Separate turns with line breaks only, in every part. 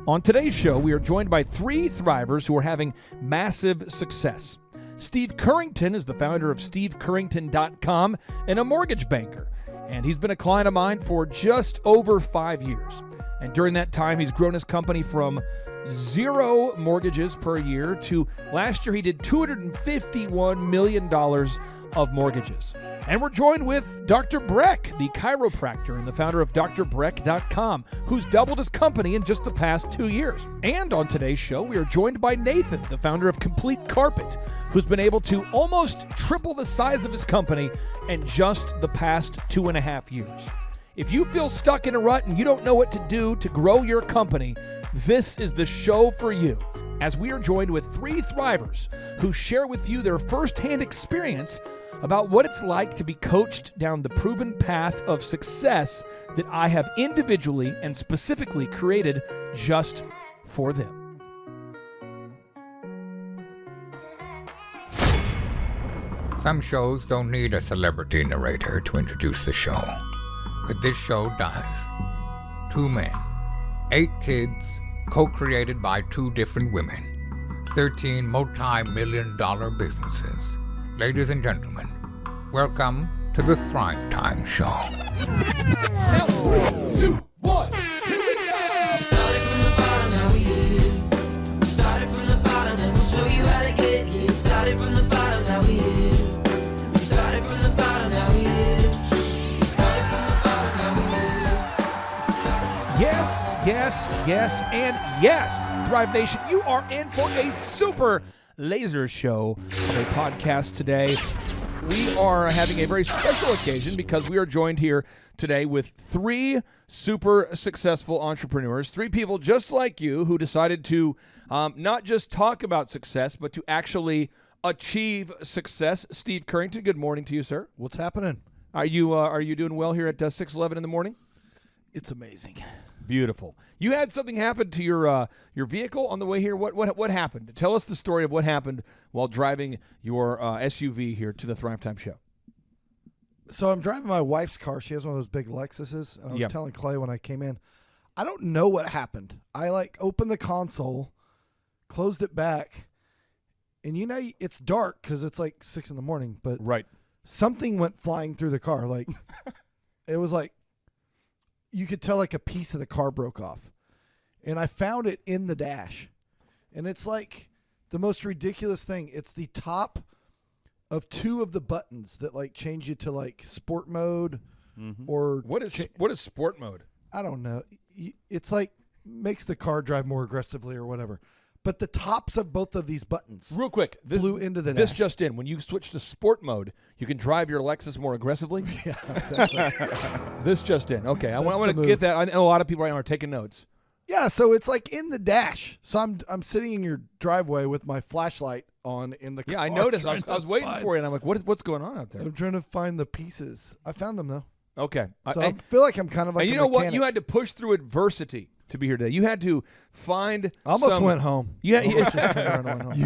On today's show, we are joined by three Thrivers who are having massive success. Steve Currington is the founder of SteveCurrington.com and a mortgage banker. And he's been a client of mine for just over 5 years. And during that time, he's grown his company from 0 mortgages per year to last year he did $251 million of mortgages. And we're joined with Dr. Breck, the chiropractor and the founder of drbreck.com, who's doubled his company in just the past 2 years. And on today's show, we are joined by Nathan, the founder of Complete Carpet, who's been able to almost triple the size of his company in just the past 2.5 years. If you feel stuck in a rut and you don't know what to do to grow your company, this is the show for you. As we are joined with three Thrivers who share with you their firsthand experience about what it's like to be coached down the proven path of success that I have individually and specifically created just for them.
Some shows don't need a celebrity narrator to introduce the show, but this show does. 2 men, 8 kids, co-created by 2 different women, 13 multi-million-dollar businesses. Ladies and gentlemen, welcome to the Thrivetime Show.
3, 2, 1, here we go!
Started from the bottom, now we here. Started from the bottom, and we'll show you how to get here. Started from the bottom, now we here. Started from the bottom, now we here. Started from the bottom, now we here.
Yes, yes, yes, and yes, Thrive Nation, you are in for a super laser show of a podcast today. We are having a very special occasion because we are joined here today with 3 super successful entrepreneurs, 3 people just like you who decided to not just talk about success, but to actually achieve success. Steve Currington, good morning to you, sir.
What's happening?
Are you doing well here at 6:11 in the morning?
It's amazing.
Beautiful. You had something happen to your vehicle on the way here. What happened? Tell us the story of what happened while driving your SUV here to the Thrivetime Show.
So I'm driving my wife's car. She has one of those big Lexuses. And I was telling Clay when I came in, I don't know what happened. I opened the console, closed it back, and it's dark because it's 6 in the morning. But
right,
something went flying through the car. It was you could tell a piece of the car broke off. And I found it in the dash. And it's the most ridiculous thing. It's the top of 2 of the buttons that change you to sport mode or
what is sport mode?
I don't know. It's makes the car drive more aggressively or whatever. But the tops of both of these buttons
real quick
flew into the dash.
This just in. When you switch to sport mode, you can drive your Lexus more aggressively?
Yeah, exactly.
This just in. Okay, I want to get that. I know a lot of people right now are taking notes.
Yeah, so it's in the dash. So I'm sitting in your driveway with my flashlight on in the car.
Yeah, I noticed. I was waiting for you, and I'm like, what's going on out there?
I'm trying to find the pieces. I found them, though.
Okay.
So I feel like I'm kind of
and you
a
know
mechanic.
what? You had to push through adversity to be here today. You had to find
I almost went home.
You had,
You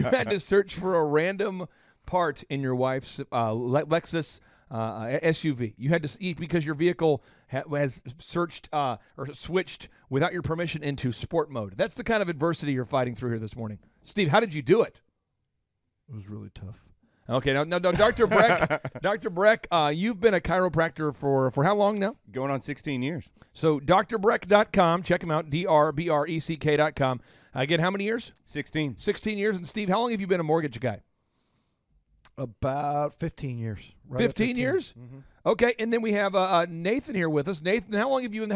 had to search for a random part in your wife's Lexus SUV. You had to because your vehicle has searched or switched without your permission into sport mode. That's the kind of adversity you're fighting through here this morning. Steve, how did you do it?
It was really tough.
Okay, now Dr. Breck, Dr. Breck, you've been a chiropractor for how long now?
Going on 16 years.
So drbreck.com, check him out, drbreck.com. Again, how many years?
16.
16 years. And Steve, how long have you been a mortgage guy?
About 15 years. Right
15 years?
Mm-hmm.
Okay, and then we have Nathan here with us. Nathan, how long have you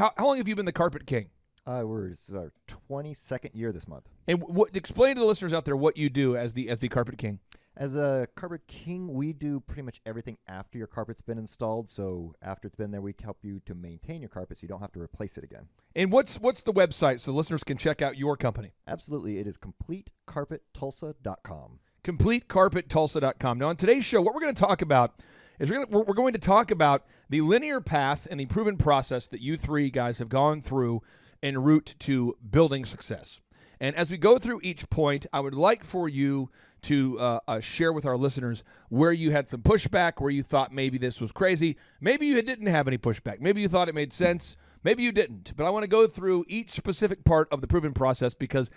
been the Carpet King?
This is our 22nd year this month.
And explain to the listeners out there what you do as the Carpet King.
As a Carpet King, we do pretty much everything after your carpet's been installed. So after it's been there, we help you to maintain your carpet so you don't have to replace it again.
And what's the website so listeners can check out your company?
Absolutely. It is CompleteCarpetTulsa.com.
CompleteCarpetTulsa.com. Now, on today's show, what we're going to talk about is we're going to talk about the linear path and the proven process that you 3 guys have gone through en route to building success. And as we go through each point, I would like for you to share with our listeners where you had some pushback, where you thought maybe this was crazy. Maybe you didn't have any pushback. Maybe you thought it made sense. Maybe you didn't, but I want to go through each specific part of the proven process because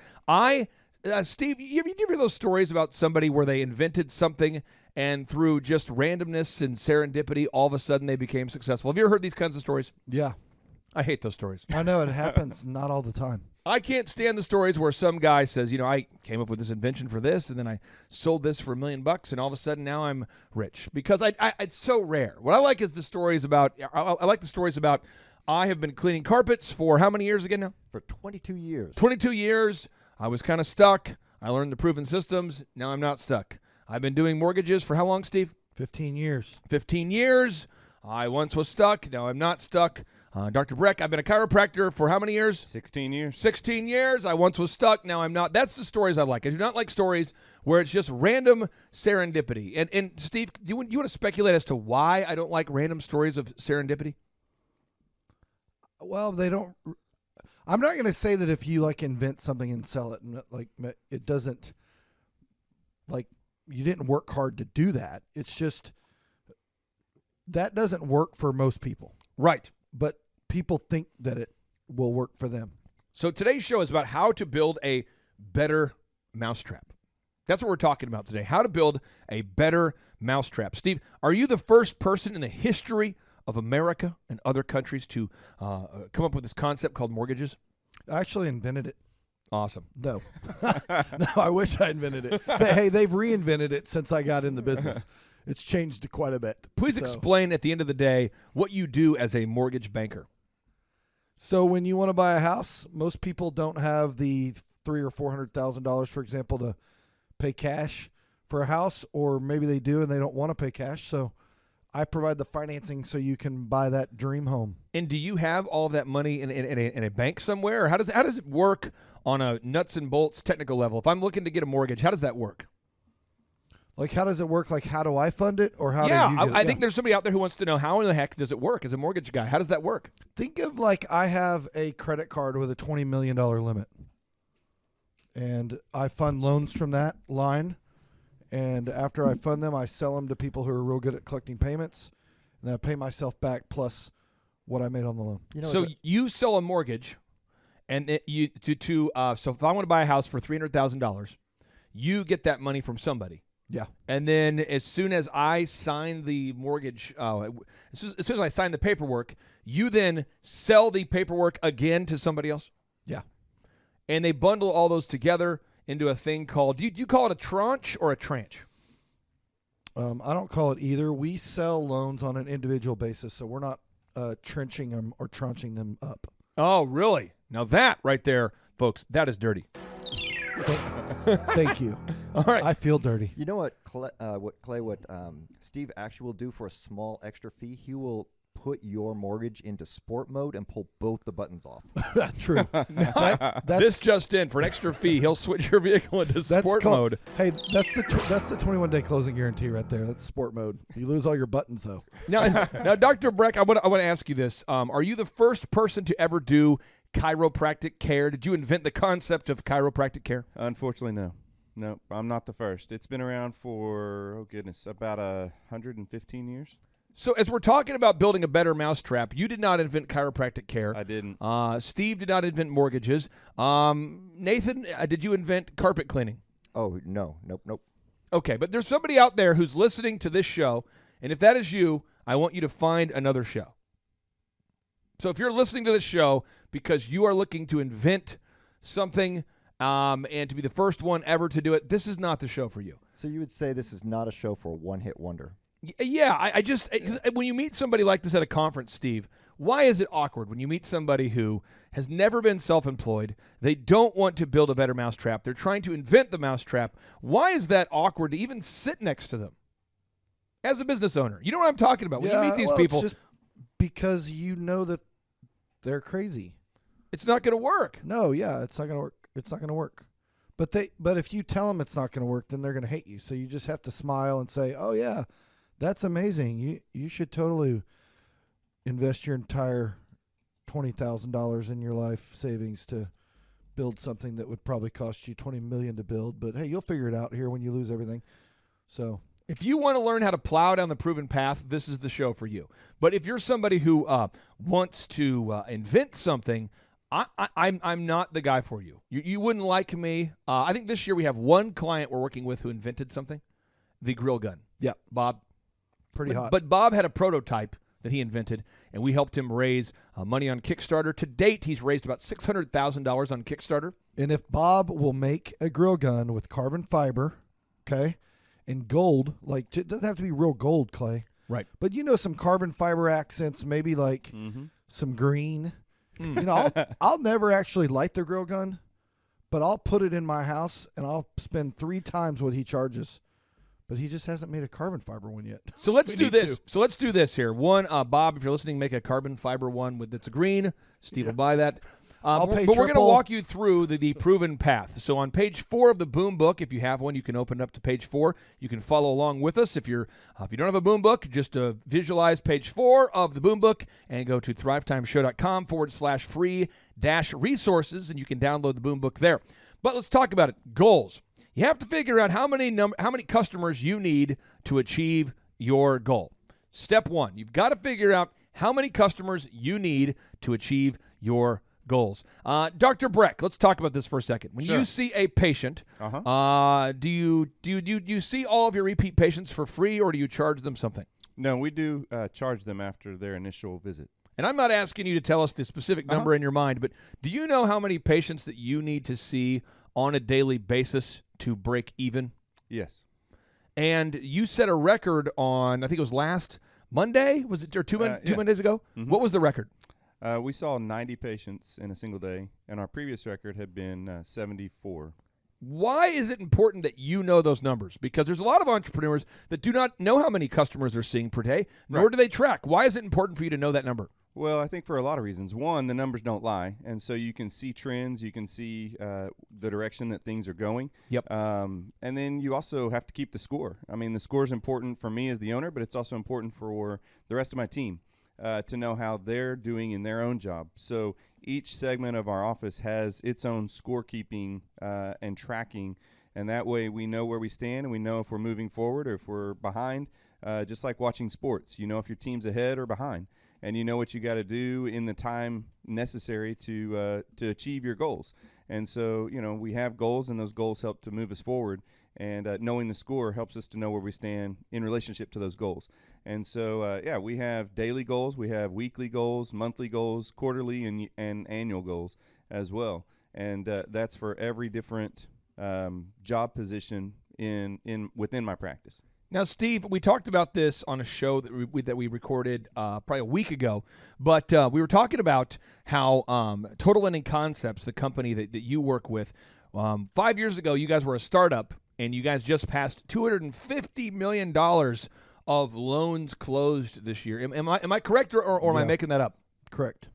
Steve, you ever hear those stories about somebody where they invented something and through just randomness and serendipity, all of a sudden they became successful? Have you ever heard these kinds of stories?
Yeah.
I hate those stories.
I know it happens not all the time.
I can't stand the stories where some guy says, I came up with this invention for this, and then I sold this for $1 million, and all of a sudden now I'm rich. Because it's so rare. What I like is the stories about. I like the stories about. I have been cleaning carpets for how many years again now?
For 22 years.
22 years. I was kind of stuck. I learned the proven systems. Now I'm not stuck. I've been doing mortgages for how long, Steve?
15 years.
15 years. I once was stuck. Now I'm not stuck. Dr. Breck, I've been a chiropractor for how many years?
16 years.
16 years. I once was stuck. Now I'm not. That's the stories I like. I do not like stories where it's just random serendipity. And Steve, do you want to speculate as to why I don't like random stories of serendipity?
Well, they don't. I'm not going to say that if you invent something and sell it, and it doesn't, you didn't work hard to do that. It's just that doesn't work for most people.
Right.
But people think that it will work for them.
So today's show is about how to build a better mousetrap. That's what we're talking about today. How to build a better mousetrap. Steve, are you the first person in the history of America and other countries to come up with this concept called mortgages?
I actually invented it.
Awesome.
No. No, I wish I invented it. Hey, they've reinvented it since I got in the business. It's changed quite a bit.
Please explain at the end of the day what you do as a mortgage banker.
So when you want to buy a house, most people don't have the $300,000 or $400,000, for example, to pay cash for a house, or maybe they do and they don't want to pay cash. So I provide the financing so you can buy that dream home.
And do you have all of that money in a bank somewhere, or how does it work on a nuts and bolts technical level? If I'm looking to get a mortgage, how does that work?
How does it work? How do I fund it, or how do you get it?
I think there's somebody out there who wants to know how in the heck does it work as a mortgage guy? How does that work?
Think of I have a credit card with a $20 million limit, and I fund loans from that line. And after I fund them, I sell them to people who are real good at collecting payments, and then I pay myself back plus what I made on the loan.
So you sell a mortgage, and so if I want to buy a house for $300,000, you get that money from somebody.
Yeah.
And then as soon as I sign the mortgage, as soon as I sign the paperwork, you then sell the paperwork again to somebody else?
Yeah.
And they bundle all those together into a thing called, do you call it a tranche or a tranche?
I don't call it either. We sell loans on an individual basis, so we're not trenching them or tranching them up.
Oh, really? Now that right there, folks, that is dirty.
Thank you.
All right.
I feel dirty.
You know what Steve actually will do for a small extra fee? He will put your mortgage into sport mode and pull both the buttons off.
True.
This just in, for an extra fee, he'll switch your vehicle into sport mode.
Hey, that's the 21-day closing guarantee right there. That's sport mode. You lose all your buttons though.
Now, Dr. Breck, I want to ask you this: are you the first person to ever do chiropractic care? Did you invent the concept of chiropractic care?
Unfortunately, no. No, I'm not the first. It's been around for, about 115 years.
So as we're talking about building a better mousetrap, you did not invent chiropractic care.
I didn't.
Steve did not invent mortgages. Nathan, did you invent carpet cleaning?
Oh, no. Nope.
Okay, but there's somebody out there who's listening to this show, and if that is you, I want you to find another show. So if you're listening to this show because you are looking to invent something and to be the first one ever to do it, this is not the show for you.
So you would say this is not a show for a one-hit wonder?
Yeah, I just when you meet somebody like this at a conference, Steve, why is it awkward when you meet somebody who has never been self-employed? They don't want to build a better mousetrap. They're trying to invent the mousetrap. Why is that awkward to even sit next to them as a business owner? You know what I'm talking about. When you meet these people,
it's just because you know that they're crazy.
It's not going to work.
No, yeah, it's not going to work. It's not going to work. But if you tell them it's not going to work, then they're going to hate you. So you just have to smile and say, "Oh yeah, that's amazing. You should totally invest your entire $20,000 in your life savings to build something that would probably cost you $20 million to build. But hey, you'll figure it out here when you lose everything." So
If you want to learn how to plow down the proven path, this is the show for you. But if you're somebody who wants to invent something, I'm not the guy for you. You wouldn't like me. I think this year we have one client we're working with who invented something, the grill gun.
Yeah.
Bob.
Pretty hot.
But Bob had a prototype that he invented, and we helped him raise money on Kickstarter. To date, he's raised about $600,000 on Kickstarter.
And if Bob will make a grill gun with carbon fiber, okay, and gold, like it doesn't have to be real gold, Clay.
Right.
But some carbon fiber accents, maybe like some green. I'll never actually light the grill gun, but I'll put it in my house and I'll spend 3 times what he charges. But he just hasn't made a carbon fiber one yet.
So let's do this. So let's do this here. One, Bob, if you're listening, make a carbon fiber one that's a green. Steve will buy that.
I'll pay
but we're going to
triple.
walk you through the proven path. So on page 4 of the boom book, if you have one, you can open it up to page 4. You can follow along with us. If you don't have a boom book, just visualize page 4 of the boom book and go to thrivetimeshow.com/free-resources, and you can download the boom book there. But let's talk about it. Goals. You have to figure out how many customers you need to achieve your goal. Step 1, you've got to figure out how many customers you need to achieve your goals. Dr. Breck, let's talk about this for a second. When you see a patient, do you see all of your repeat patients for free, or do you charge them something?
No, we do charge them after their initial visit.
And I'm not asking you to tell us the specific number in your mind, but do you know how many patients that you need to see on a daily basis to break even?
Yes.
And you set a record on, I think it was last Monday, was it, or two Mondays ago?
Mm-hmm.
What was the record?
We saw 90 patients in a single day, and our previous record had been 74.
Why is it important that you know those numbers? Because there's a lot of entrepreneurs that do not know how many customers they're seeing per day, nor do they track. Why is it important for you to know that number?
Well, I think for a lot of reasons. One, the numbers don't lie, and so you can see trends. You can see the direction that things are going.
Yep.
And then you also have to keep the score. I mean, the score is important for me as the owner, but it's also important for the rest of my team to know how they're doing in their own job. So each segment of our office has its own scorekeeping and tracking, and that way we know where we stand and we know if we're moving forward or if we're behind, just like watching sports. You know if your team's ahead or behind. And you know what you got to do in the time necessary to achieve your goals. And so, we have goals, and those goals help to move us forward. And knowing the score helps us to know where we stand in relationship to those goals. And so, we have daily goals, we have weekly goals, monthly goals, quarterly and annual goals as well. And that's for every different job position within my practice.
Now, Steve, we talked about this on a show that we recorded probably a week ago, but we were talking about how Total Lending Concepts, the company that you work with, 5 years ago, you guys were a startup, and you guys just passed $250 million of loans closed this year. Am I correct, or am I making that up?
Correct.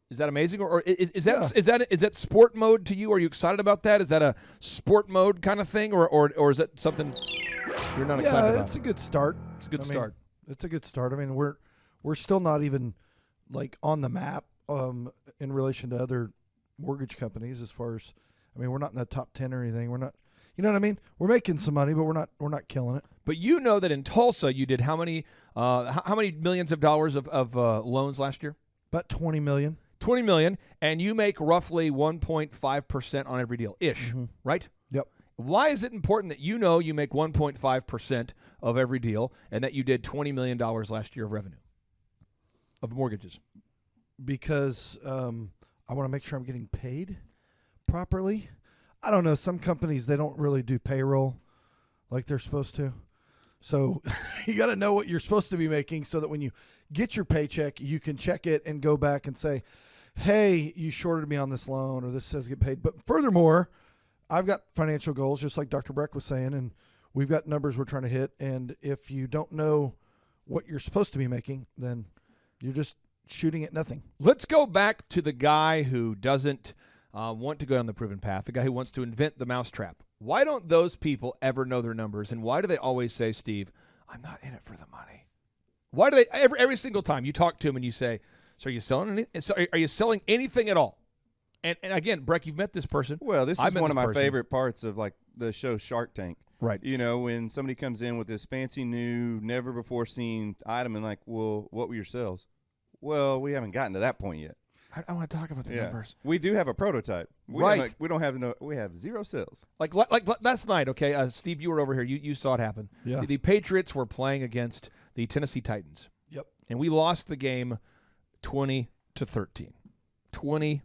Is that amazing, or is that sport mode to you? Are you excited about that? Is that a sport mode kind of thing, or is that something you're not excited about?
Yeah, it's a good start.
It's a good start.
It's a good start. I mean, we're still not even like on the map in relation to other mortgage companies. As far as, we're not in the top 10 or anything. We're not. You know what I mean? We're making some money, but we're not killing it.
But you know that in Tulsa, you did how many millions of dollars of loans last year?
About 20 million.
20 million, and you make roughly 1.5% on every deal, right?
Yep.
Why is it important that you know you make 1.5% of every deal and that you did $20 million last year of revenue of mortgages?
Because I want to make sure I'm getting paid properly. I don't know. Some companies, they don't really do payroll like they're supposed to. So you got to know what you're supposed to be making so that when you get your paycheck, you can check it and go back and say, hey, you shorted me on this loan, or this says get paid. But furthermore, I've got financial goals, just like Dr. Breck was saying, and we've got numbers we're trying to hit. And if you don't know what you're supposed to be making, then you're just shooting at nothing.
Let's go back to the guy who doesn't want to go down the proven path, the guy who wants to invent the mousetrap. Why don't those people ever know their numbers, and why do they always say, Steve, I'm not in it for the money? Why do they every single time you talk to them and you say, so are you selling anything at all? And again, Breck, you've met this person.
Well, this is one of my favorite parts of like the show Shark Tank.
Right.
You know, when somebody comes in with this fancy new, never before seen item and like, well, what were your sales? Well, we haven't gotten to that point yet.
I want to talk about the numbers.
We do have a prototype.
Right.
We don't have we have 0 sales.
Like last night, okay, Steve, you were over here. You saw it happen.
Yeah.
The Patriots were playing against the Tennessee Titans.
Yep.
And we lost the game 20-13. 20-13.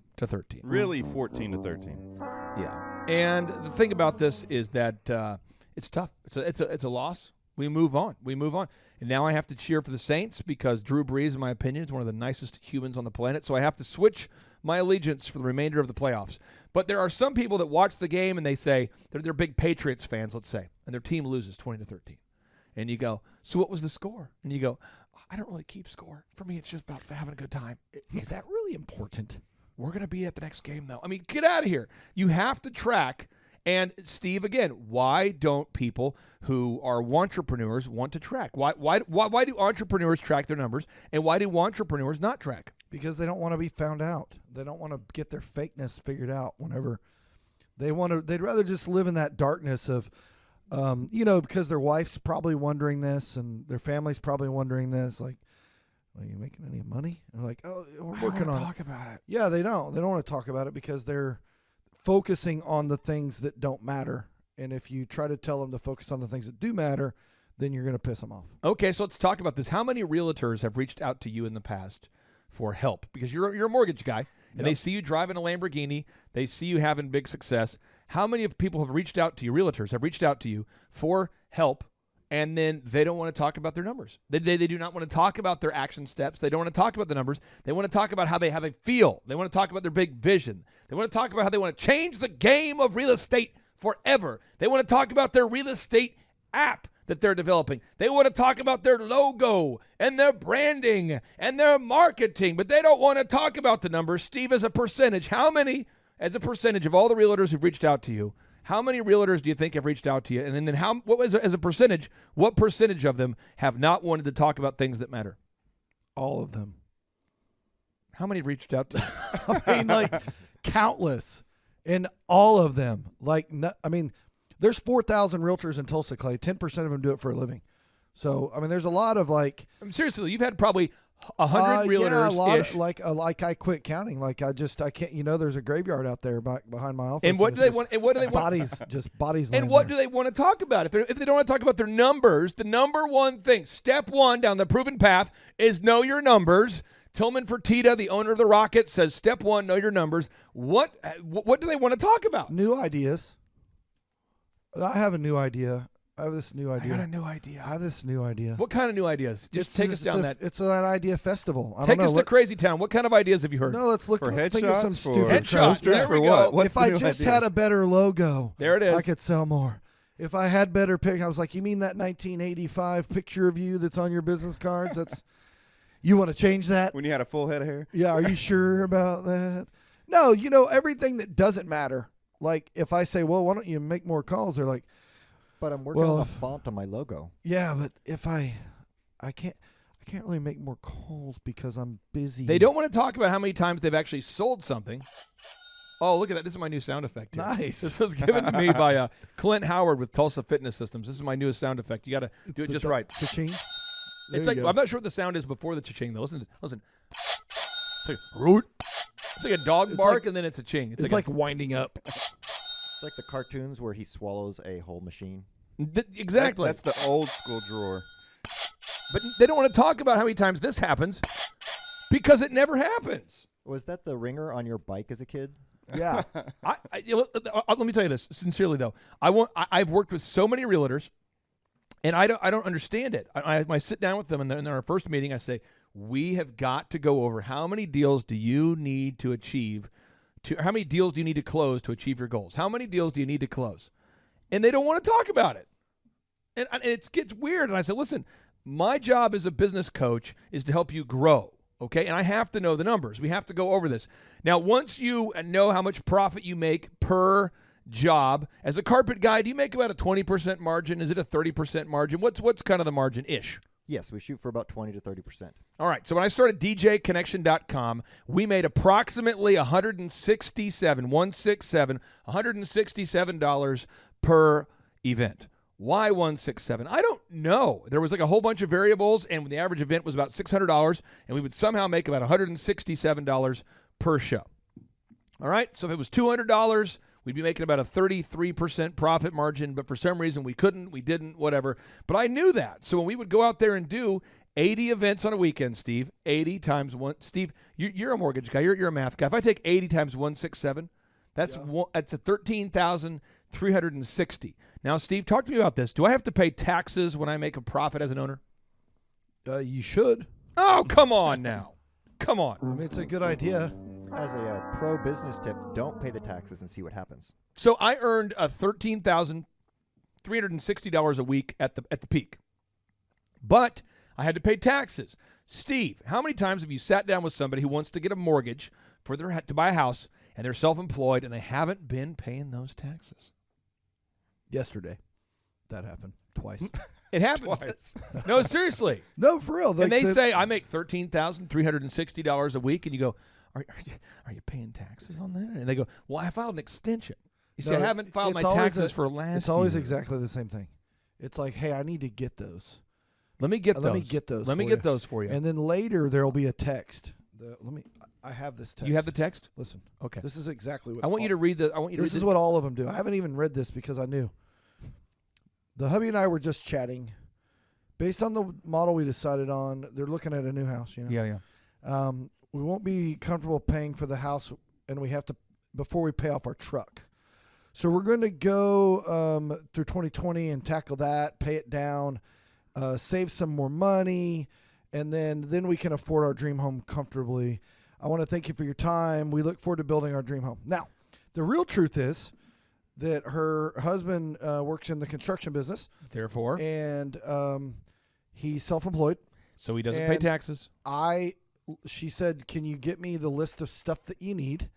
Really 14-13.
Yeah. And the thing about this is that it's tough. It's a loss. We move on. And now I have to cheer for the Saints because Drew Brees, in my opinion, is one of the nicest humans on the planet. So I have to switch my allegiance for the remainder of the playoffs. But there are some people that watch the game and they say they're big Patriots fans, let's say, and their team loses 20-13. And you go, so what was the score? And you go, I don't really keep score. For me, it's just about having a good time.
Is that really important?
We're going to be at the next game, though. I mean, get out of here. You have to track. And, Steve, again, why don't people who are entrepreneurs want to track? Why do entrepreneurs track their numbers, and why do entrepreneurs not track?
Because they don't want to be found out. They don't want to get their fakeness figured out whenever they want to. They'd rather just live in that darkness of, because their wife's probably wondering this and their family's probably wondering this. Like, are you making any money? And they're like, oh, we're working on it.
Talk about it.
Yeah, they don't. They don't want to talk about it because they're focusing on the things that don't matter. And if you try to tell them to focus on the things that do matter, then you're going to piss them off.
Okay, so let's talk about this. How many realtors have reached out to you in the past for help? Because you're a mortgage guy, and they see you driving a Lamborghini. They see you having big success. How many of people have reached out to you, realtors have reached out to you for help, and then they don't want to talk about their numbers? They do not want to talk about their action steps. They don't want to talk about the numbers. They want to talk about how they feel. They want to talk about their big vision. They want to talk about how they want to change the game of real estate forever. They want to talk about their real estate app that they're developing. They want to talk about their logo and their branding and their marketing, but they don't want to talk about the numbers. Steve, as a percentage of all the realtors who've reached out to you, how many realtors do you think have reached out to you? And then as a percentage, what percentage of them have not wanted to talk about things that matter?
All of them.
How many have reached out to
I mean, like, countless. And all of them. There's 4,000 realtors in Tulsa, Clay. 10% of them do it for a living. So, there's a lot of
seriously, you've had probably 100 realtors.
Yeah, a lot of, I quit counting. I can't. There's a graveyard out there behind my office.
And what do they want?
Bodies, just bodies.
And what do they want to talk about? If they don't want to talk about their numbers, the number one thing, step one down the proven path, is know your numbers. Tillman Fertitta, the owner of the Rockets, says step one, know your numbers. What do they want to talk about?
New ideas. I have a new idea. I have this new idea.
I got a new idea.
I have this new idea.
What kind of new ideas? Take us down that.
It's an idea festival.
Take us to Crazy Town. What kind of ideas have you heard?
No, let's think of some stupid
headshots. There we go.
If I just had a better logo,
there it is.
I could sell more. If I had better pictures, I was like, you mean that 1985 picture of you that's on your business cards? That's you want to change that?
When you had a full head of hair?
Yeah, are you sure about that? No, everything that doesn't matter. Like if I say, well, why don't you make more calls? They're like,
but I'm working on the font on my logo.
Yeah, but if I can't really make more calls because I'm busy.
They don't want to talk about how many times they've actually sold something. Oh, look at that. This is my new sound effect here.
Nice.
This was given to me by Clint Howard with Tulsa Fitness Systems. This is my newest sound effect. You got to do it just right.
Cha-ching.
It's like, I'm not sure what the sound is before the cha-ching, though. Listen. It's like root. It's like a dog bark, and then it's a ching.
It's like winding up.
It's like the cartoons where he swallows a whole machine.
Exactly.
That's the old school drawer.
But they don't want to talk about how many times this happens because it never happens.
Was that the ringer on your bike as a kid?
Yeah.
Let me tell you this sincerely, though. I've worked with so many realtors, and I don't understand it. I sit down with them, and in our first meeting, I say, we have got to go over how many deals do you need to achieve, how many deals do you need to close to achieve your goals? How many deals do you need to close? And they don't want to talk about it. And it gets weird. And I said, listen, my job as a business coach is to help you grow, okay? And I have to know the numbers. We have to go over this. Now, once you know how much profit you make per job, as a carpet guy, do you make about a 20% margin? Is it a 30% margin? What's kind of the margin-ish?
Yes, we shoot for about 20 to 30%.
All right, so when I started DJConnection.com, we made approximately $167 per event. Why 167? I don't know. There was like a whole bunch of variables, and the average event was about $600, and we would somehow make about $167 per show. All right, so if it was $200, we'd be making about a 33% profit margin, but for some reason we couldn't, we didn't, whatever. But I knew that. So when we would go out there and do 80 events on a weekend, Steve, 80 times one. Steve, you're a mortgage guy. You're a math guy. If I take 80 times 167, that's a 13,360. Now, Steve, talk to me about this. Do I have to pay taxes when I make a profit as an owner?
You should.
Oh, come on now. Come on.
I mean, it's a good idea.
As a pro business tip, don't pay the taxes and see what happens.
So I earned $13,360 a week at the peak. But I had to pay taxes. Steve, how many times have you sat down with somebody who wants to get a mortgage for to buy a house, and they're self-employed and they haven't been paying those taxes?
Yesterday, that happened twice.
It happens.
Twice.
No, seriously.
No, for real.
And they say, I make $13,360 a week, and you go, are you paying taxes on that? And they go, well, I filed an extension. You see, I haven't filed my taxes for last year.
It's always exactly the same thing. It's like, hey, I need to get those.
Let me get those.
Let me get those.
Let me get those for you.
And then later there will be a text. I have this text.
You have the text?
Listen.
Okay.
This is exactly what
I want you to read the.
This is what all of them do. I haven't even read this because I knew. The hubby and I were just chatting. Based on the model we decided on, they're looking at a new house. You know.
Yeah.
We won't be comfortable paying for the house, and we have to before we pay off our truck. So we're going to go through 2020 and tackle that, pay it down, save some more money, and then we can afford our dream home comfortably. I want to thank you for your time. We look forward to building our dream home. Now, the real truth is that her husband works in the construction business.
Therefore.
And he's self-employed.
So he doesn't pay taxes.
She said, can you get me the list of stuff that you need?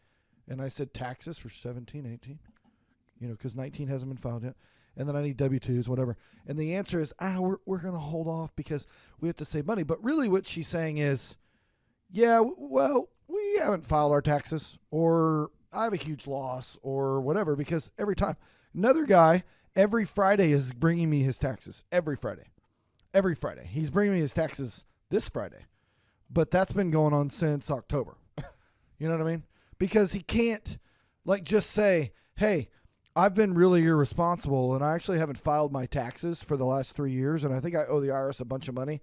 And I said, taxes for 17, 18, because 19 hasn't been filed yet. And then I need W-2s, whatever. And the answer is, we're going to hold off because we have to save money. But really what she's saying is, yeah, well, we haven't filed our taxes, or I have a huge loss, or whatever, because every time. Another guy, every Friday is bringing me his taxes. Every Friday. Every Friday. He's bringing me his taxes this Friday. But that's been going on since October. You know what I mean? Because he can't, just say, hey, I've been really irresponsible, and I actually haven't filed my taxes for the last 3 years, and I think I owe the IRS a bunch of money.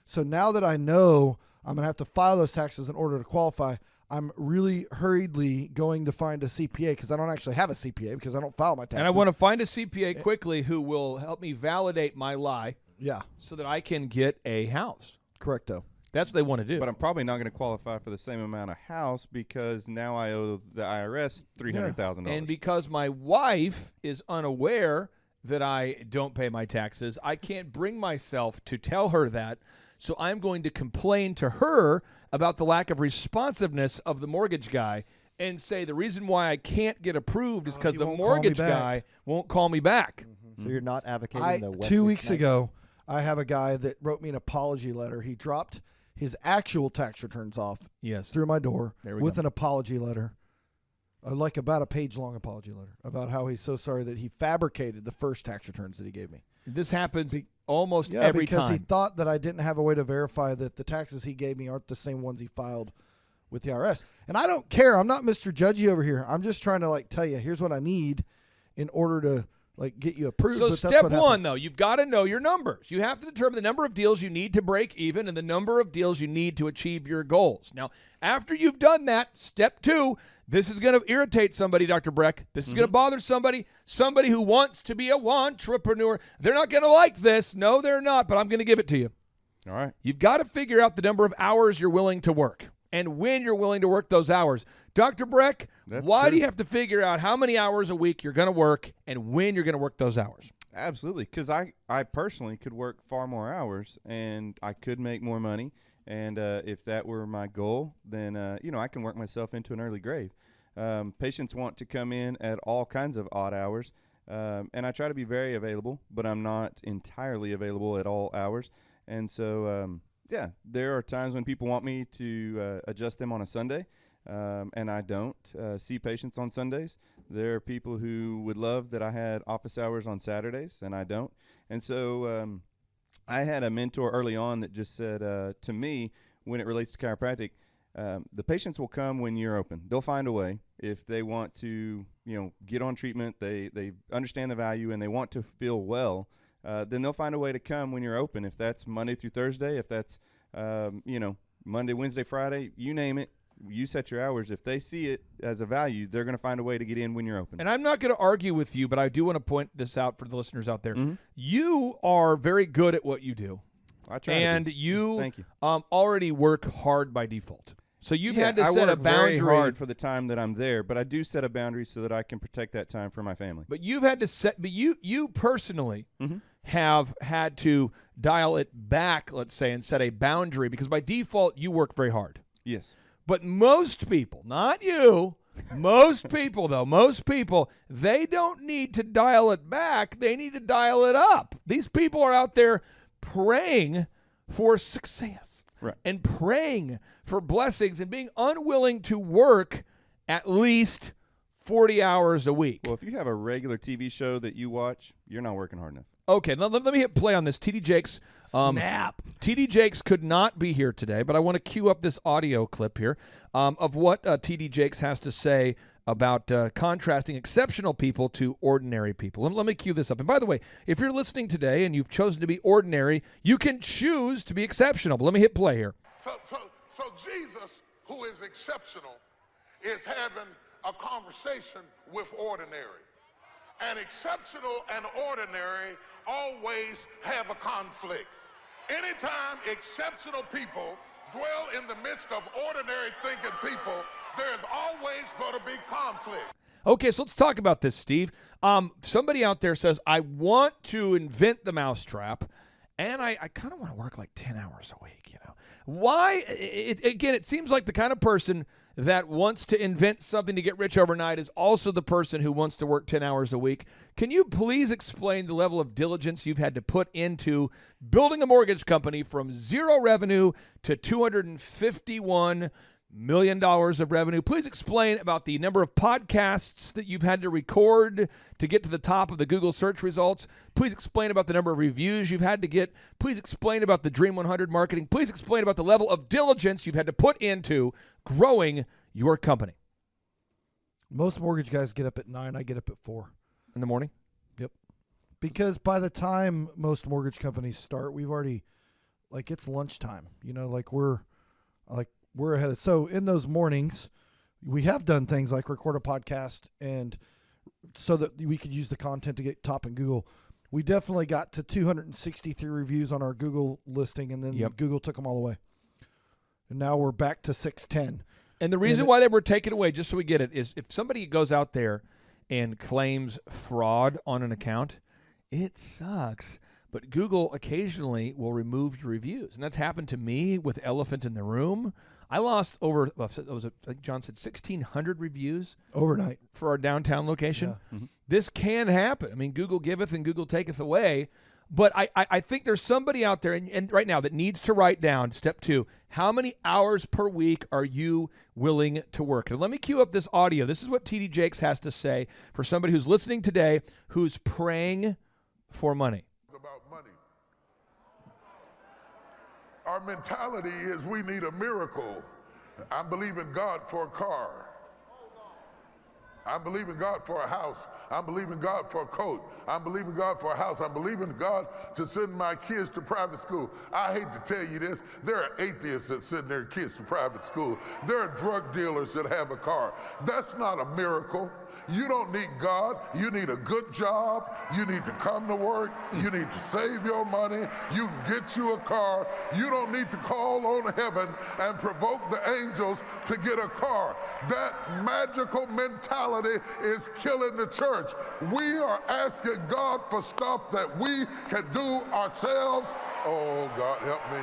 So now that I know I'm going to have to file those taxes in order to qualify, I'm really hurriedly going to find a CPA because I don't actually have a CPA because I don't file my taxes.
And I want to find a CPA quickly who will help me validate my lie.
Yeah.
So that I can get a house.
Correcto.
That's what they want to do.
But I'm probably not going to qualify for the same amount of house because now I owe the IRS $300,000.
And because my wife is unaware that I don't pay my taxes, I can't bring myself to tell her that. So I'm going to complain to her about the lack of responsiveness of the mortgage guy and say the reason why I can't get approved is because the mortgage guy won't call me back.
Mm-hmm. So you're not advocating the Wesley
2 weeks
Snipes?
ago, I have a guy that wrote me an apology letter. He dropped his actual tax returns off through my door with an apology letter, about a page-long apology letter about how he's so sorry that he fabricated the first tax returns that he gave me.
This happens almost every time.
Because he thought that I didn't have a way to verify that the taxes he gave me aren't the same ones he filed with the IRS. And I don't care. I'm not Mr. Judgy over here. I'm just trying to tell you, here's what I need in order to get you approved.
So
but
step
that's what
one,
happens.
though, you've got to know your numbers. You have to determine the number of deals you need to break even and the number of deals you need to achieve your goals. Now, after you've done that, step two, this is going to irritate somebody, Dr. Breck. This is going to bother somebody who wants to be a wantrepreneur. They're not going to like this. No, they're not, but I'm going to give it to you.
All right.
You've got to figure out the number of hours you're willing to work and when you're willing to work those hours. Dr. Breck, why do you have to figure out how many hours a week you're going to work and when you're going to work those hours?
Absolutely, because I personally could work far more hours and I could make more money. And if that were my goal, then, I can work myself into an early grave. Patients want to come in at all kinds of odd hours, and I try to be very available, but I'm not entirely available at all hours. And so, there are times when people want me to adjust them on a Sunday. and I don't see patients on Sundays. There are people who would love that I had office hours on Saturdays, and I don't. And so I had a mentor early on that just said to me, when it relates to chiropractic, the patients will come when you're open. They'll find a way. If they want to, get on treatment, they understand the value and they want to feel well, then they'll find a way to come when you're open. If that's Monday through Thursday, if that's, Monday, Wednesday, Friday, you name it, you set your hours. If they see it as a value, they're going to find a way to get in when you're open.
And I'm not going to argue with you, but I do want to point this out for the listeners out there.
Mm-hmm.
You are very good at what you do.
I try
and
to be.
you,
Thank you.
Already work hard by default. So you've had to set
I
a
work
boundary.
very hard for the time that I'm there, but I do set a boundary so that I can protect that time for my family.
But you've had to set. But you personally
Mm-hmm.
have had to dial it back, let's say, and set a boundary because by default you work very hard.
Yes.
But most people, not you, most people, they don't need to dial it back. They need to dial it up. These people are out there praying for success.
Right.
And praying for blessings and being unwilling to work at least 40 hours a week.
Well, if you have a regular TV show that you watch, you're not working hard enough.
Okay, let me hit play on this. TD Jakes.
Snap.
TD Jakes could not be here today, but I want to cue up this audio clip here of what TD Jakes has to say about contrasting exceptional people to ordinary people. Let me cue this up. And by the way, if you're listening today and you've chosen to be ordinary, you can choose to be exceptional. But let me hit play here.
So Jesus, who is exceptional, is having a conversation with ordinary. And exceptional and ordinary always have a conflict. Anytime exceptional people dwell in the midst of ordinary thinking people, there's always going to be conflict.
Okay, so let's talk about this, Steve. Somebody out there says, I want to invent the mousetrap, and I kind of want to work like 10 hours a week, Why? It seems like the kind of person that wants to invent something to get rich overnight is also the person who wants to work 10 hours a week. Can you please explain the level of diligence you've had to put into building a mortgage company from zero revenue to $251 million of revenue? Please explain about the number of podcasts that you've had to record to get to the top of the Google search results. Please explain about the number of reviews you've had to get. Please explain about the Dream 100 marketing. Please explain about the level of diligence you've had to put into growing your company.
Most mortgage guys get up at 9. I get up at 4.
In the morning?
Yep. Because by the time most mortgage companies start, we've already, it's lunchtime. We're ahead. So in those mornings, we have done things like record a podcast, and so that we could use the content to get top in Google. We definitely got to 263 reviews on our Google listing, and then Google took them all away. And now we're back to 610.
And the reason why they were taken away, just so we get it, is if somebody goes out there and claims fraud on an account, it sucks. But Google occasionally will remove your reviews. And that's happened to me with Elephant in the Room. I lost over, like John said, 1,600 reviews
overnight
for our downtown location.
Yeah.
Mm-hmm.
This can happen. I mean, Google giveth and Google taketh away. But I think there's somebody out there and right now that needs to write down, step 2, how many hours per week are you willing to work? And let me cue up this audio. This is what TD Jakes has to say for somebody who's listening today who's praying for money.
About money. Our mentality is we need a miracle. I'm believing God for a car. I'm believing God for a house. I'm believing God for a coat. I'm believing God for a house. I'm believing God to send my kids to private school. I hate to tell you this. There are atheists that send their kids to private school. There are drug dealers that have a car. That's not a miracle. You don't need God. You need a good job. You need to come to work. You need to save your money. You can get you a car. You don't need to call on heaven and provoke the angels to get a car. That magical mentality is killing the church. We are asking God for stuff that we can do ourselves. Oh, God, help me.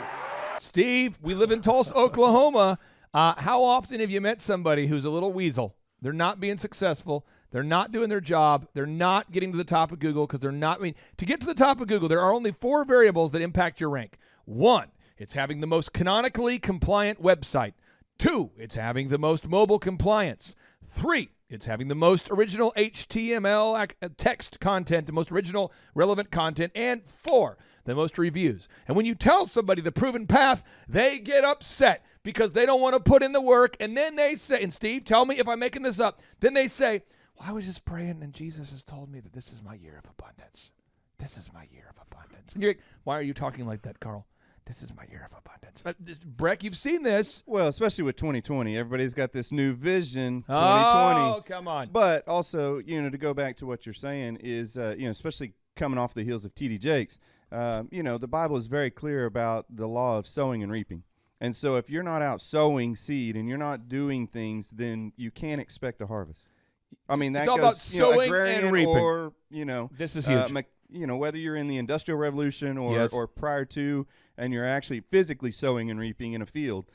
Steve, we live in Tulsa, Oklahoma. How often have you met somebody who's a little weasel? They're not being successful. They're not doing their job. They're not getting to the top of Google because they're not. To get to the top of Google, there are only 4 variables that impact your rank. 1, it's having the most canonically compliant website. 2, it's having the most mobile compliance. 3, it's having the most original HTML text content, the most original relevant content. And 4, the most reviews. And when you tell somebody the proven path, they get upset because they don't want to put in the work. And then they say, and Steve, tell me if I'm making this up, then they say, well, I was just praying and Jesus has told me that this is my year of abundance. This is my year of abundance. And you're like, why are you talking like that, Carl? This is my year of abundance. Breck, you've seen this.
Well, especially with 2020. Everybody's got this new vision, 2020.
Oh, come on.
But also, to go back to what you're saying is, especially coming off the heels of T.D. Jakes, the Bible is very clear about the law of sowing and reaping. And so if you're not out sowing seed and you're not doing things, then you can't expect a harvest. I mean, that
it's all
goes,
about sowing
agrarian
and reaping.
or,
this is huge.
Whether you're in the Industrial Revolution or,
Yes.
or prior to, and you're actually physically sowing and reaping in a field,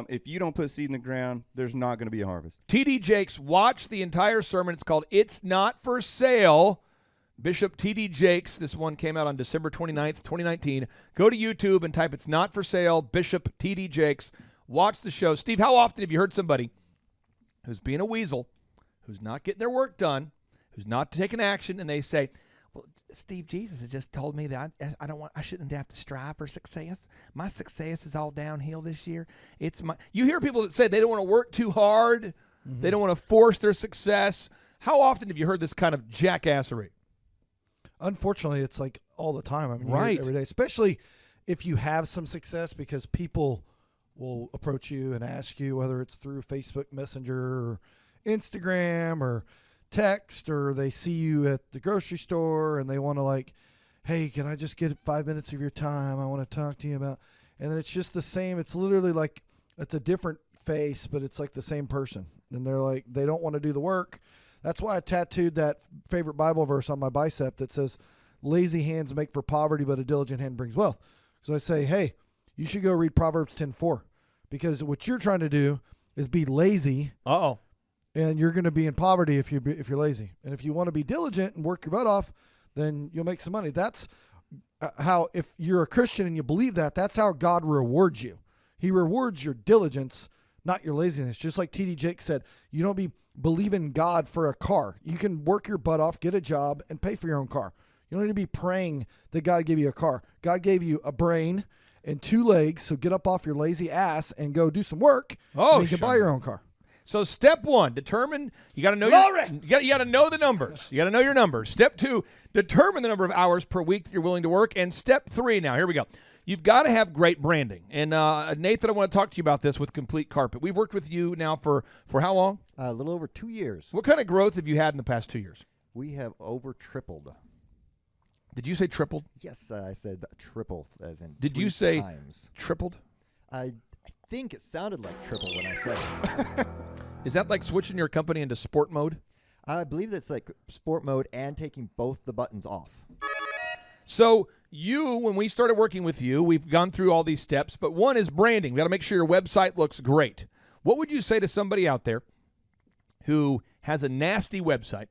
if you don't put seed in the ground, there's not going to be a harvest.
T.D. Jakes, watch the entire sermon. It's called It's Not for Sale. Bishop T.D. Jakes, this one came out on December 29th, 2019. Go to YouTube and type It's Not for Sale, Bishop T.D. Jakes. Watch the show. Steve, how often have you heard somebody who's being a weasel, who's not getting their work done, who's not taking action, and they say, well, Steve, Jesus has just told me that I shouldn't have to strive for success. My success is all downhill this year. You hear people that say they don't want to work too hard. Mm-hmm. They don't want to force their success. How often have you heard this kind of jackassery?
Unfortunately, it's like all the time. I mean, you hear
right.
it every day, especially if you have some success, because people will approach you and ask you, whether it's through Facebook Messenger or Instagram or text, or they see you at the grocery store and they want to hey, can I just get 5 minutes of your time? I want to talk to you about, and then it's just the same. It's literally like, it's a different face, but it's like the same person. And they're like, they don't want to do the work. That's why I tattooed that favorite Bible verse on my bicep that says, lazy hands make for poverty, but a diligent hand brings wealth. So I say, hey, you should go read Proverbs 10:4, because what you're trying to do is be lazy.
Uh-oh.
And you're going to be in poverty if you're lazy. And if you want to be diligent and work your butt off, then you'll make some money. That's how, if you're a Christian and you believe that, that's how God rewards you. He rewards your diligence, not your laziness. Just like T.D. Jakes said, you don't believe in God for a car. You can work your butt off, get a job, and pay for your own car. You don't need to be praying that God gave you a car. God gave you a brain and 2 legs, so get up off your lazy ass and go do some work. And you can buy your own car.
So step 1, determine, you got to know you got to know the numbers. You got to know your numbers. Step 2, determine the number of hours per week that you're willing to work. And step 3, now here we go. You've got to have great branding. And Nathan, I want to talk to you about this with Complete Carpet. We've worked with you now for how long?
A little over 2 years.
What kind of growth have you had in the past 2 years?
We have over tripled.
Did you say tripled?
Yes, I said triple, as in
Did
3
you say
times.
Tripled?
I think it sounded like triple when I said it.
Is that like switching your company into sport mode?
I believe that's like sport mode and taking both the buttons off.
So when we started working with you, we've gone through all these steps, but one is branding. We got to make sure your website looks great. What would you say to somebody out there who has a nasty website,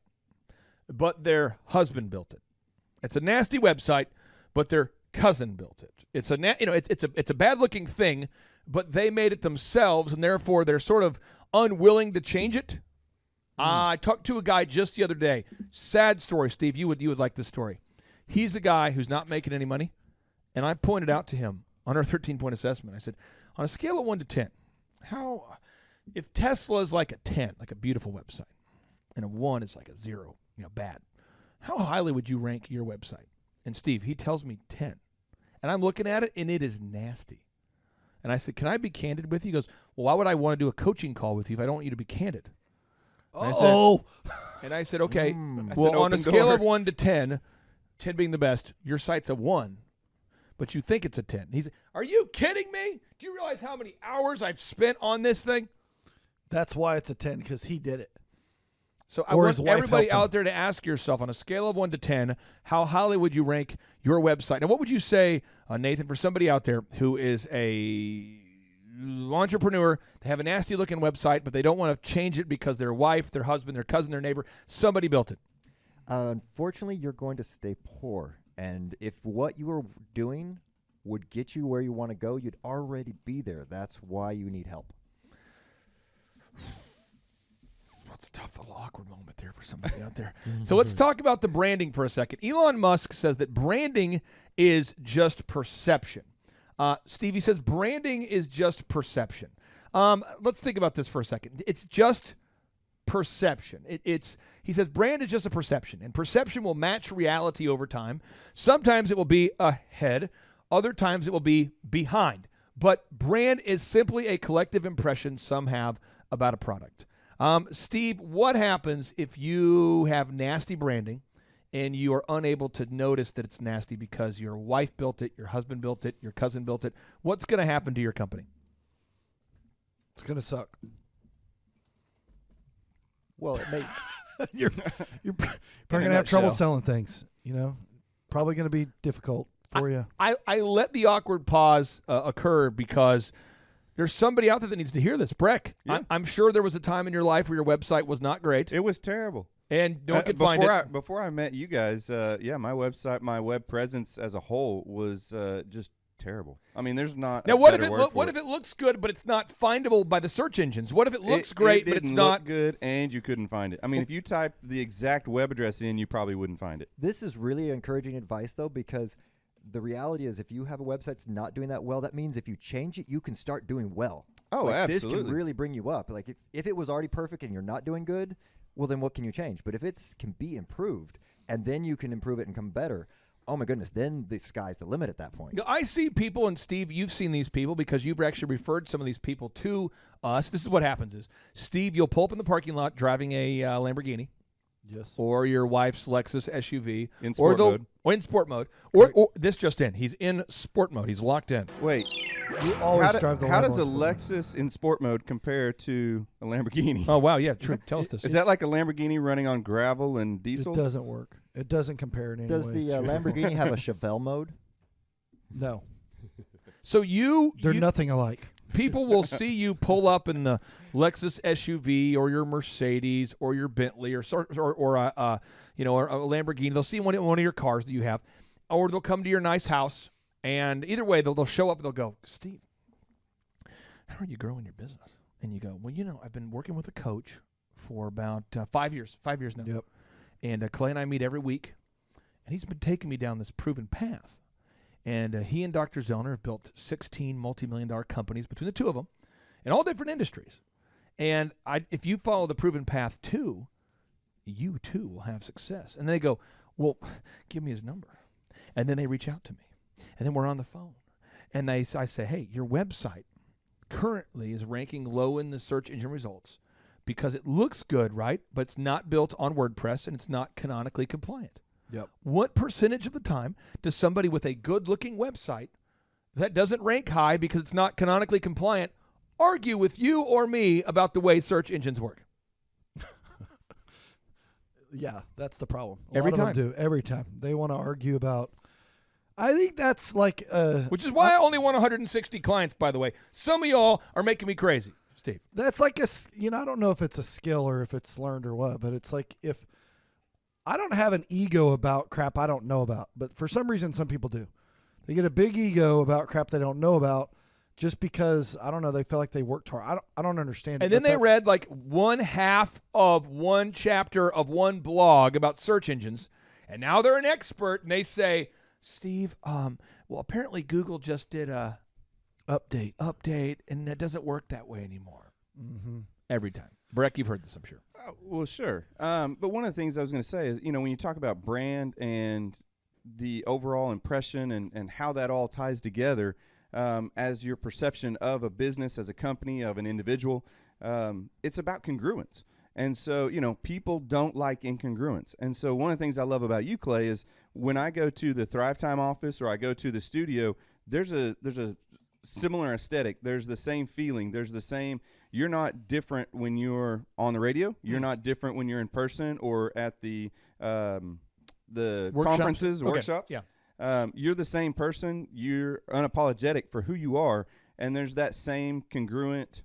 but their husband built it? It's a nasty website, but their cousin built it. It's a bad looking thing, but they made it themselves, and therefore they're sort of unwilling to change it. I talked to a guy just the other day. Sad story, Steve. You would like this story. He's a guy who's not making any money, and I pointed out to him on our 13-point assessment. I said, on a scale of 1 to 10, if Tesla is like a 10, like a beautiful website, and a 1 is like a 0, bad, how highly would you rank your website? And Steve, he tells me 10. And I'm looking at it, and it is nasty. And I said, can I be candid with you? He goes, well, why would I want to do a coaching call with you if I don't want you to be candid? And I said, okay, well, on a scale of 1 to 10, 10 being the best, your site's a 1, but you think it's a 10. He said, are you kidding me? Do you realize how many hours I've spent on this thing?
That's why it's a 10, because he did it.
So I want everybody out there to ask yourself, on a scale of 1 to 10, how highly would you rank your website? Now, what would you say, Nathan, for somebody out there who is a entrepreneur, they have a nasty-looking website, but they don't want to change it because their wife, their husband, their cousin, their neighbor, somebody built it?
Unfortunately, you're going to stay poor. And if what you are doing would get you where you want to go, you'd already be there. That's why you need help.
It's a tough little awkward moment there for somebody out there. So let's talk about the branding for a second. Elon Musk says that branding is just perception. Stevie says branding is just perception. Let's think about this for a second. It's just perception. He says brand is just a perception, and perception will match reality over time. Sometimes it will be ahead. Other times it will be behind. But brand is simply a collective impression some have about a product. Steve, what happens if you have nasty branding and you are unable to notice that it's nasty because your wife built it, your husband built it, your cousin built it? What's going to happen to your company?
It's going to suck.
Well, it may.
You're probably going to have trouble selling things, Probably going to be difficult for you.
I let the awkward pause occur because there's somebody out there that needs to hear this. Breck,
Yeah.
I'm sure there was a time in your life where your website was not great.
It was terrible.
And no one could find it.
Before I met you guys, my website, my web presence as a whole was just terrible. I mean, there's not
Now, what if it looks good, but it's not findable by the search engines? What if it looks great, but it's not
good, and you couldn't find it? I mean, if you type the exact web address in, you probably wouldn't find it.
This is really encouraging advice, though, because the reality is if you have a website that's not doing that well, that means if you change it, you can start doing well.
Oh,
This
absolutely.
can really bring you up. Like if it was already perfect and you're not doing good, well, then what can you change? But if it can be improved, and then you can improve it and come better, oh my goodness, then the sky's the limit at that point.
I see people, and Steve, you've seen these people because you've actually referred some of these people to us. This is what happens is, Steve, you'll pull up in the parking lot driving a Lamborghini.
Yes.
Or your wife's Lexus SUV.
In sport mode.
Or in sport mode. Or this just in. He's in sport mode. He's locked in.
Wait.
You always drive the Lambo
How does a
in sport mode.
Lexus in sport mode compare to a Lamborghini?
Oh, wow. Yeah, true. Tell us this.
Is that like a Lamborghini running on gravel and diesel?
It doesn't work. It doesn't compare in any
Does
way.
the Lamborghini have a Chevelle mode?
No.
So
They're nothing alike.
people will see you pull up in the Lexus SUV or your Mercedes or your Bentley or a Lamborghini. They'll see one of your cars that you have, or they'll come to your nice house, and either way, they'll show up and they'll go, Steve, how are you growing your business? And you go, well, I've been working with a coach for about 5 years. 5 years now.
Yep.
And Clay and I meet every week, and he's been taking me down this proven path. And he and Dr. Zellner have built 16 multi-million-dollar companies between the two of them in all different industries. And if you follow the proven path too, you too will have success. And they go, well, give me his number. And then they reach out to me. And then we're on the phone. And I say, hey, your website currently is ranking low in the search engine results because it looks good, right? But it's not built on WordPress and it's not canonically compliant.
Yep.
What percentage of the time does somebody with a good-looking website that doesn't rank high because it's not canonically compliant argue with you or me about the way search engines work?
Yeah, that's the problem.
Every
lot of
time.
them do. Every time. They want to argue about. I think that's like.
Which is why I only want 160 clients, by the way. Some of y'all are making me crazy, Steve.
That's like I don't know if it's a skill or if it's learned or what, but it's like if. I don't have an ego about crap I don't know about, but for some reason, some people do. They get a big ego about crap they don't know about just because, I don't know, they feel like they worked hard. I don't understand it.
And then they read like one half of one chapter of one blog about search engines, and now they're an expert, and they say, Steve, well, apparently Google just did a update, and it doesn't work that way anymore.
Mm-hmm.
Every time. Breck, you've heard this, I'm sure.
Well, sure. But one of the things I was going to say is, when you talk about brand and the overall impression and how that all ties together as your perception of a business, as a company, of an individual, it's about congruence. And so, people don't like incongruence. And so one of the things I love about you, Clay, is when I go to the Thrivetime office or I go to the studio, there's a similar aesthetic. There's the same feeling. There's the same. You're not different when you're on the radio. You're not different when you're in person or at the conferences, workshops.
Yeah.
You're the same person. You're unapologetic for who you are, and there's that same congruent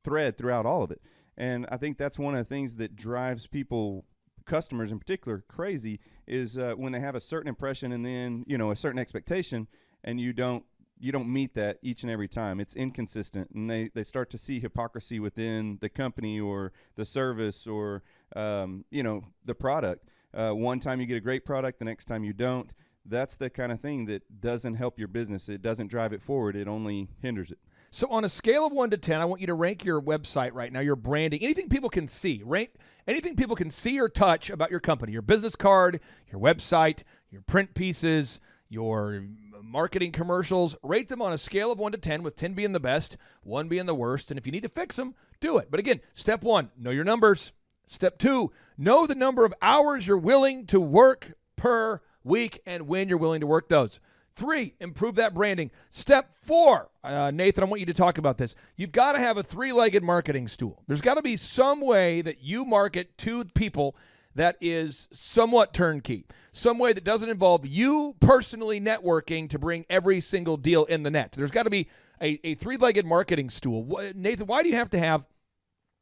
thread throughout all of it. And I think that's one of the things that drives people, customers in particular, crazy is when they have a certain impression and then a certain expectation, and you don't you don't meet that each and every time. It's inconsistent, and they start to see hypocrisy within the company or the service or the product. One time you get a great product, the next time you don't. That's the kind of thing that doesn't help your business. It doesn't drive it forward. It only hinders it.
So on a scale of 1 to 10, I want you to rank your website right now, your branding, anything people can see. Rank anything people can see or touch about your company, your business card, your website, your print pieces, your marketing commercials. Rate them on a scale of 1 to 10, with 10 being the best, 1 being the worst. And if you need to fix them, do it. But again, step 1, know your numbers. Step 2, know the number of hours you're willing to work per week and when you're willing to work those. 3, improve that branding. Step 4, Nathan, I want you to talk about this. You've got to have a 3-legged marketing stool. There's got to be some way that you market to people that is somewhat turnkey, some way that doesn't involve you personally networking to bring every single deal in the net. There's got to be a 3-legged marketing stool. Nathan, why do you have to have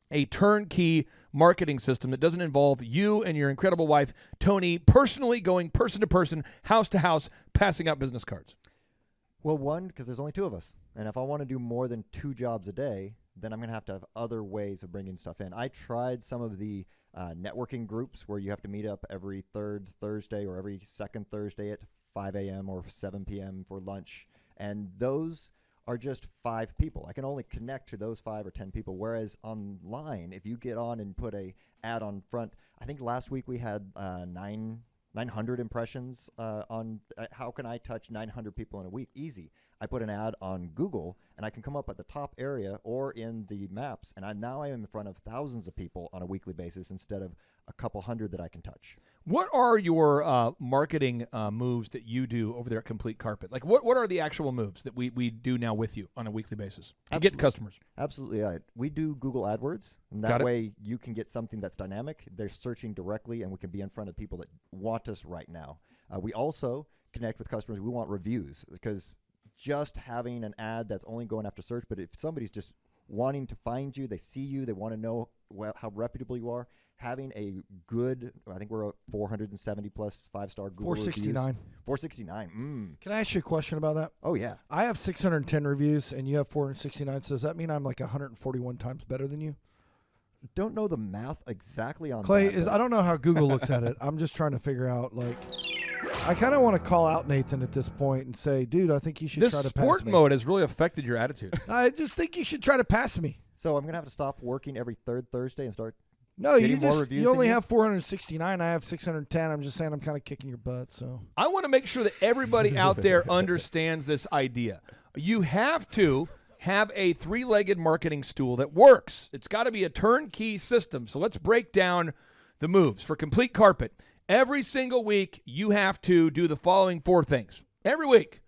a turnkey marketing system that doesn't involve you and your incredible wife, Tony, personally going person to person, house to house, passing out business cards?
Well, 1, because there's only 2 of us. And if I want to do more than 2 jobs a day, then I'm going to have other ways of bringing stuff in. I tried some of the networking groups where you have to meet up every 3rd Thursday or every 2nd Thursday at 5 a.m. or 7 p.m. for lunch. And those are just 5 people. I can only connect to those 5 or 10 people. Whereas online, if you get on and put a ad on front, I think last week we had 900 impressions on how can I touch 900 people in a week? Easy. I put an ad on Google, and I can come up at the top area or in the maps, and now I am in front of thousands of people on a weekly basis instead of a couple hundred that I can touch.
What are your marketing moves that you do over there at Complete Carpet? Like, what are the actual moves that we do now with you on a weekly basis to get customers?
Absolutely. We do Google AdWords, and that way you can get something that's dynamic. They're searching directly, and we can be in front of people that want us right now. We also connect with customers. We want reviews, because just having an ad that's only going after search, but if somebody's just wanting to find you, they see you, they want to know how reputable you are, having a good, I think we're at 470 plus 5-star Google
469.
reviews. 469.
Can I ask you a question about that?
Oh, yeah.
I have 610 reviews, and you have 469. So does that mean I'm like 141 times better than you?
Don't know the math exactly on
Clay,
that.
I don't know how Google looks at it. I'm just trying to figure out, I kind of want to call out Nathan at this point and say, dude, I think you should try to pass me.
This sport mode has really affected your attitude.
I just think you should try to pass me.
So I'm going to have to stop working every 3rd Thursday and start
No,
getting more reviews
you only
than
have 469. I have 610. I'm just saying I'm kind of kicking your butt. So
I want to make sure that everybody out there understands this idea. You have to have a 3-legged marketing stool that works. It's got to be a turnkey system. So let's break down the moves. For Complete Carpet, every single week you have to do the following 4 things. Every week,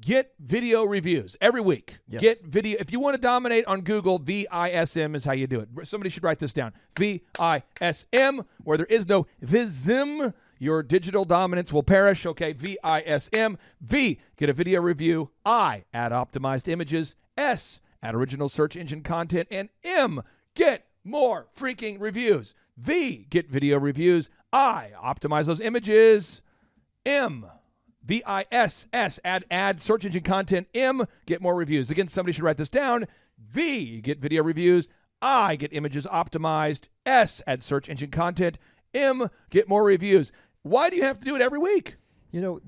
get video reviews. Every week, get video. If you want to dominate on Google, VISM is how you do it. Somebody should write this down. VISM, where there is no VISM, your digital dominance will perish. Okay, VISM. V, get a video review. I, add optimized images. S, add original search engine content. And M, get more freaking reviews. V, get video reviews. I, optimize those images. M, VISS, add search engine content. M, get more reviews. Again, somebody should write this down. V, get video reviews. I, get images optimized. S, add search engine content. M, get more reviews. Why do you have to do it every week?
You know,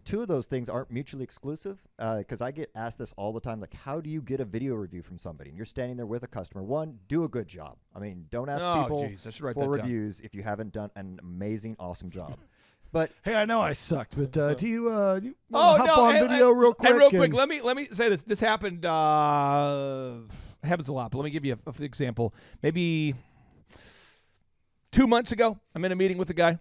2 of those things aren't mutually exclusive, because I get asked this all the time, like, how do you get a video review from somebody? And you're standing there with a customer. 1, do a good job. I mean, don't ask people for reviews if you haven't done an amazing, awesome job. But
hey, I know I sucked, but do you want to hop on video real quick?
Hey, real quick, let me say this. This happened happens a lot, but let me give you an example. Maybe 2 months ago, I'm in a meeting with a guy,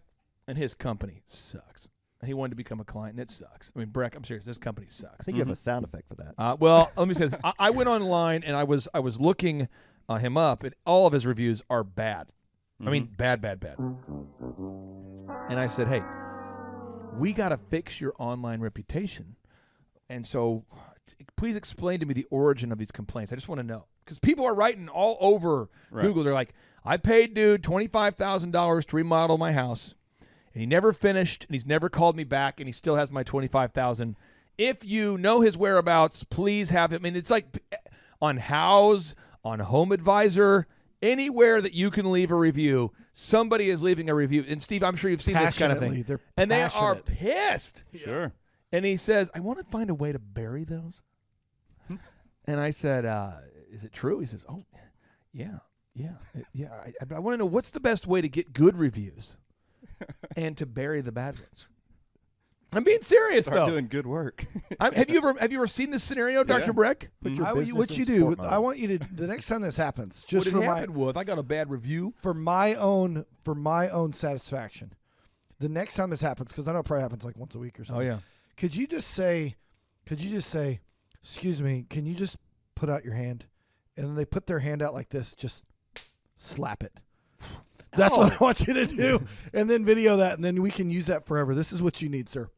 and his company sucks. He wanted to become a client, and it sucks. I mean, Breck, I'm serious. This company sucks.
I think you have a sound effect for that.
Well, let me say this. I went online, and I was looking him up, and all of his reviews are bad. I mean, bad. And I said, hey, we got to fix your online reputation. And so please explain to me the origin of these complaints. I just want to know. Because people are writing all over Google. They're like, I paid dude $25,000 to remodel my house. And he never finished, and he's never called me back, and he still has my $25,000 if you know his whereabouts, please have him. And it's like on House, on Home Advisor, anywhere that you can leave a review, somebody is leaving a review. And Steve, I'm sure you've seen this kind of thing.
They're
and they are
passionate.
pissed.
Sure.
And he says, I want to find a way to bury those. And I said, is it true? He says, oh, yeah. I want to know what's the best way to get good reviews and to bury the bad ones. I'm being serious,
Start
though.
doing good work.
Have you ever seen this scenario, Dr. Breck?
Put your business
What
in
you do,
sport mode.
I want you to, the next time this happens, just
What
for
had
my
happened was I got a bad review.
for my own satisfaction, the next time this happens, because I know it probably happens like once a week or something.
Oh, yeah.
Could you just say, excuse me, can you just put out your hand? And then they put their hand out like this, just slap it. That's what I want you to do. And then video that, and then we can use that forever. This is what you need, sir.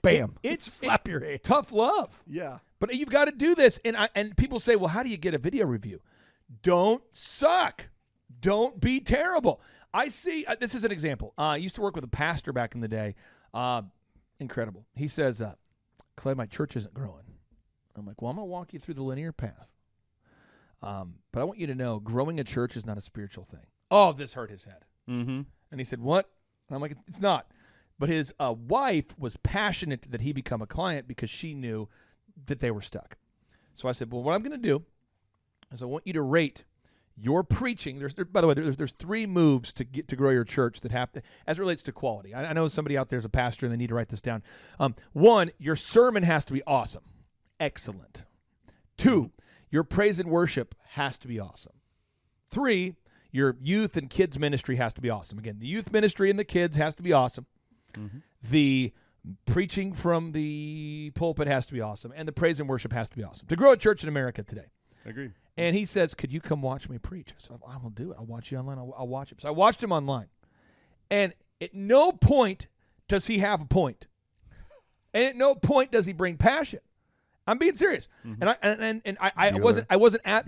Bam. Slap your hand.
Tough love.
Yeah.
But you've got to do this. And people say, well, how do you get a video review? Don't suck. Don't be terrible. I see, this is an example. I used to work with a pastor back in the day. Incredible. He says, Clay, my church isn't growing. I'm like, well, I'm going to walk you through the linear path. But I want you to know, growing a church is not a spiritual thing. Oh, this hurt his head.
Mm-hmm.
And he said, what? And I'm like, it's not. But his wife was passionate that he become a client because she knew that they were stuck. So I said, well, what I'm going to do is I want you to rate your preaching. By the way, there's 3 moves to get to grow your church that have to, as it relates to quality. I know somebody out there is a pastor and they need to write this down. 1, your sermon has to be awesome. Excellent. 2, your praise and worship has to be awesome. 3, your youth and kids ministry has to be awesome. Again, the youth ministry and the kids has to be awesome. Mm-hmm. The preaching from the pulpit has to be awesome. And the praise and worship has to be awesome. To grow a church in America today.
Agreed.
And he says, could you come watch me preach? I said, I will do it. I'll watch you online. I'll watch him. So I watched him online. And at no point does he have a point. And at no point does he bring passion. I'm being serious. Mm-hmm. And I wasn't at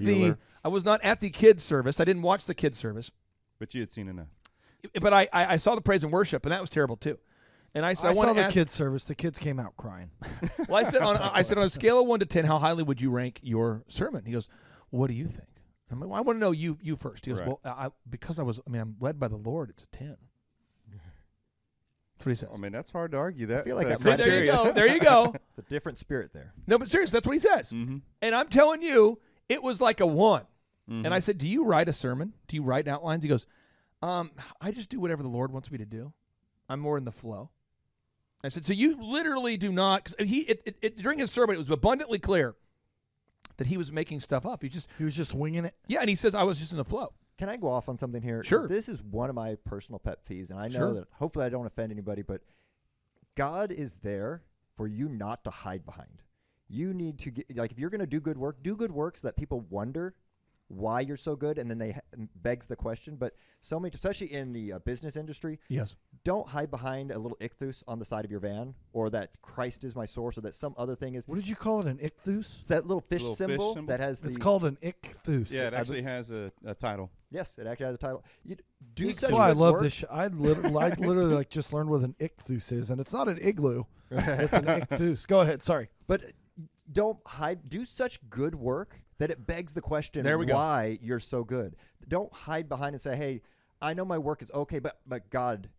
I was not at the kids service. I didn't watch the kids service.
But you had seen enough.
But I saw the praise and worship, and that was terrible too. And I said,
I saw the kids service. The kids came out crying.
Well, I said on a scale of 1 to 10, how highly would you rank your sermon? He goes, what do you think? I'm like, well, I want to know you first. He goes,
right.
well, I'm led by the Lord. It's a 10. That's what he says.
I mean, that's hard to argue that.
I feel like that
So
might
there you go. There you go.
It's a different spirit there.
No, but seriously, that's what he says.
Mm-hmm.
And I'm telling you, it was like a 1.
Mm-hmm.
And I said, do you write a sermon? Do you write outlines? He goes, I just do whatever the Lord wants me to do. I'm more in the flow. I said, so you literally do not, because during his sermon, it was abundantly clear that he was making stuff up.
He was just winging it.
Yeah, and he says, I was just in the flow.
Can I go off on something here?
Sure.
This is one of my personal pet peeves, and I know
Sure.
that hopefully I don't offend anybody, but God is there for you not to hide behind. You need to get, like, if you're going to do good work so that people wonder why you're so good, and then begs the question. But so many, especially in the business industry,
Yes.
don't hide behind a little ichthus on the side of your van, or that Christ is my source, or that some other thing is.
What did you call it? An ichthus?
It's that little fish
Little
symbol
fish symbol?
that has the.
It's called an ichthus.
Yeah, it actually has a title.
Yes, it actually has a title. You do
That's
such
why I
good
love
work.
this. I literally like just learned what an ichthus is, and it's not an igloo. It's an ichthus. Go ahead. Sorry.
But don't hide. Do such good work that it begs the question
There we go.
why you're so good. Don't hide behind and say, "Hey, I know my work is okay, but God,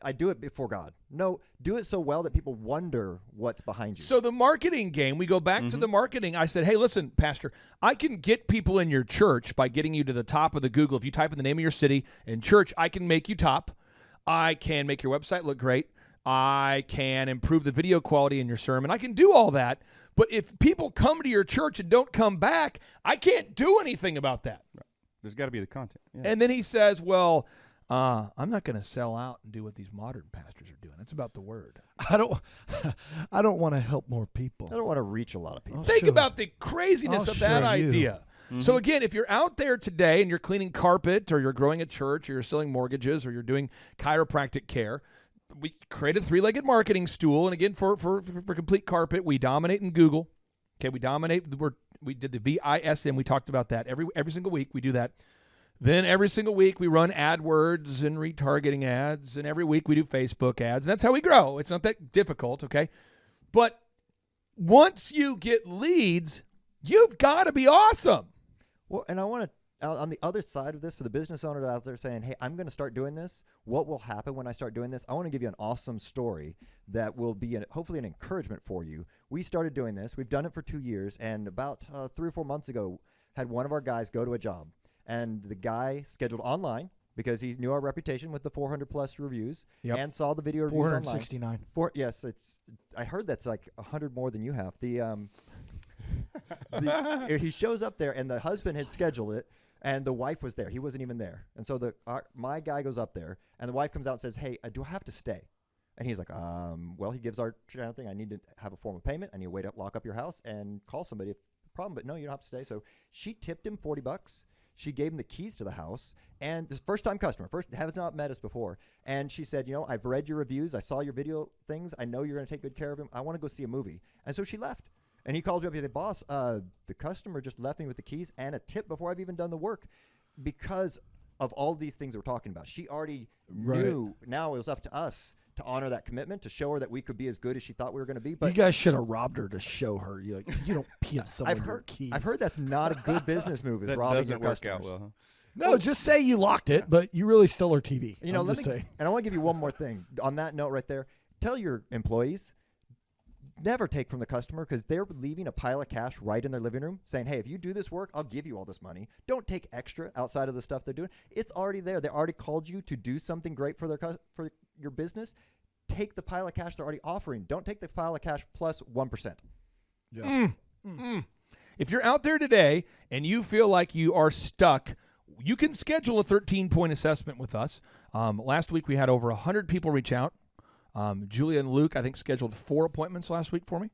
I do it before God." No, do it so well that people wonder what's behind you.
So the marketing game, we go back to the marketing. I said, hey, listen, Pastor, I can get people in your church by getting you to the top of the Google. If you type in the name of your city and church, I can make you top. I can make your website look great. I can improve the video quality in your sermon. I can do all that. But if people come to your church and don't come back, I can't do anything about that.
Right. There's got to be the content. Yeah.
And then he says, well, I'm not going to sell out and do what these modern pastors are doing. It's about the word.
I don't want to help more people.
I don't want to reach a lot of people.
I'll
Think
show-
about the craziness
I'll
of that
show you.
idea. So again, if you're out there today and you're cleaning carpet or you're growing a church or you're selling mortgages or you're doing chiropractic care, we created a 3-legged marketing stool. And again, for complete carpet, we dominate in Google. Okay, we dominate. We did the VISM. We talked about that every single week. We do that. Then every single week we run AdWords and retargeting ads, and every week we do Facebook ads. And that's how we grow. It's not that difficult, okay? But once you get leads, you've got to be awesome.
Well, and I want to, on the other side of this, for the business owner out there saying, hey, I'm going to start doing this. What will happen when I start doing this? I want to give you an awesome story that will be hopefully an encouragement for you. We started doing this. We've done it for 2 years. And about 3 or 4 months ago, had one of our guys go to a job. And the guy scheduled online because he knew our reputation with the 400 plus reviews and saw the video reviews online.
469.
Yes, I heard that's like 100 more than you have. He shows up there, and the husband had scheduled it, and the wife was there. He wasn't even there. And so my guy goes up there, and the wife comes out and says, hey, do I have to stay? And he's like, well, he gives our thing. I need to have a form of payment. I need to wait up, lock up your house, and call somebody if problem. But no, you don't have to stay. So she tipped him $40. She gave him the keys to the house, and this first-time customer, has not met us before. And she said, I've read your reviews. I saw your video things. I know you're going to take good care of him. I want to go see a movie. And so she left. And he called me up and said, boss, the customer just left me with the keys and a tip before I've even done the work because of all these things we're talking about. She already knew. Now it was up to us to honor that commitment, to show her that we could be as good as she thought we were going to be. But
you guys should have robbed her to show her. You don't give someone your keys.
I've heard that's not a good business move. Is
that
robbing
doesn't
your
work out
customers.
well. Huh?
No, just say you locked it, but you really stole her TV.
And I want to give you one more thing on that note right there. Tell your employees, never take from the customer because they're leaving a pile of cash right in their living room saying, hey, if you do this work, I'll give you all this money. Don't take extra outside of the stuff they're doing. It's already there. They already called you to do something great for for your business. Take the pile of cash they're already offering. Don't take the pile of cash plus 1%.
Yeah.
If you're out there today and you feel like you are stuck, you can schedule a 13-point assessment with us. Last week we had over 100 people reach out. Julia and Luke, I think, scheduled 4 appointments last week for me.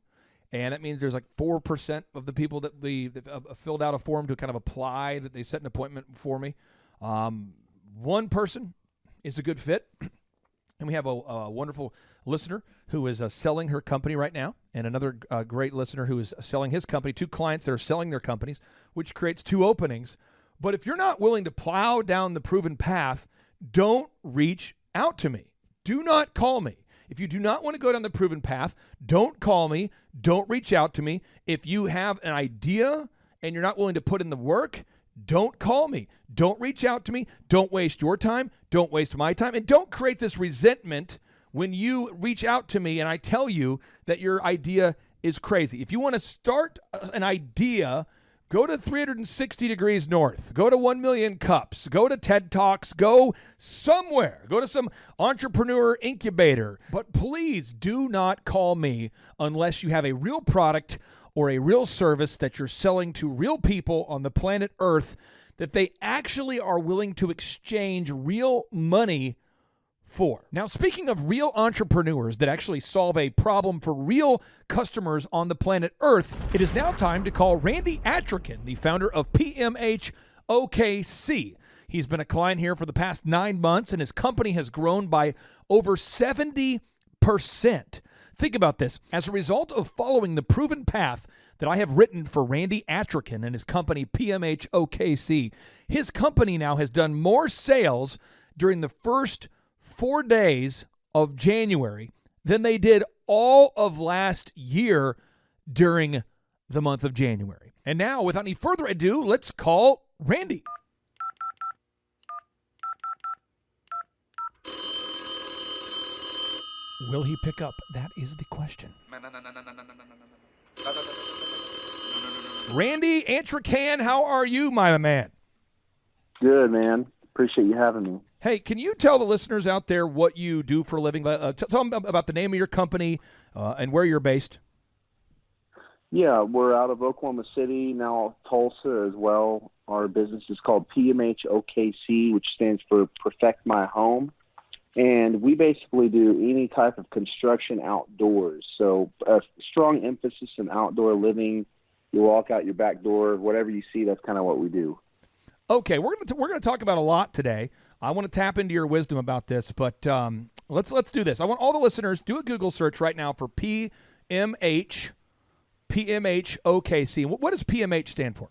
And that means there's like 4% of the people that filled out a form to kind of apply that they set an appointment for me. One person is a good fit. And we have a wonderful listener who is selling her company right now, and another great listener who is selling his company, 2 clients that are selling their companies, which creates 2 openings. But if you're not willing to plow down the proven path, don't reach out to me. Do not call me. If you do not want to go down the proven path, don't call me. Don't reach out to me. If you have an idea and you're not willing to put in the work, don't call me. Don't reach out to me. Don't waste your time. Don't waste my time. And don't create this resentment when you reach out to me and I tell you that your idea is crazy. If you want to start an idea, go to 360 Degrees North. Go to 1 Million Cups. Go to TED Talks. Go somewhere. Go to some entrepreneur incubator. But please do not call me unless you have a real product or a real service that you're selling to real people on the planet Earth that they actually are willing to exchange real money for. Now, speaking of real entrepreneurs that actually solve a problem for real customers on the planet Earth, it is now time to call Randy Atrican, the founder of PMH OKC. He's been a client here for the past 9 months, and his company has grown by over 70%. Think about this. As a result of following the proven path that I have written for Randy Atrican and his company PMH OKC, his company now has done more sales during the first 4 days of January than they did all of last year during the month of January. And now, without any further ado, let's call Randy. Will he pick up? That is the question. Randy Atrican, how are you, my man?
Good, man. Appreciate you having me.
Hey, can you tell the listeners out there what you do for a living? Tell them about the name of your company and where you're based.
Yeah, we're out of Oklahoma City, now Tulsa as well. Our business is called PMH OKC, which stands for Perfect My Home. And we basically do any type of construction outdoors. So a strong emphasis in outdoor living. You walk out your back door, whatever you see, that's kind of what we do.
Okay, we're gonna talk about a lot today. I want to tap into your wisdom about this, but let's do this. I want all the listeners do a Google search right now for PMH OKC. What does PMH stand for?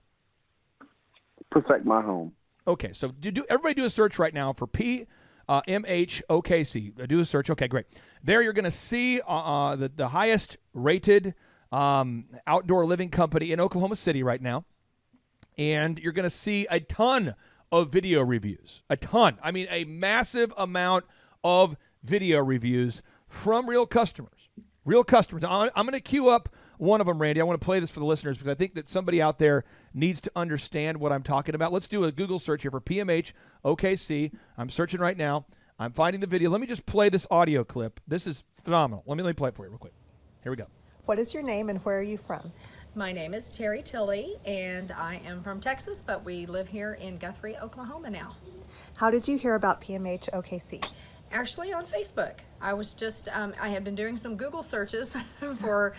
Perfect My Home.
Okay, so everybody do a search right now for PMH OKC. Do a search. Okay, great. There you're going to see the highest rated outdoor living company in Oklahoma City right now. And you're going to see a ton of video reviews. A ton. I mean, a massive amount of video reviews from real customers. Real customers. I'm going to queue up one of them, Randy. I want to play this for the listeners because I think that somebody out there needs to understand what I'm talking about. Let's do a Google search here for PMH OKC. I'm searching right now. I'm finding the video. Let me just play this audio clip. This is phenomenal. Let me play it for you real quick. Here we go.
What is your name and where are you from?
My name is Terry Tilley, and I am from Texas, but we live here in Guthrie, Oklahoma now.
How did you hear about PMH OKC?
Actually, on Facebook. I was just, I had been doing some Google searches for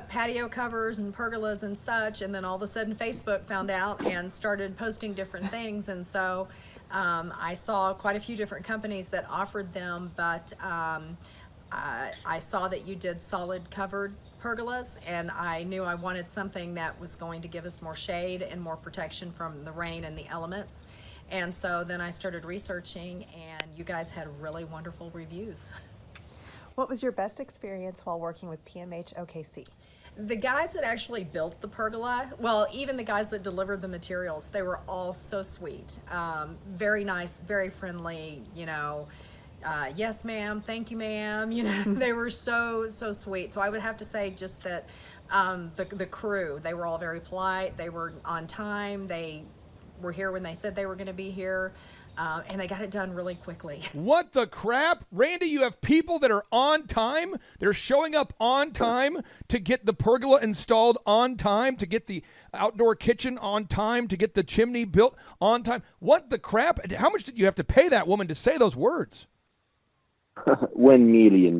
patio covers and pergolas and such, and then all of a sudden Facebook found out and started posting different things, and so I saw quite a few different companies that offered them, but I saw that you did solid covered pergolas, and I knew I wanted something that was going to give us more shade and more protection from the rain and the elements. And so then I started researching, and you guys had really wonderful reviews.
What was your best experience while working with PMH OKC?
The guys that actually built the pergola, well, even the guys that delivered the materials, they were all so sweet. Very nice, very friendly, you know. Yes, ma'am. Thank you, ma'am. You know, they were so sweet. So I would have to say just that the crew, they were all very polite. They were on time. They were here when they said they were going to be here, and they got it done really quickly.
What the crap? Randy, you have people that are on time. They're showing up on time to get the pergola installed on time, to get the outdoor kitchen on time, to get the chimney built on time. What the crap? How much did you have to pay that woman to say those words?
$1 million.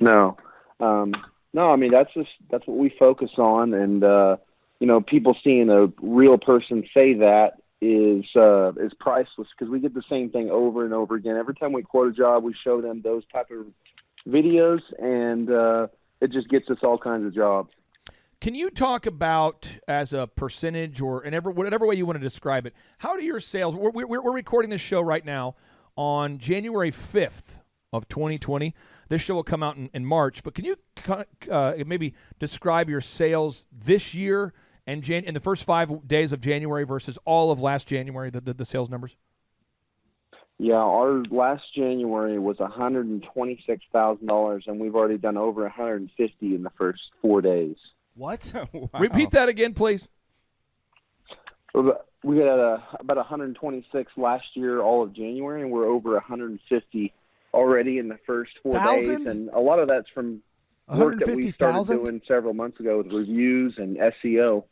No. No, I mean, that's what we focus on. And, you know, people seeing a real person say that is priceless, because we get the same thing over and over again. Every time we quote a job, we show them those type of videos, and it just gets us all kinds of jobs.
Can you talk about, as a percentage or whatever way you want to describe it, how do your sales, we're recording this show right now on January 5th of 2020. This show will come out in March, but can you maybe describe your sales this year and in the first 5 days of January versus all of last January, the sales numbers?
Yeah, our last January was $126,000, and we've already done over $150 in the first 4 days.
What?
Wow.
Repeat that again, please.
We had about 126 last year, all of January, and we're over 150 already in the first 4 days. And a lot of that's from work that we started doing several months ago with reviews and SEO.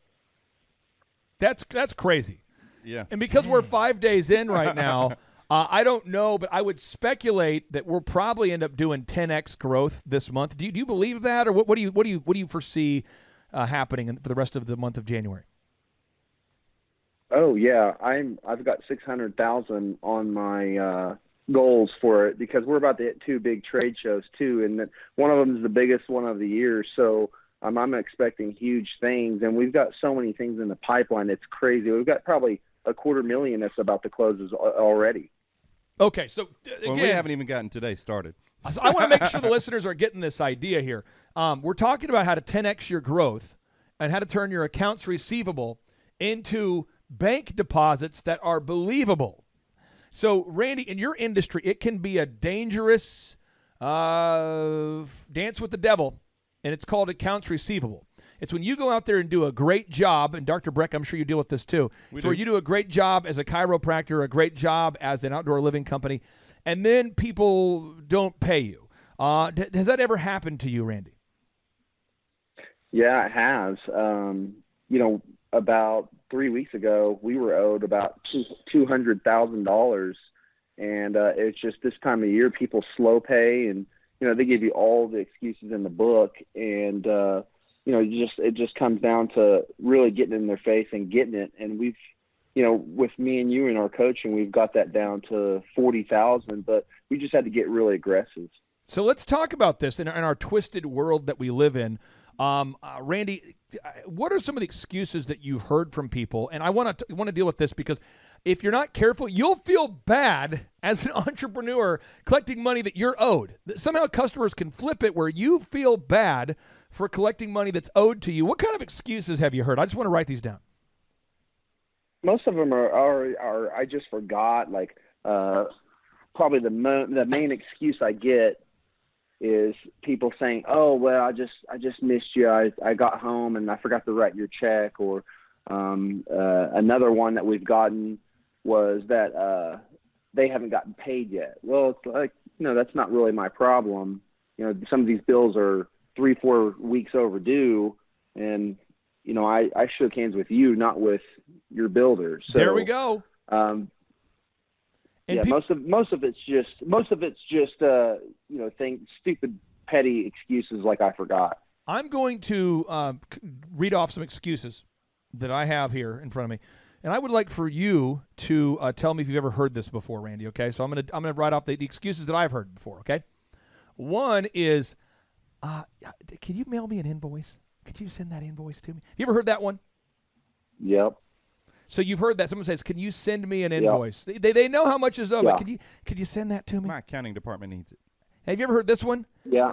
That's crazy.
Yeah.
And because we're 5 days in right now, I don't know, but I would speculate that we'll probably end up doing 10x growth this month. Do you believe that, or what do you foresee happening for the rest of the month of January?
Oh yeah, I've got 600,000 on my goals for it, because we're about to hit 2 big trade shows too, and one of them is the biggest one of the year. So I'm expecting huge things, and we've got so many things in the pipeline. It's crazy. We've got probably $250,000 that's about to close already.
Okay, so again,
we haven't even gotten today started.
So I want to make sure the listeners are getting this idea here. We're talking about how to 10x your growth and how to turn your accounts receivable into bank deposits that are believable. So, Randy, in your industry, it can be a dangerous dance with the devil, and it's called accounts receivable. It's when you go out there and do a great job, and Dr. Breck, I'm sure you deal with this too. It's where you do a great job as a chiropractor, a great job as an outdoor living company, and then people don't pay you. Has that ever happened to you, Randy?
Yeah, it has. About 3 weeks ago, we were owed about $200,000, and it's just this time of year, people slow pay, and they give you all the excuses in the book, and it just comes down to really getting in their face and getting it. And we've, with me and you and our coaching, we've got that down to 40,000, but we just had to get really aggressive.
So let's talk about this in our twisted world that we live in. Randy, what are some of the excuses that you've heard from people? And I want to deal with this because if you're not careful, you'll feel bad as an entrepreneur collecting money that you're owed. Somehow customers can flip it where you feel bad for collecting money that's owed to you. What kind of excuses have you heard? I just want to write these down.
Most of them are I just forgot. Like probably the main excuse I get is people saying, "Oh, well, I just missed you. I got home and I forgot to write your check." Or another one that we've gotten was that they haven't gotten paid yet. Well, it's like, that's not really my problem. Some of these bills are 3-4 weeks overdue, and I shook hands with you, not with your builder. So
there we go.
Most of it's just stupid petty excuses like I forgot.
I'm going to read off some excuses that I have here in front of me, and I would like for you to tell me if you've ever heard this before, Randy. Okay, so I'm gonna write off the excuses that I've heard before. Okay, one is, can you mail me an invoice? Could you send that invoice to me? Have you ever heard that one?
Yep.
So you've heard that someone says, "Can you send me an invoice?" They know how much is owed.
Yeah.
But could you send that to me?
My accounting department needs it.
Have you ever heard this one?
Yeah.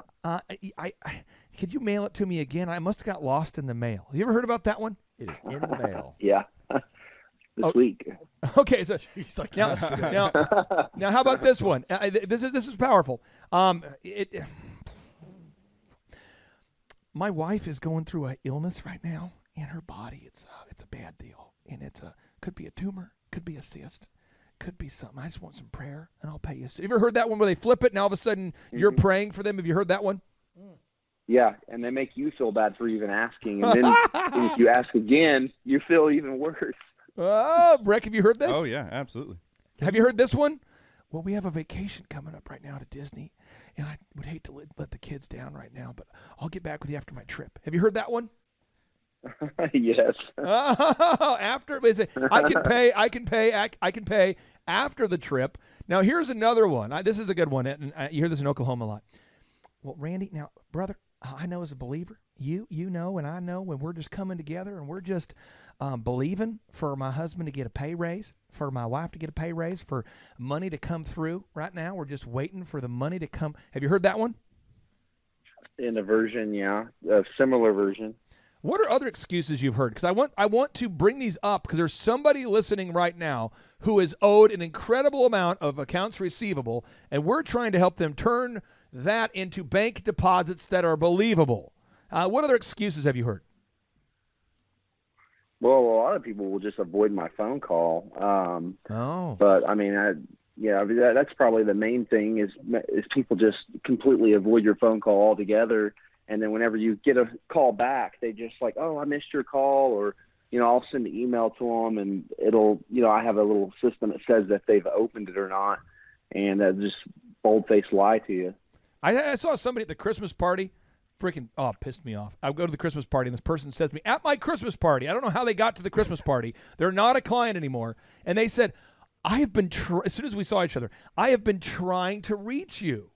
Could you mail it to me again? I must have got lost in the mail. Have you ever heard about that one?
It is in the mail.
Yeah. This week.
Okay, so
He's like,
now,
yesterday.
now, how about this one? This is powerful. My wife is going through an illness right now in her body. It's a bad deal, and could be a tumor, could be a cyst, could be something. I just want some prayer, and I'll pay you. Have you ever heard that one where they flip it, and all of a sudden you're praying for them? Have you heard that one?
Yeah, and they make you feel bad for even asking, and then if you ask again, you feel even worse.
Oh, Breck, have you heard this?
Oh, yeah, absolutely.
Have you heard this one? Well, we have a vacation coming up right now to Disney, and I would hate to let the kids down right now, but I'll get back with you after my trip. Have you heard that one?
Yes.
After they say, I can pay after the trip. Now, here's another one. This is a good one, and you hear this in Oklahoma a lot. Well, Randy, now, brother, I know as a believer, you know, and I know when we're just coming together and we're just believing for my husband to get a pay raise, for my wife to get a pay raise, for money to come through. Right now, we're just waiting for the money to come. Have you heard that one?
In a version, yeah, a similar version.
What are other excuses you've heard? Because I want to bring these up because there's somebody listening right now who is owed an incredible amount of accounts receivable, and we're trying to help them turn that into bank deposits that are believable. What other excuses have you heard?
Well, a lot of people will just avoid my phone call.
Oh.
But I mean, that's probably the main thing is people just completely avoid your phone call altogether. And then whenever you get a call back, they just like, "Oh, I missed your call," or, I'll send an email to them and it'll, I have a little system that says if they've opened it or not, and just bold-faced lie to you.
I saw somebody at the Christmas party. Pissed me off. I go to the Christmas party, and this person says to me, at my Christmas party, I don't know how they got to the Christmas party. They're not a client anymore. And they said, I have been, as soon as we saw each other, I have been trying to reach you.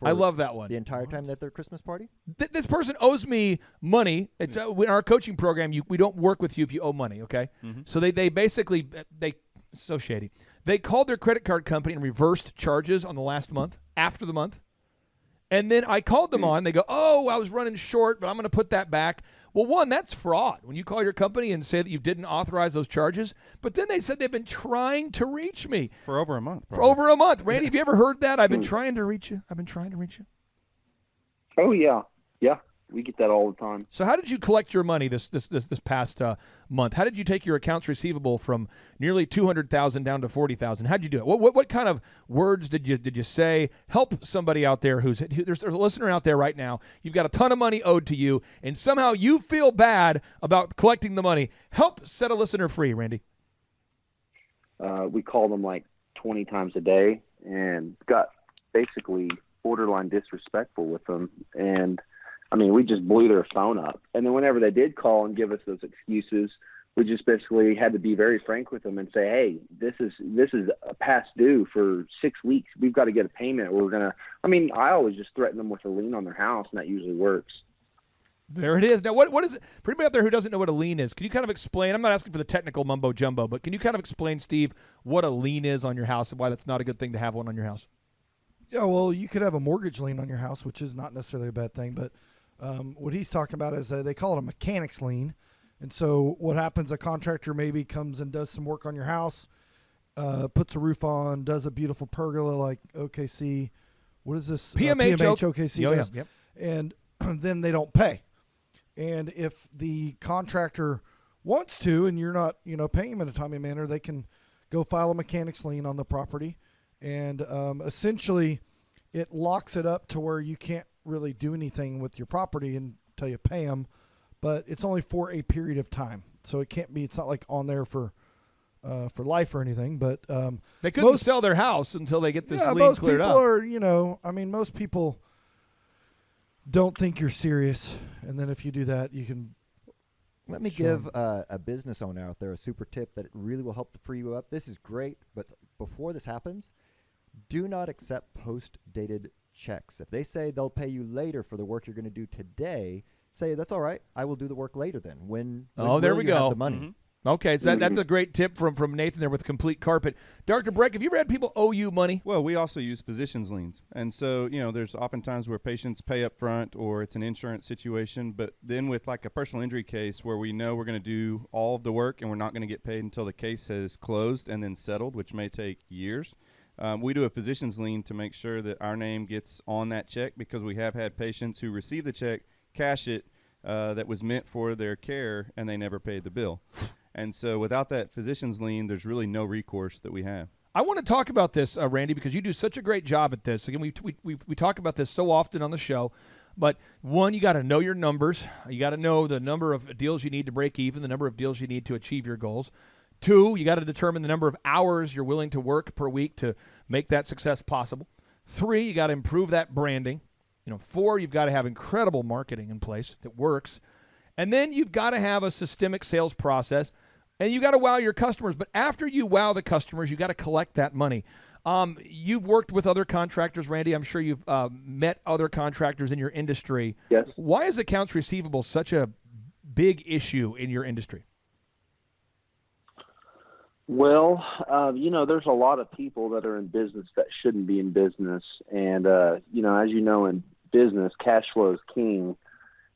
I love that one.
The entire time at their Christmas party?
This person owes me money. It's in our coaching program, we don't work with you if you owe money, okay? Mm-hmm. So they basically, so shady. They called their credit card company and reversed charges on the last month, after the month. And then I called them on. They go, "Oh, I was running short, but I'm going to put that back." Well, one, that's fraud. When you call your company and say that you didn't authorize those charges. But then they said they've been trying to reach me.
For over a month.
Probably. For over a month. Randy, have you ever heard that? I've been trying to reach you.
Oh, yeah. Yeah. We get that all the time.
So how did you collect your money this past month? How did you take your accounts receivable from nearly $200,000 down to $40,000? How did you do it? What kind of words did you say? Help somebody out there there's a listener out there right now. You've got a ton of money owed to you, and somehow you feel bad about collecting the money. Help set a listener free, Randy.
We call them like 20 times a day and got basically borderline disrespectful with them, and I mean, we just blew their phone up. And then whenever they did call and give us those excuses, we just basically had to be very frank with them and say, hey, this is a past due for 6 weeks. We've got to get a payment. I always just threaten them with a lien on their house, and that usually works.
There it is. Now, what is it? For anybody out there who doesn't know what a lien is, can you kind of explain? I'm not asking for the technical mumbo jumbo, but can you kind of explain, Steve, what a lien is on your house and why that's not a good thing to have one on your house?
Yeah, well, you could have a mortgage lien on your house, which is not necessarily a bad thing, but what he's talking about is they call it a mechanic's lien. And so what happens, a contractor maybe comes and does some work on your house, puts a roof on, does a beautiful pergola like OKC. What is this?
PMH
OKC does.
Yep.
And then they don't pay. And if the contractor wants to, and you're not, paying them in a timely manner, they can go file a mechanic's lien on the property. And essentially it locks it up to where you can't really do anything with your property until you pay them. But it's only for a period of time. So it's not like on there for life or anything. But
they couldn't sell their house until they get this lien
most
cleared
people
up.
are, most people don't think you're serious. And then if you do that, you can.
Let me give a business owner out there a super tip that really will help to free you up. This is great, but before this happens, do not accept post-dated checks. If they say they'll pay you later for the work you're going to do today, say, that's all right, I will do the work later then. When
there we go.
Have the money?
Mm-hmm. Okay, so that's a great tip from Nathan there with Complete Carpet. Dr. Breck, have you ever had people owe you money?
Well, we also use physician's liens. And so, there's oftentimes where patients pay up front or it's an insurance situation. But then with like a personal injury case where we know we're going to do all of the work and we're not going to get paid until the case has closed and then settled, which may take years, we do a physician's lien to make sure that our name gets on that check, because we have had patients who receive the check, cash it, that was meant for their care, and they never paid the bill. And so without that physician's lien, there's really no recourse that we have.
I want to talk about this, Randy, because you do such a great job at this. Again, we talk about this so often on the show. But one, you got to know your numbers. You got to know the number of deals you need to break even, the number of deals you need to achieve your goals. Two, you got to determine the number of hours you're willing to work per week to make that success possible. Three, you got to improve that branding. Four, you've got to have incredible marketing in place that works. And then you've got to have a systemic sales process, and you got to wow your customers. But after you wow the customers, you got to collect that money. You've worked with other contractors, Randy. I'm sure you've met other contractors in your industry.
Yes.
Why is accounts receivable such a big issue in your industry?
Well, there's a lot of people that are in business that shouldn't be in business. And, as you know, in business, cash flow is king.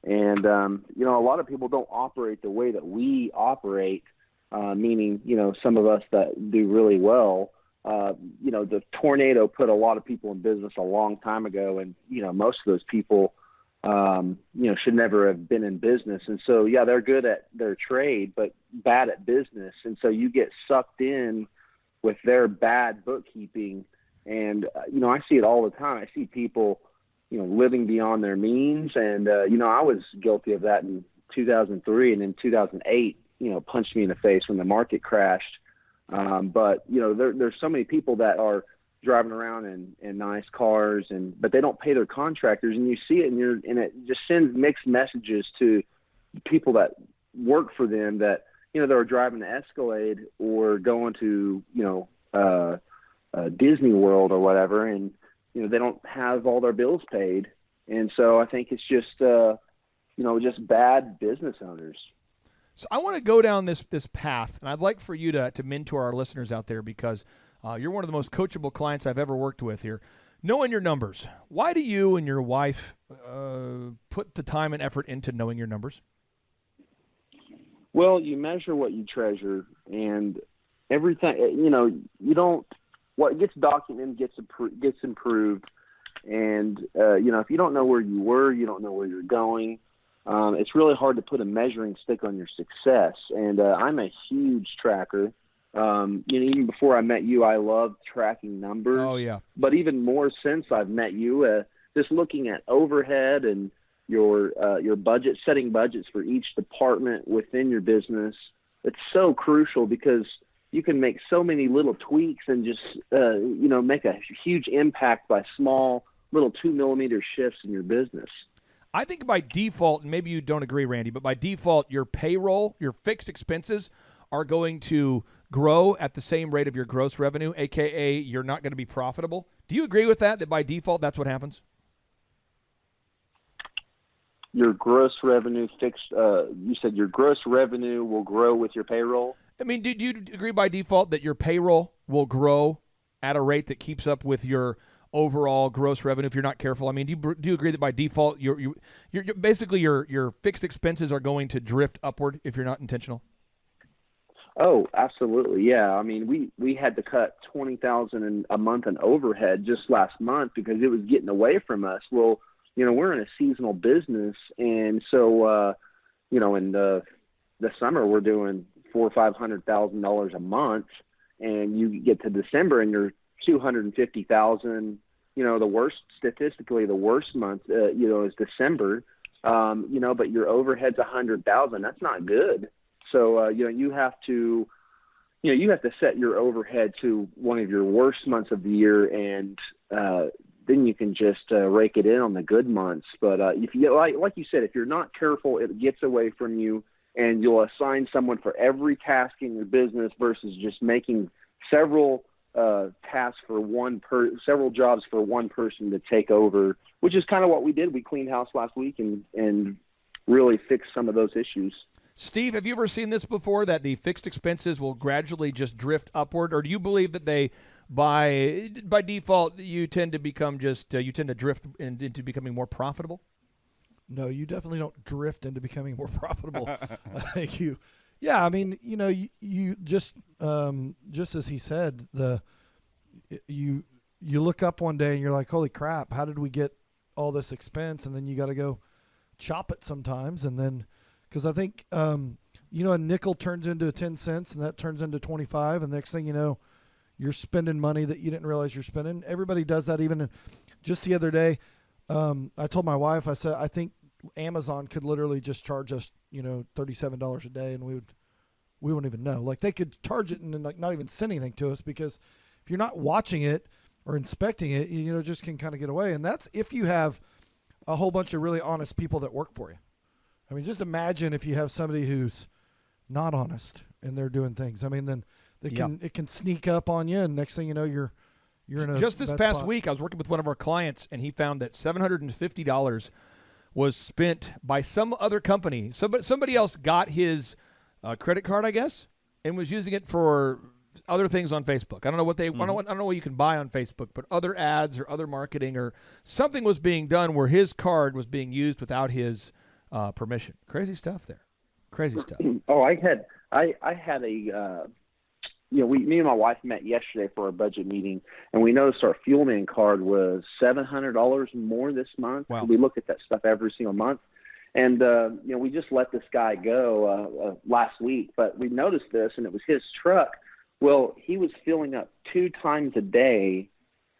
And, a lot of people don't operate the way that we operate, meaning, some of us that do really well. The tornado put a lot of people in business a long time ago. And, most of those people, should never have been in business. And so, yeah, they're good at their trade, but bad at business. And so you get sucked in with their bad bookkeeping. And, I see it all the time. I see people, living beyond their means. And, I was guilty of that in 2003, and in 2008, punched me in the face when the market crashed. But, there's so many people that are driving around in nice cars, but they don't pay their contractors, and you see it, and it just sends mixed messages to people that work for them that, they're driving an Escalade or going to, Disney World or whatever, and, they don't have all their bills paid. And so I think it's just, just bad business owners.
So I want to go down this path, and I'd like for you to mentor our listeners out there, because you're one of the most coachable clients I've ever worked with here. Knowing your numbers. Why do you and your wife put the time and effort into knowing your numbers?
Well, you measure what you treasure, and everything, what gets documented gets improved. And, if you don't know where you were, you don't know where you're going. It's really hard to put a measuring stick on your success. And I'm a huge tracker. Even before I met you, I loved tracking numbers.
Oh, yeah.
But even more since I've met you, just looking at overhead and your budget, setting budgets for each department within your business, it's so crucial, because you can make so many little tweaks and just, make a huge impact by small little 2 millimeter shifts in your business.
I think by default, and maybe you don't agree, Randy, but by default, your payroll, your fixed expenses are going to grow at the same rate of your gross revenue, a.k.a. you're not going to be profitable. Do you agree with that by default that's what happens?
Your gross revenue you said your gross revenue will grow with your payroll?
I mean, do you agree by default that your payroll will grow at a rate that keeps up with your overall gross revenue if you're not careful? I mean, do you agree that by default you're basically your fixed expenses are going to drift upward if you're not intentional?
Oh, absolutely. Yeah. I mean, we had to cut $20,000 a month in overhead just last month because it was getting away from us. Well, we're in a seasonal business, and so in the summer we're doing $400,000 or $500,000 a month, and you get to December and you're $250,000. Statistically the worst month is December. But your overhead's $100,000. That's not good. So you have to set your overhead to one of your worst months of the year, and then you can just rake it in on the good months. But if you like you said, if you're not careful, it gets away from you, and you'll assign someone for every task in your business versus just making several tasks for several jobs for one person to take over, which is kind of what we did. We cleaned house last week and really fixed some of those issues.
Steve, have you ever seen this before, that the fixed expenses will gradually just drift upward, or do you believe that they, by default, you tend to become you tend to drift into becoming more profitable?
No, you definitely don't drift into becoming more profitable. Yeah, I mean, you just as he said, you look up one day and you're like, holy crap, how did we get all this expense? And then you got to go chop it sometimes, and then. Because I think, a nickel turns into 10 cents, and that turns into 25, and next thing you know, you're spending money that you didn't realize you're spending. Everybody does that. Even just the other day, I told my wife, I said, I think Amazon could literally just charge us, $37 a day, and we wouldn't even know. Like, they could charge it and then not even send anything to us, because if you're not watching it or inspecting it, just can kind of get away. And that's if you have a whole bunch of really honest people that work for you. I mean, just imagine if you have somebody who's not honest and they're doing things. I mean, then it can sneak up on you, and next thing you know, you're in a
just this past week. I was working with one of our clients, and he found that $750 was spent by some other company. Somebody else got his credit card, I guess, and was using it for other things on Facebook. I don't know what I don't know what you can buy on Facebook, but other ads or other marketing or something was being done where his card was being used without his permission. Crazy stuff there. Crazy stuff.
Oh, I had a me and my wife met yesterday for a budget meeting, and we noticed our Fuelman card was $700 more this month.
Wow.
We look at that stuff every single month, and we just let this guy go last week. But we noticed this, and it was his truck. Well, he was filling up 2 times a day.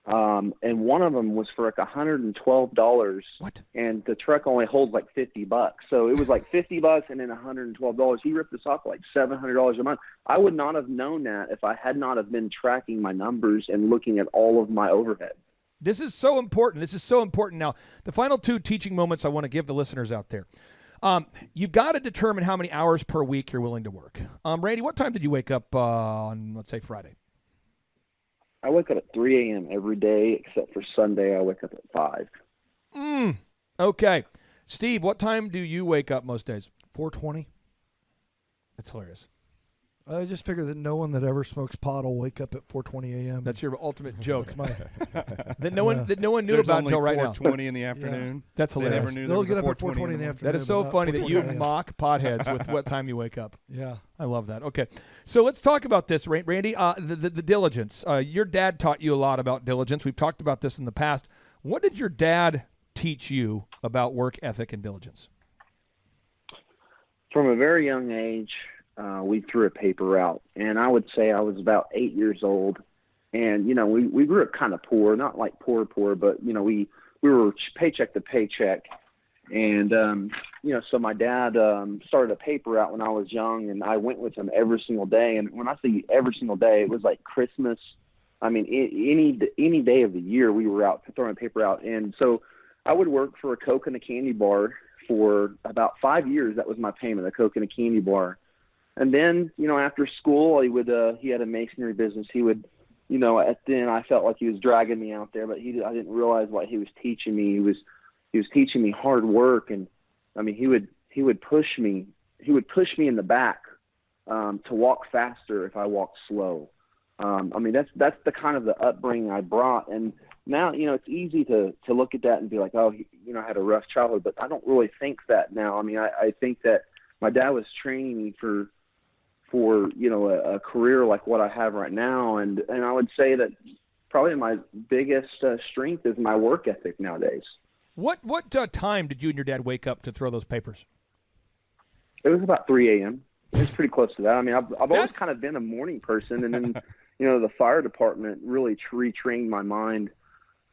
And one of them was for like $112.
What?
And the truck only holds like $50. So it was like $50 and then $112. He ripped us off like $700 a month. I would not have known that if I had not have been tracking my numbers and looking at all of my overhead.
This is so important. Now, the final 2 teaching moments I want to give the listeners out there. You've got to determine how many hours per week you're willing to work. Randy, what time did you wake up on, let's say, Friday?
I wake up at 3 a.m. every day, except for Sunday. I wake up at 5.
Okay. Steve, what time do you wake up most days?
4:20.
That's hilarious.
I just figured that no one that ever smokes pot will wake up at 4:20 a.m.
That's your ultimate joke.
That
no one knew about until right now.
4:20 in the afternoon.
Yeah. That's hilarious.
They never knew
They'll
there
get
was
up at 4:20 in the afternoon.
That is so funny that you mock potheads with what time you wake up.
Yeah.
I love that. Okay. So let's talk about this, Randy. The diligence. Your dad taught you a lot about diligence. We've talked about this in the past. What did your dad teach you about work ethic and diligence?
From a very young age, we threw a paper route, and I would say I was about 8 years old. And, we grew up kind of poor, not like poor, but, we were paycheck to paycheck. And, so my dad started a paper route when I was young, and I went with him every single day. And when I say every single day, it was like Christmas. I mean, any day of the year we were out throwing a paper out. And so I would work for a Coke and a candy bar for about 5 years. That was my payment, a Coke and a candy bar. And then, after school, he had a masonry business. He would, then I felt like he was dragging me out there, but I didn't realize what he was teaching me. He was teaching me hard work. And I mean, he would push me in the back, to walk faster if I walked slow. I mean, that's the kind of the upbringing I brought. And now, it's easy to look at that and be like, oh, I had a rough childhood, but I don't really think that now. I mean, I think that my dad was training me for a career like what I have right now. And I would say that probably my biggest strength is my work ethic nowadays.
What time did you and your dad wake up to throw those papers?
It was about 3 a.m. It was pretty close to that. I mean, I've always kind of been a morning person, and then, the fire department really retrained my mind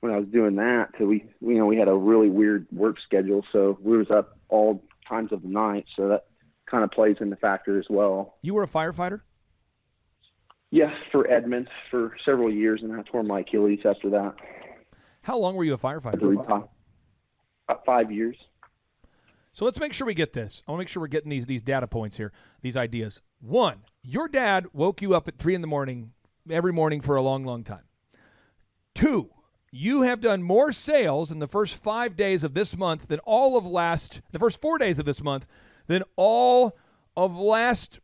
when I was doing that. So we had a really weird work schedule, so we was up all times of the night. So that kind of plays in the factor as well.
You were a firefighter?
Yeah, for Edmond for several years, and I tore my Achilles after that.
How long were you a firefighter?
About 5 years.
So let's make sure we get this. I want to make sure we're getting these data points here, these ideas. 1, your dad woke you up at 3 a.m. every morning for a long, long time. 2, you have done more sales in the first 5 days of this month than the first 4 days of this month than all of last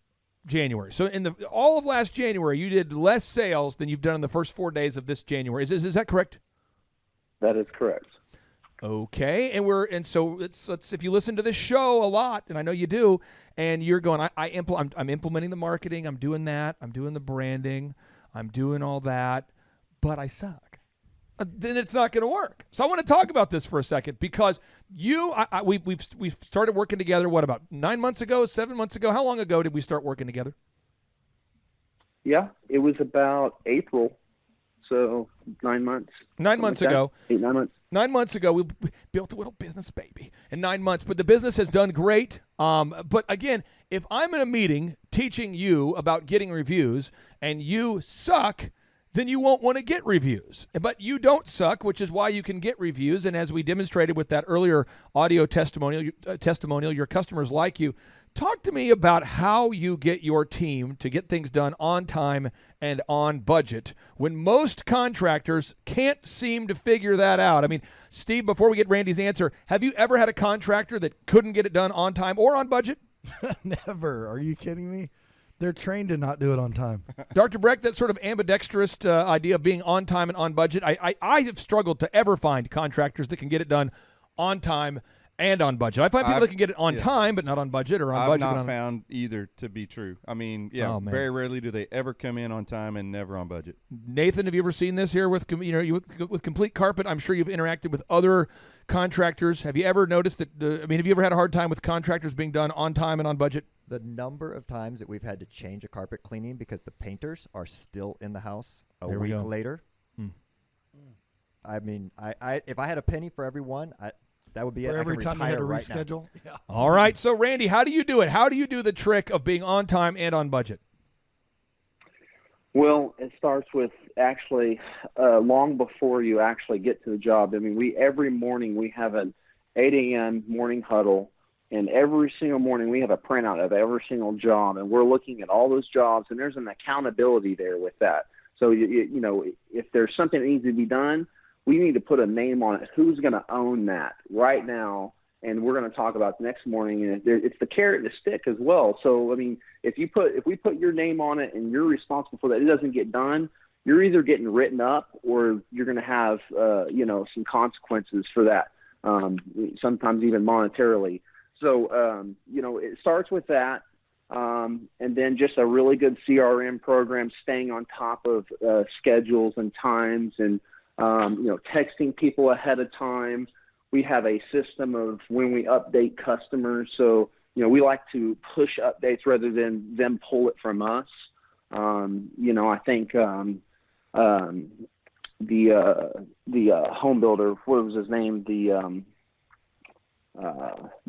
January. So in all of last January, you did less sales than you've done in the first 4 days of this January. Is that correct?
That is correct.
Okay, and so let's if you listen to this show a lot, and I know you do, and you're going, I'm implementing the marketing, I'm doing that, I'm doing the branding, I'm doing all that, but I suck. Then it's not going to work. So I want to talk about this for a second because we've started working together. What, about 9 months ago, 7 months ago? How long ago did we start working together?
Yeah, it was about April, so 9 months.
9 months ago.
8, 9 months.
9 months ago, we built a little business, baby, in 9 months. But the business has done great. But again, if I'm in a meeting teaching you about getting reviews and you suck, then you won't want to get reviews. But you don't suck, which is why you can get reviews. And as we demonstrated with that earlier audio testimonial, your customers like you. Talk to me about how you get your team to get things done on time and on budget when most contractors can't seem to figure that out. I mean, Steve, before we get Randy's answer, have you ever had a contractor that couldn't get it done on time or on budget?
Never. Are you kidding me? They're trained to not do it on time.
Dr. Breck, that sort of ambidextrous idea of being on time and on budget, I have struggled to ever find contractors that can get it done on time and on budget. I find people that can get it on time but not on budget, or on budget.
I've not found either to be true. I mean, very rarely do they ever come in on time and never on budget.
Nathan, have you ever seen this here with with Complete Carpet? I'm sure you've interacted with other contractors. Have you ever noticed that? Have you ever had a hard time with contractors being done on time and on budget?
The number of times that we've had to change a carpet cleaning because the painters are still in the house a week later. I mean, I if I had a penny for every one, that would be
for
it.
Every time you had to
right
reschedule.
Yeah.
All right. So, Randy, how do you do it? How do you do the trick of being on time and on budget?
Well, it starts with actually long before you actually get to the job. I mean, every morning we have an 8 a.m. morning huddle, and every single morning we have a printout of every single job, and we're looking at all those jobs, and there's an accountability there with that. So, if there's something that needs to be done, we need to put a name on it. Who's going to own that right now? And we're going to talk about the next morning. And it's the carrot and the stick as well. So, I mean, if we put your name on it and you're responsible for that, it doesn't get done, you're either getting written up or you're going to have, some consequences for that, sometimes even monetarily. So, it starts with that. And then just a really good CRM program, staying on top of schedules and times, and texting people ahead of time. We have a system of when we update customers. So, we like to push updates rather than them pull it from us. I think the home builder, what was his name? The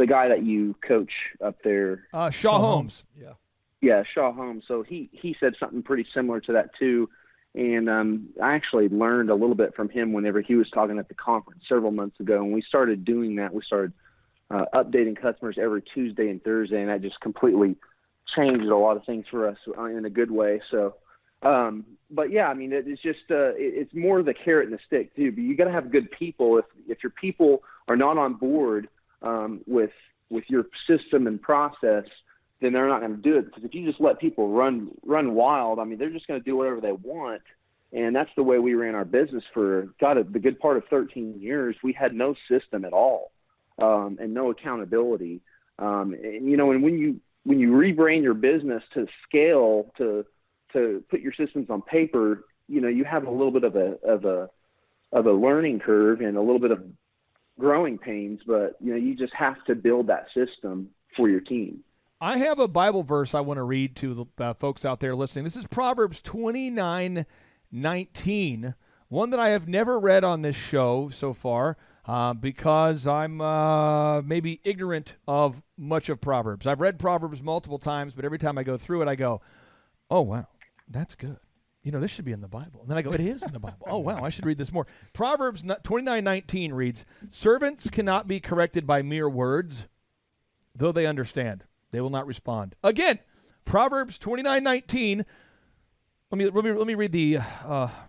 guy that you coach up there.
Shaw Holmes.
Yeah.
Yeah, Shaw Holmes. So he said something pretty similar to that too. And I actually learned a little bit from him whenever he was talking at the conference several months ago. And we started doing that. We started updating customers every Tuesday and Thursday, and that just completely changed a lot of things for us in a good way. So, but yeah, I mean, it's just it's more the carrot and the stick too. But you got to have good people. If your people are not on board with your system and process, then they're not going to do it. Because if you just let people run wild, I mean, they're just going to do whatever they want. And that's the way we ran our business for the good part of 13 years. We had no system at all, and no accountability. And when you rebrand your business to scale to put your systems on paper, you have a little bit of a learning curve and a little bit of growing pains. But you just have to build that system for your team.
I have a Bible verse I want to read to the folks out there listening. This is Proverbs 29:19, one that I have never read on this show so far because I'm maybe ignorant of much of Proverbs. I've read Proverbs multiple times, but every time I go through it, I go, oh, wow, that's good. This should be in the Bible. And then I go, it is in the Bible. Oh, wow, I should read this more. Proverbs 29:19 reads, servants cannot be corrected by mere words, though they understand. They will not respond. Again, Proverbs 29:19. Let me read the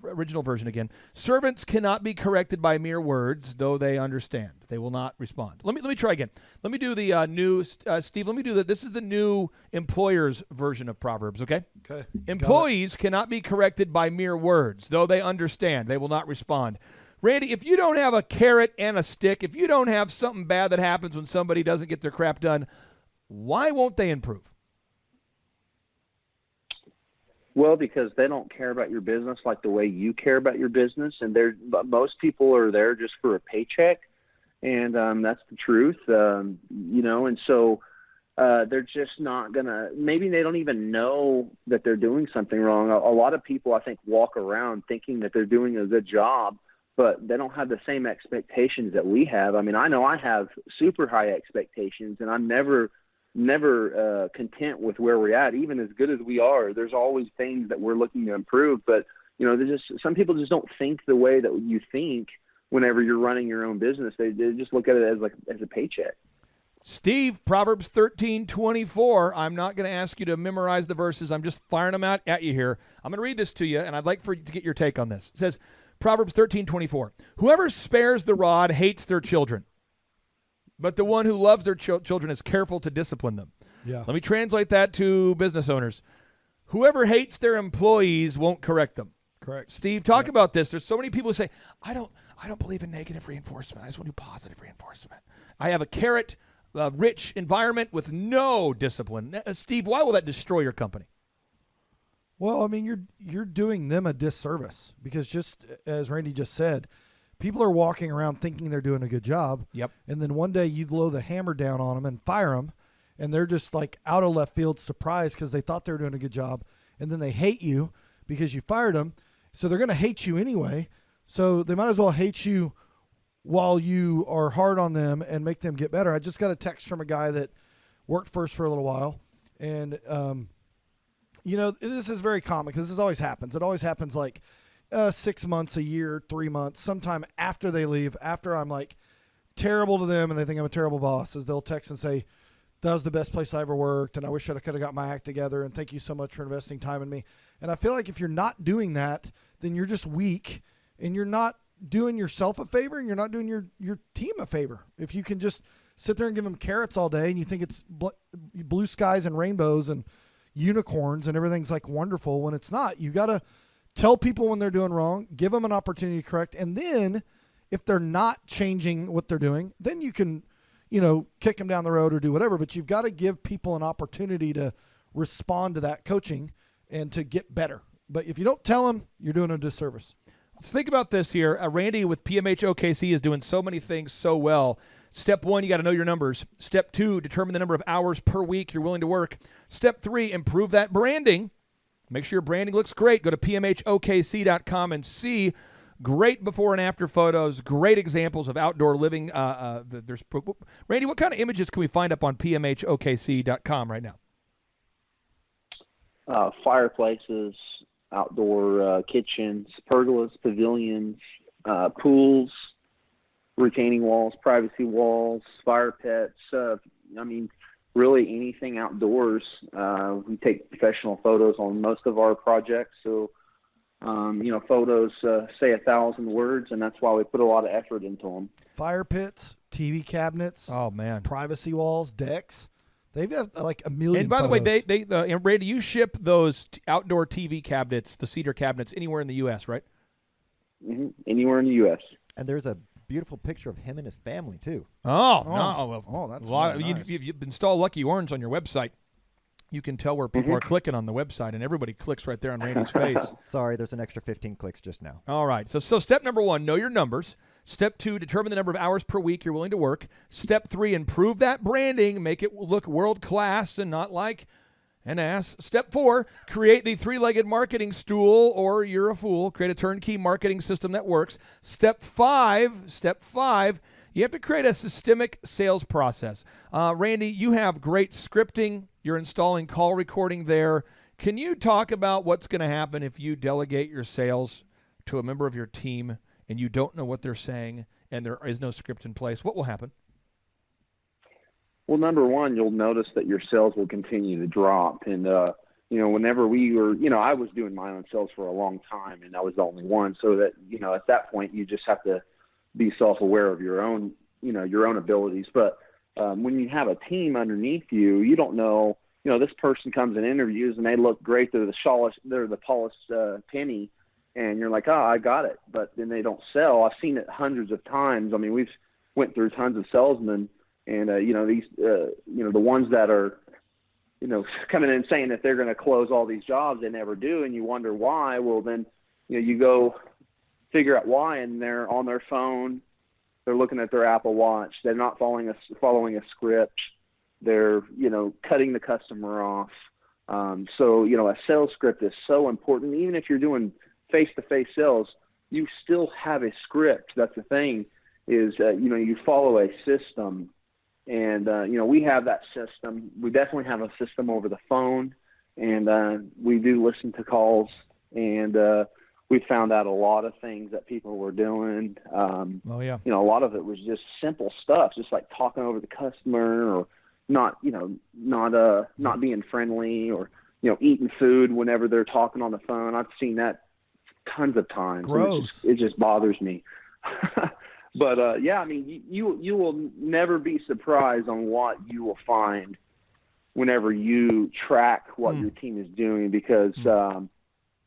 original version again. Servants cannot be corrected by mere words, though they understand. They will not respond. Let me try again. Let me do the new Steve. Let me do that. This is the new employer's version of Proverbs. Okay.
Okay.
Employees cannot be corrected by mere words, though they understand. They will not respond. Randy, if you don't have a carrot and a stick, if you don't have something bad that happens when somebody doesn't get their crap done, why won't they improve?
Well, because they don't care about your business like the way you care about your business, and most people are there just for a paycheck, and that's the truth, and so they're just not gonna. Maybe they don't even know that they're doing something wrong. A lot of people, I think, walk around thinking that they're doing a good job, but they don't have the same expectations that we have. I mean, I know I have super high expectations, and I'm never content with where we're at. Even as good as we are, there's always things that we're looking to improve. But some people just don't think the way that you think whenever you're running your own business. They just look at it as a paycheck.
Steve, Proverbs 13:24. I'm not going to ask you to memorize the verses. I'm just firing them out at you here. I'm going to read this to you, and I'd like for you to get your take on this. It says, Proverbs 13:24. Whoever spares the rod hates their children, but the one who loves their children is careful to discipline them.
Yeah.
Let me translate that to business owners. Whoever hates their employees won't correct them.
Correct.
Steve, talk about this. There's so many people who say, I don't believe in negative reinforcement. I just want to do positive reinforcement. I have a carrot rich environment with no discipline. Steve, why will that destroy your company?
Well, I mean, you're doing them a disservice because just as Randy just said, people are walking around thinking they're doing a good job.
Yep.
And then one day you blow the hammer down on them and fire them, and they're just like out of left field surprised because they thought they were doing a good job, and then they hate you because you fired them. So they're going to hate you anyway. So they might as well hate you while you are hard on them and make them get better. I just got a text from a guy that worked for us for a little while, and this is very common because this always happens. It always happens like 6 months, a year, 3 months, sometime after they leave, after I'm like terrible to them and they think I'm a terrible boss, is they'll text and say, that was the best place I ever worked, and I wish I could have got my act together, and thank you so much for investing time in me. And I feel like if you're not doing that, then you're just weak, and you're not doing yourself a favor, and you're not doing your team a favor. If you can just sit there and give them carrots all day, and you think it's blue skies and rainbows and unicorns and everything's like wonderful, when it's not. You got to tell people when they're doing wrong, give them an opportunity to correct, and then if they're not changing what they're doing, then you can kick them down the road or do whatever. But you've got to give people an opportunity to respond to that coaching and to get better. But if you don't tell them, you're doing a disservice.
Let's think about this here. Randy with PMH OKC is doing so many things so well. Step 1, you got to know your numbers. Step 2, determine the number of hours per week you're willing to work. Step 3, improve that branding. Make sure your branding looks great. Go to pmhokc.com and see great before and after photos, great examples of outdoor living. Randy, what kind of images can we find up on pmhokc.com right now?
Fireplaces, outdoor kitchens, pergolas, pavilions, pools, retaining walls, privacy walls, fire pits. I mean, really anything outdoors. We take professional photos on most of our projects. So, photos say 1,000 words, and that's why we put a lot of effort into them.
Fire pits, TV cabinets.
Oh, man.
Privacy walls, decks. They've got like a million.
And by the
photos.
way, and Randy, you ship those outdoor TV cabinets, the cedar cabinets, anywhere in the U.S., right?
Mm-hmm. Anywhere in the U.S.
And there's a beautiful picture of him and his family too.
Oh, no.
Oh, that's
a lot.
really nice.
You've installed Lucky Orange on your website. You can tell where people are clicking on the website, and everybody clicks right there on Randy's face.
Sorry, there's an extra 15 clicks just now.
All right. So step number 1, know your numbers. Step 2, determine the number of hours per week you're willing to work. Step 3, improve that branding. Make it look world-class and not like an ass. Step 4, create the 3-legged marketing stool, or you're a fool. Create a turnkey marketing system that works. Step 5, you have to create a systemic sales process. Randy, you have great scripting. You're installing call recording there. Can you talk about what's going to happen if you delegate your sales to a member of your team and you don't know what they're saying and there is no script in place? What will happen?
Well, number one, you'll notice that your sales will continue to drop. And, whenever we were, I was doing my own sales for a long time, and I was the only one. So that, at that point, you just have to be self-aware of your own abilities. But when you have a team underneath you, you don't know, this person comes and interviews and they look great. They're the polished penny, and you're like, oh, I got it. But then they don't sell. I've seen it hundreds of times. I mean, we've went through tons of salesmen, and the ones that are, coming in saying that they're going to close all these jobs, they never do, and you wonder why. Well, then, you go figure out why, and they're on their phone. They're looking at their Apple Watch. They're not following a script. They're, cutting the customer off. So, a sales script is so important. Even if you're doing face-to-face sales, you still have a script. That's the thing is, you follow a system. And, we have that system. We definitely have a system over the phone. And we do listen to calls. And we found out a lot of things that people were doing. A lot of it was just simple stuff, just like talking over the customer, or not being friendly, or, eating food whenever they're talking on the phone. I've seen that tons of times.
Gross.
It just bothers me. But you will never be surprised on what you will find whenever you track what your team is doing, because a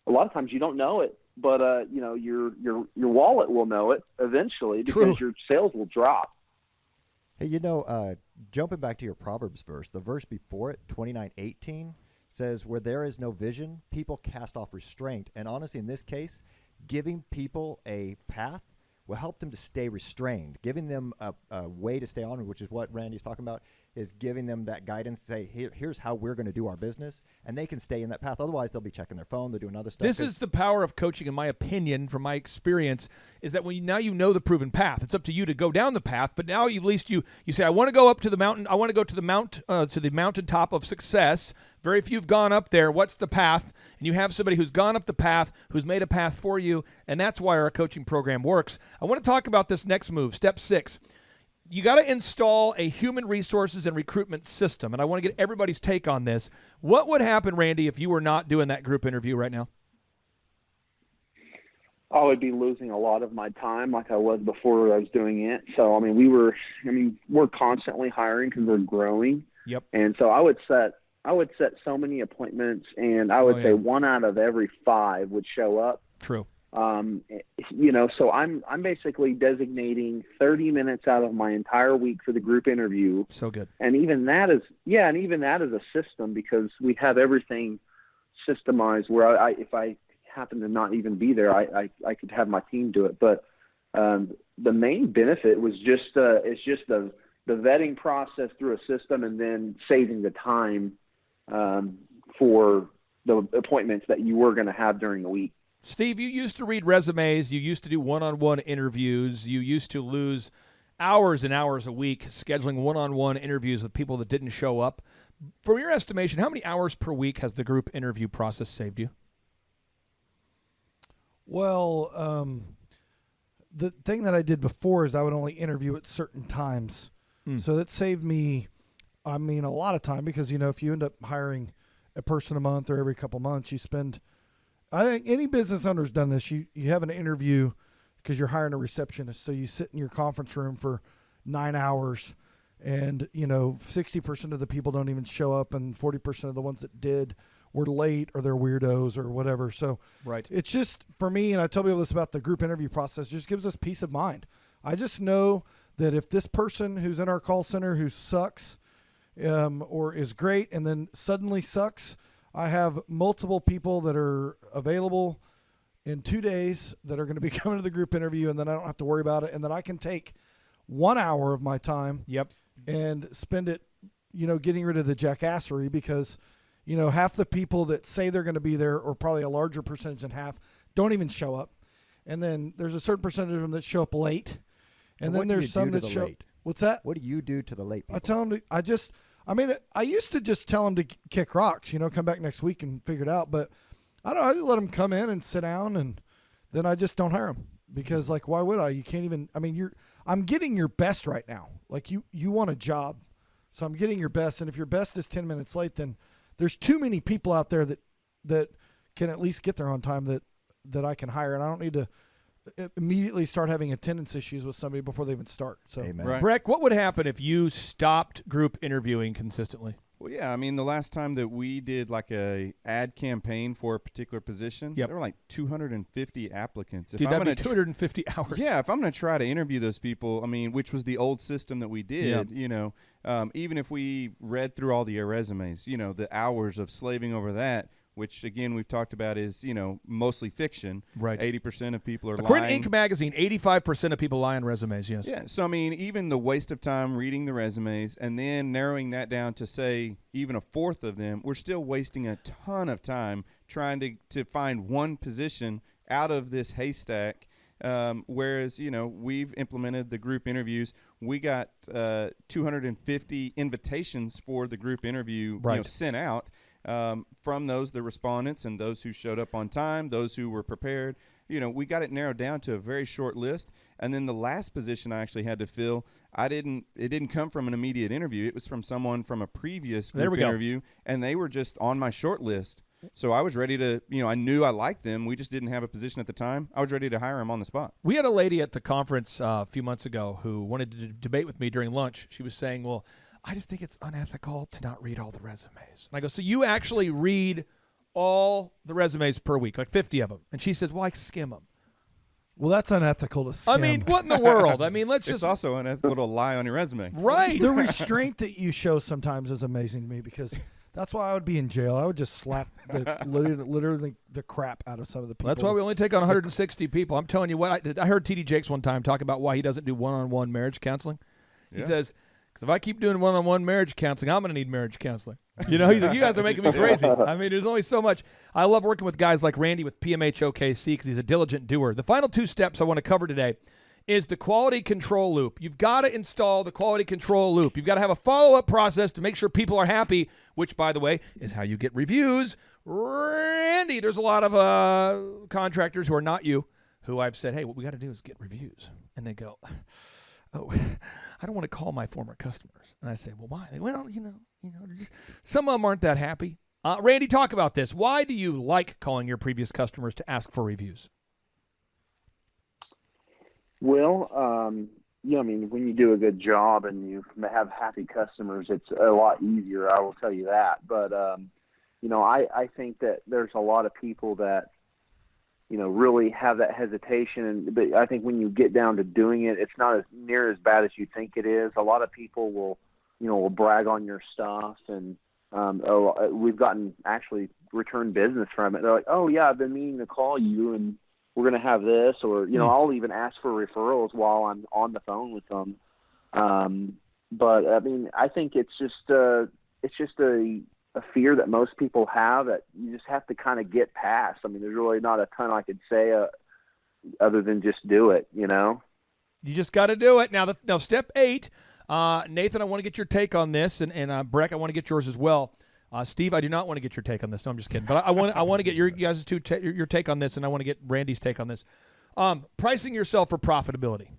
lot of times you don't know it. But your wallet will know it eventually, because your sales will drop.
Hey, jumping back to your Proverbs verse, the verse before it, 29:18, says, "Where there is no vision, people cast off restraint." And honestly, in this case, giving people a path will help them to stay restrained. Giving them a way to stay on, which is what Randy's talking about, is giving them that guidance, say, here's how we're going to do our business, and they can stay in that path. Otherwise, they'll be checking their phone, they're doing other stuff.
This is the power of coaching, in my opinion, from my experience, is that now you know the proven path. It's up to you to go down the path, but now at least you say, I want to go up to the mountain. I want to go to the mountaintop of success. Very few have gone up there. What's the path? And you have somebody who's gone up the path, who's made a path for you, and that's why our coaching program works. I want to talk about this next move, step 6. You got to install a human resources and recruitment system, and I want to get everybody's take on this. What would happen, Randy, if you were not doing that group interview right now?
I would be losing a lot of my time like I was before I was doing it. So, we're constantly hiring because we're growing.
Yep.
And so I would set so many appointments, and I would say 1 out of every 5 would show up.
True.
So I'm basically designating 30 minutes out of my entire week for the group interview.
So good.
And even that is a system, because we have everything systemized where if I happen to not even be there, I could have my team do it. But the main benefit was just the vetting process through a system, and then saving the time for the appointments that you were going to have during the week.
Steve, you used to read resumes. You used to do one-on-one interviews. You used to lose hours and hours a week scheduling one-on-one interviews with people that didn't show up. From your estimation, how many hours per week has the group interview process saved you?
Well, the thing that I did before is I would only interview at certain times. So that saved me, a lot of time because, if you end up hiring a person a month or every couple months, you spend, I think any business owner's done this. You have an interview because you're hiring a receptionist. So you sit in your conference room for 9 hours and, 60% of the people don't even show up and 40% of the ones that did were late or they're weirdos or whatever. So
Right.
it's just, for me, and I tell people this about the group interview process, just gives us peace of mind. I just know that if this person who's in our call center who sucks or is great and then suddenly sucks, I have multiple people that are available in 2 days that are going to be coming to the group interview, and then I don't have to worry about it. And then I can take 1 hour of my time and spend it, getting rid of the jackassery because, half the people that say they're going to be there, or probably a larger percentage than half, don't even show up. And then there's a certain percentage of them that show up late. And then there's some that show. What's that?
What do you do to the late people?
I tell them I used to just tell them to kick rocks, come back next week and figure it out. But I just let them come in and sit down, and then I just don't hire them because, why would I? You can't even. I'm getting your best right now. You want a job, so I'm getting your best. And if your best is 10 minutes late, then there's too many people out there that can at least get there on time that I can hire, and I don't need to immediately start having attendance issues with somebody before they even start. So,
Amen.
Breck, what would happen if you stopped group interviewing consistently?
Well, yeah, the last time that we did a ad campaign for a particular position, there were 250 applicants.
Dude, that'd be 250 hours.
Yeah, if I'm going to try to interview those people, which was the old system that we did, even if we read through all the resumes, the hours of slaving over that, which, again, we've talked about is, mostly fiction.
Right.
80% of people are
According
lying.
to Inc. magazine, 85% of people lie on resumes, yes.
Yeah, so, even the waste of time reading the resumes and then narrowing that down to, say, even a fourth of them, we're still wasting a ton of time trying to find one position out of this haystack. Whereas, we've implemented the group interviews. We got 250 invitations for the group interview sent out. From those, the respondents and those who showed up on time, those who were prepared, we got it narrowed down to a very short list. And then the last position I actually had to fill, it didn't come from an immediate interview. It was from someone from a previous group interview, and they were just on my short list. So I was ready to, I knew I liked them. We just didn't have a position at the time. I was ready to hire them on the spot.
We had a lady at the conference a few months ago who wanted to debate with me during lunch. She was saying, well, I just think it's unethical to not read all the resumes. And I go, so you actually read all the resumes per week, 50 of them? And she says, well, I skim them.
Well, that's unethical to skim.
What in the world? Let's just.
It's also unethical to lie on your resume.
Right.
The restraint that you show sometimes is amazing to me because that's why I would be in jail. I would just slap literally the crap out of some of the people.
That's why we only take on 160 people. I'm telling you what, I heard T.D. Jakes one time talk about why he doesn't do one-on-one marriage counseling. He says, because if I keep doing one-on-one marriage counseling, I'm going to need marriage counseling. He's like, you guys are making me crazy. There's only so much. I love working with guys like Randy with PMH OKC because he's a diligent doer. The final two steps I want to cover today is the quality control loop. You've got to install the quality control loop. You've got to have a follow-up process to make sure people are happy, which, by the way, is how you get reviews. Randy, there's a lot of contractors who are not you who I've said, hey, what we got to do is get reviews. And they go, oh, I don't want to call my former customers. And I say, well, why? Well, just, some of them aren't that happy. Randy, talk about this. Why do you like calling your previous customers to ask for reviews?
Well, when you do a good job and you have happy customers, it's a lot easier. I will tell you that. But, I think that there's a lot of people that, really have that hesitation. But I think when you get down to doing it, it's not as near as bad as you think it is. A lot of people will brag on your stuff, and we've gotten actually return business from it. They're like, oh yeah, I've been meaning to call you, and we're going to have this, or I'll even ask for referrals while I'm on the phone with them. But I think it's just a fear that most people have that you just have to kind of get past. There's really not a ton I could say other than just do it, You
just got to do it. Now, step 8, Nathan, I want to get your take on this, and Breck, I want to get yours as well. Steve, I do not want to get your take on this. No, I'm just kidding. But I want to get your guys' your take on this, and I want to get Randy's take on this. Pricing yourself for profitability.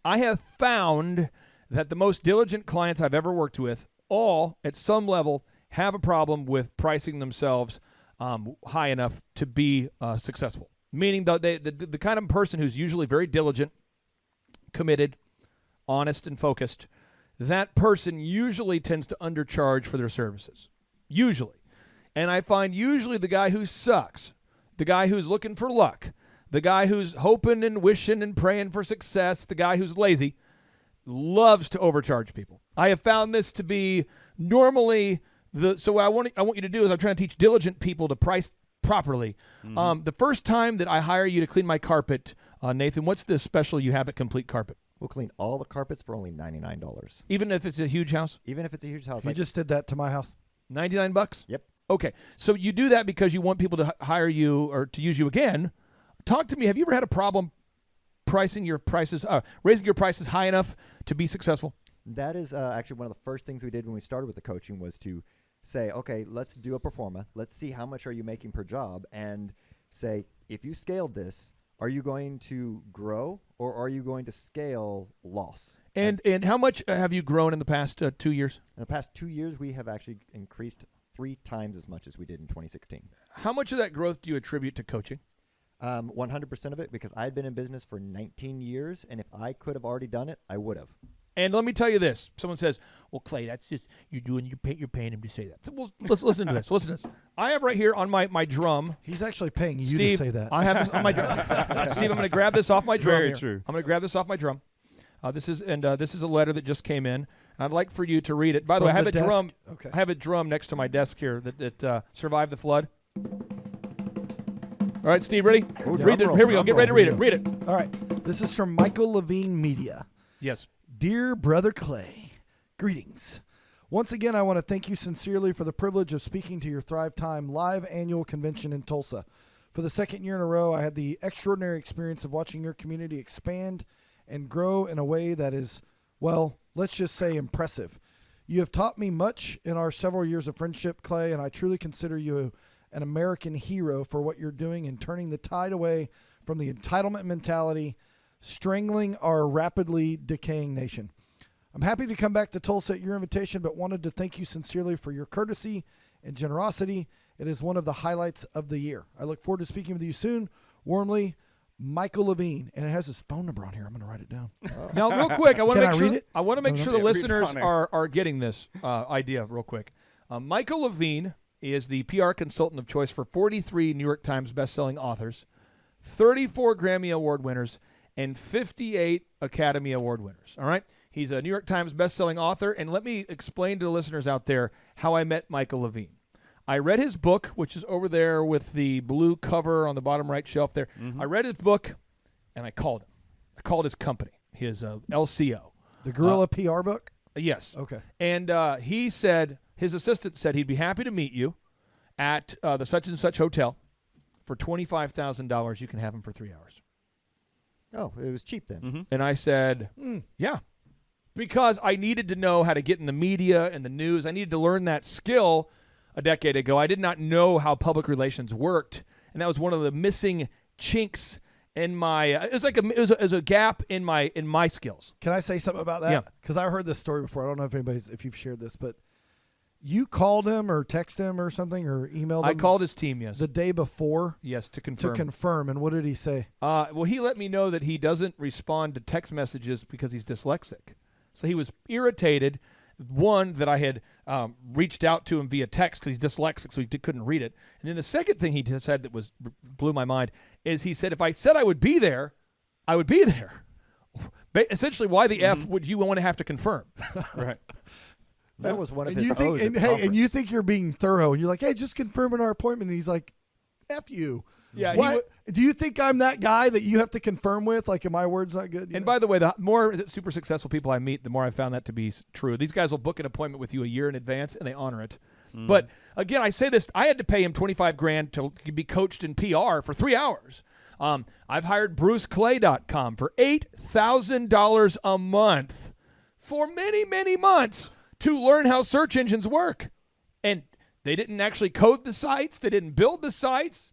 I have found that the most diligent clients I've ever worked with all, at some level, have a problem with pricing themselves high enough to be successful. Meaning the kind of person who's usually very diligent, committed, honest, and focused, that person usually tends to undercharge for their services. Usually. And I find usually the guy who sucks, the guy who's looking for luck, the guy who's hoping and wishing and praying for success, the guy who's lazy, loves to overcharge people. I have found this to be normally so what I want you to do is I'm trying to teach diligent people to price properly. The first time that I hire you to clean my carpet, Nathan, what's the special you have at Complete Carpet?
We'll clean all the carpets for only $99.
Even if it's a huge house?
Even if it's a huge house.
You just did that to my house.
$99?
Yep.
Okay. So you do that because you want people to hire you or to use you again. Talk to me. Have you ever had a problem raising your prices high enough to be successful?
That is actually one of the first things we did when we started with the coaching was to say, okay, let's do a pro forma. Let's see how much are you making per job and say, if you scaled this, are you going to grow or are you going to scale loss?
And how much have you grown in the past 2 years?
In the past 2 years, we have actually increased 3 times as much as we did in 2016.
How much of that growth do you attribute to coaching?
100% of it, because I had been in business for 19 years, and if I could have already done it, I would have.
And let me tell you this. Someone says, well, Clay, that's just you're paying him to say that. So, well, let's listen to this. Listen to this. I have right here on my drum.
He's actually paying you
Steve,
to say that.
I have this on my drum. Steve, I'm going to grab this off my drum.
Very
here.
true.
I'm going to grab this off my drum. This is a letter that just came in. And I'd like for you to read it. By the way, I have a drum.
Okay.
I have a drum next to my desk here that survived the flood. All right, Steve, ready? Read it. Here we go. Get ready to read it. Read it.
All right. This is from Michael Levine Media.
Yes.
Dear Brother Clay, greetings. Once again, I want to thank you sincerely for the privilege of speaking to your Thrivetime live annual convention in Tulsa. For the second year in a row, I had the extraordinary experience of watching your community expand and grow in a way that is, well, let's just say impressive. You have taught me much in our several years of friendship, Clay, and I truly consider you an American hero for what you're doing in turning the tide away from the entitlement mentality strangling our rapidly decaying nation. I'm happy to come back to Tulsa at your invitation, but wanted to thank you sincerely for your courtesy and generosity. It is one of the highlights of the year. I look forward to speaking with you soon. Warmly, Michael Levine. And it has his phone number on here. I'm going to write it down.
Now, real quick, I want to make sure the
Yeah,
listeners
read it
are getting this idea real quick. Michael Levine is the PR consultant of choice for 43 New York Times bestselling authors, 34 Grammy Award winners, and 58 Academy Award winners. All right? He's a New York Times bestselling author, and let me explain to the listeners out there how I met Michael Levine. I read his book, which is over there with the blue cover on the bottom right shelf there. I read his book, and I called him. I called his company, his LCO.
The Guerrilla PR book?
Yes.
Okay.
And he said, his assistant said he'd be happy to meet you at the such and such hotel for $25,000. You can have him for 3 hours.
Oh, it was cheap then.
And I said, yeah, because I needed to know how to get in the media and the news. I needed to learn that skill a decade ago. I did not know how public relations worked, and that was one of the missing chinks in my. It was a gap in my skills.
Can I say something about that?
Yeah.
Because I heard this story before. I don't know if you've shared this, but you called him or texted him or something or emailed him.
I called his team, yes.
The day before.
Yes, to confirm.
And what did he say?
Well, he let me know that he doesn't respond to text messages because he's dyslexic. So he was irritated, one, that I had reached out to him via text because he's dyslexic, so he couldn't read it. And then the second thing he said that blew my mind is he said, if I said I would be there, I would be there. Essentially, why the F would you want to have to confirm?
Right.
That was one of
And
his
you think,
O's at
and, hey, and
conference.
you think you're being thorough, and you're like, hey, just confirming our appointment. And he's like, F you.
Yeah.
What? Do you think I'm that guy that you have to confirm with? Like, are my words not good?
And by the way, the more super successful people I meet, the more I found that to be true. These guys will book an appointment with you a year in advance, and they honor it. But again, I say this: I had to pay him $25,000 to be coached in PR for 3 hours. I've hired BruceClay.com for $8,000 a month for many, many months to learn how search engines work. And They didn't actually code the sites. They didn't build the sites.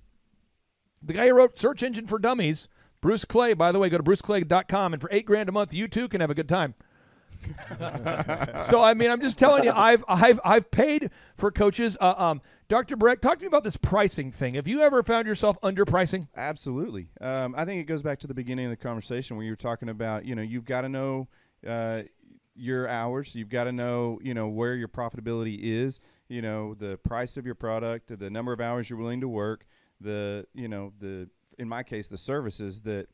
The guy who wrote Search Engine for Dummies, Bruce Clay, by the way, go to bruceclay.com, and for $8,000 a month, you too can have a good time. So, I mean, I'm just telling you, I've paid for coaches. Dr. Breck, talk to me about this pricing thing. Have you ever found yourself underpricing?
Absolutely. I think it goes back to the beginning of the conversation where you were talking about, you've got to know your hours. You've got to know, where your profitability is, the price of your product, the number of hours you're willing to work, in my case, the services that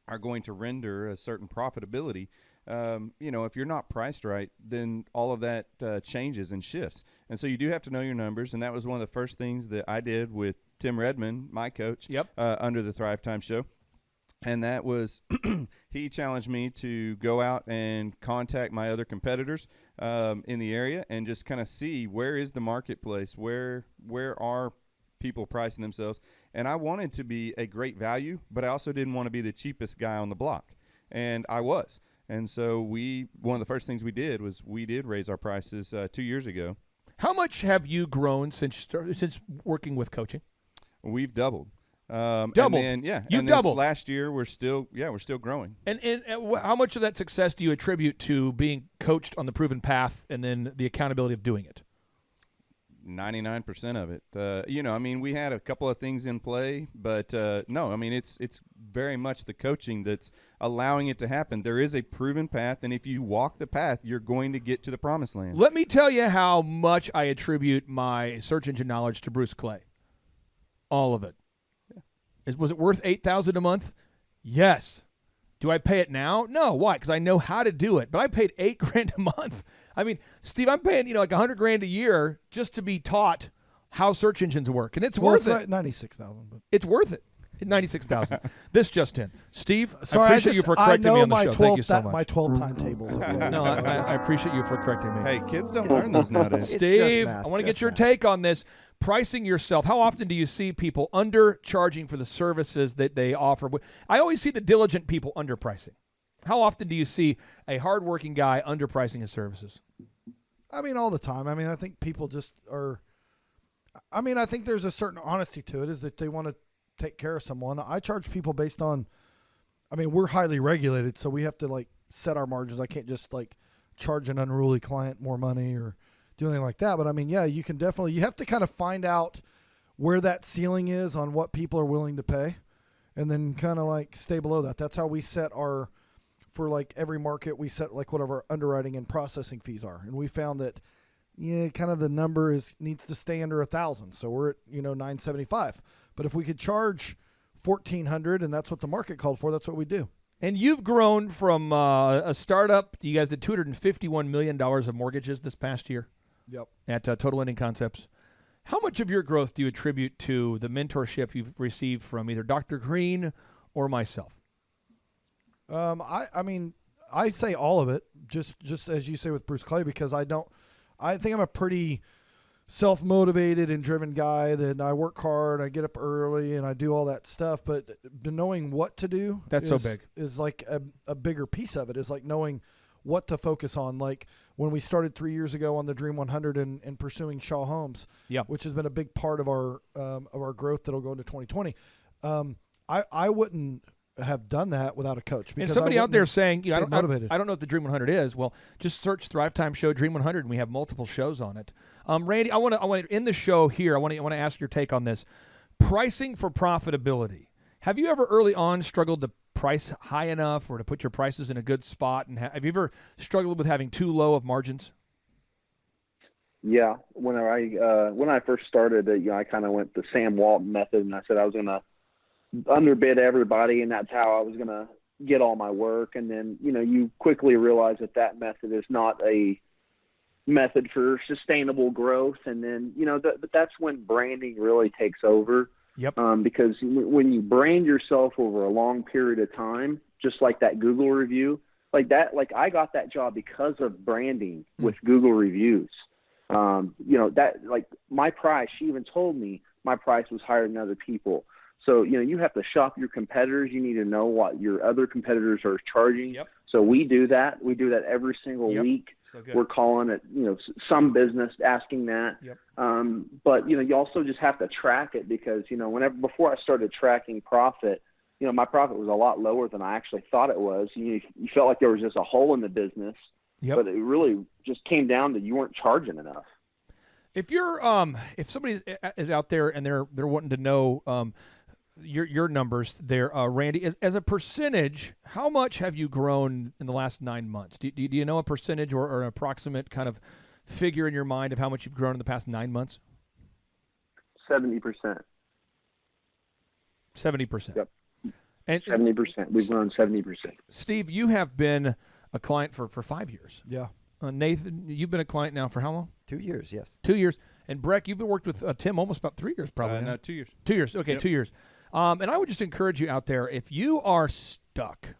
are going to render a certain profitability. If you're not priced right, then all of that changes and shifts. And so you do have to know your numbers. And that was one of the first things that I did with Tim Redmond, my coach, under the Thrivetime show. And that was he challenged me to go out and contact my other competitors in the area and just kind of see where is the marketplace, where are people pricing themselves. And I wanted to be a great value, but I also didn't want to be the cheapest guy on the block. And I was. And so one of the first things we did was we did raise our prices 2 years ago.
How much have you grown since working with coaching?
We've doubled.
Doubled.
And then,
You've
and
doubled.
Last year we're still growing.
And how much of that success do you attribute to being coached on the proven path and then the accountability of doing it?
99% of it. We had a couple of things in play, but no, it's very much the coaching that's allowing it to happen. There is a proven path, and if you walk the path, you're going to get to the promised land.
Let me tell you how much I attribute my search engine knowledge to Bruce Clay. All of it. Yeah. Was it worth $8,000 a month? Yes. Do I pay it now? No. Why? Because I know how to do it. But I paid $8,000 a month. I mean, Steve, I'm paying like $100,000 a year just to be taught how search engines work, and it's worth it.
$96,000, but
it's worth it. $96,000. This just in. Steve,
sorry,
I appreciate you for correcting me on the show. Thank you so much.
My 12 timetables.
No, I appreciate you for correcting me.
Hey, kids don't learn those nowadays.
Steve, I want to get your take on this. Pricing yourself. How often do you see people undercharging for the services that they offer? I always see the diligent people underpricing. How often do you see a hardworking guy underpricing his services?
All the time. I think people just are. I think there's a certain honesty to it, is that they want to take care of someone. I charge people based on. We're highly regulated, so we have to set our margins. I can't just charge an unruly client more money or do anything like that. But you can definitely. You have to kind of find out where that ceiling is on what people are willing to pay, and then kind of stay below that. That's how we set our. For every market, we set what our underwriting and processing fees are, and we found that, kind of the number needs to stay under 1,000. So we're at $975. But if we could charge $1,400, and that's what the market called for, that's what we do.
And you've grown from a startup. You guys did $251 million of mortgages this past year.
Yep.
At Total Lending Concepts. How much of your growth do you attribute to the mentorship you've received from either Dr. Green or myself?
I say all of it, just as you say with Bruce Clay, because I think I'm a pretty self-motivated and driven guy, that I work hard, I get up early, and I do all that stuff. But knowing what to do
so big
is a bigger piece of it, is knowing what to focus on. When we started 3 years ago on the Dream 100 and pursuing Shaw Homes, which has been a big part of our growth that'll go into 2020. I wouldn't have done that without a coach.
And somebody out there saying, I don't know what the Dream 100 is. Well, just search Thrivetime Show Dream 100, and we have multiple shows on it. Randy, I want to end the show here. I want to ask your take on this. Pricing for profitability. Have you ever early on struggled to price high enough or to put your prices in a good spot? And have you ever struggled with having too low of margins?
Yeah, when I first started, I kind of went the Sam Walton method, and I said I was going to underbid everybody, and that's how I was going to get all my work. And then, you quickly realize that method is not a method for sustainable growth. And then, but that's when branding really takes over.
Yep.
Because when you brand yourself over a long period of time, just like that Google review, I got that job because of branding with Google reviews. My price, she even told me my price was higher than other people. So, you have to shop your competitors. You need to know what your other competitors are charging.
Yep.
So we do that. We do that every single week.
So good.
We're calling it, some business asking that.
Yep.
But, you also just have to track it because, before I started tracking profit, my profit was a lot lower than I actually thought it was. You felt like there was just a hole in the business.
Yep.
But it really just came down to you weren't charging enough.
If you're if somebody is out there and they're wanting to know your numbers there, Randy, as a percentage, how much have you grown in the last 9 months? Do you know a percentage or an approximate kind of figure in your mind of how much you've grown in the past 9 months?
70%.
70%.
Yep.
And
70%. We've grown 70%.
Steve, you have been a client for 5 years.
Yeah.
Nathan, you've been a client now for how long?
2 years, yes.
2 years. And Breck, you've been worked with Tim almost about 3 years, probably.
No, 2 years.
2 years. Okay,
Yep.
2 years. And I would just encourage you out there, if you are stuck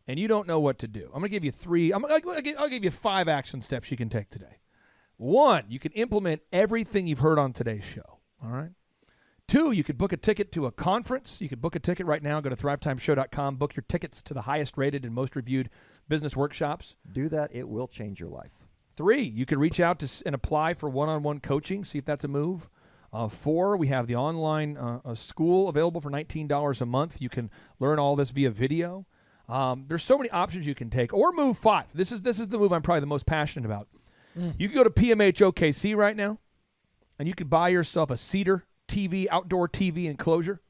and you don't know what to do, I'm going to give you 3. I'll give you 5 action steps you can take today. 1, you can implement everything you've heard on today's show. All right. 2, you could book a ticket to a conference. You could book a ticket right now. Go to thrivetimeshow.com. Book your tickets to the highest rated and most reviewed business workshops.
Do that. It will change your life.
3, you could reach out and apply for one-on-one coaching, see if that's a move. 4, we have the online school available for $19 a month. You can learn all this via video. There's so many options you can take. Or move 5. This is the move I'm probably the most passionate about. You can go to PMH OKC right now, and you could buy yourself a cedar TV, outdoor TV enclosure,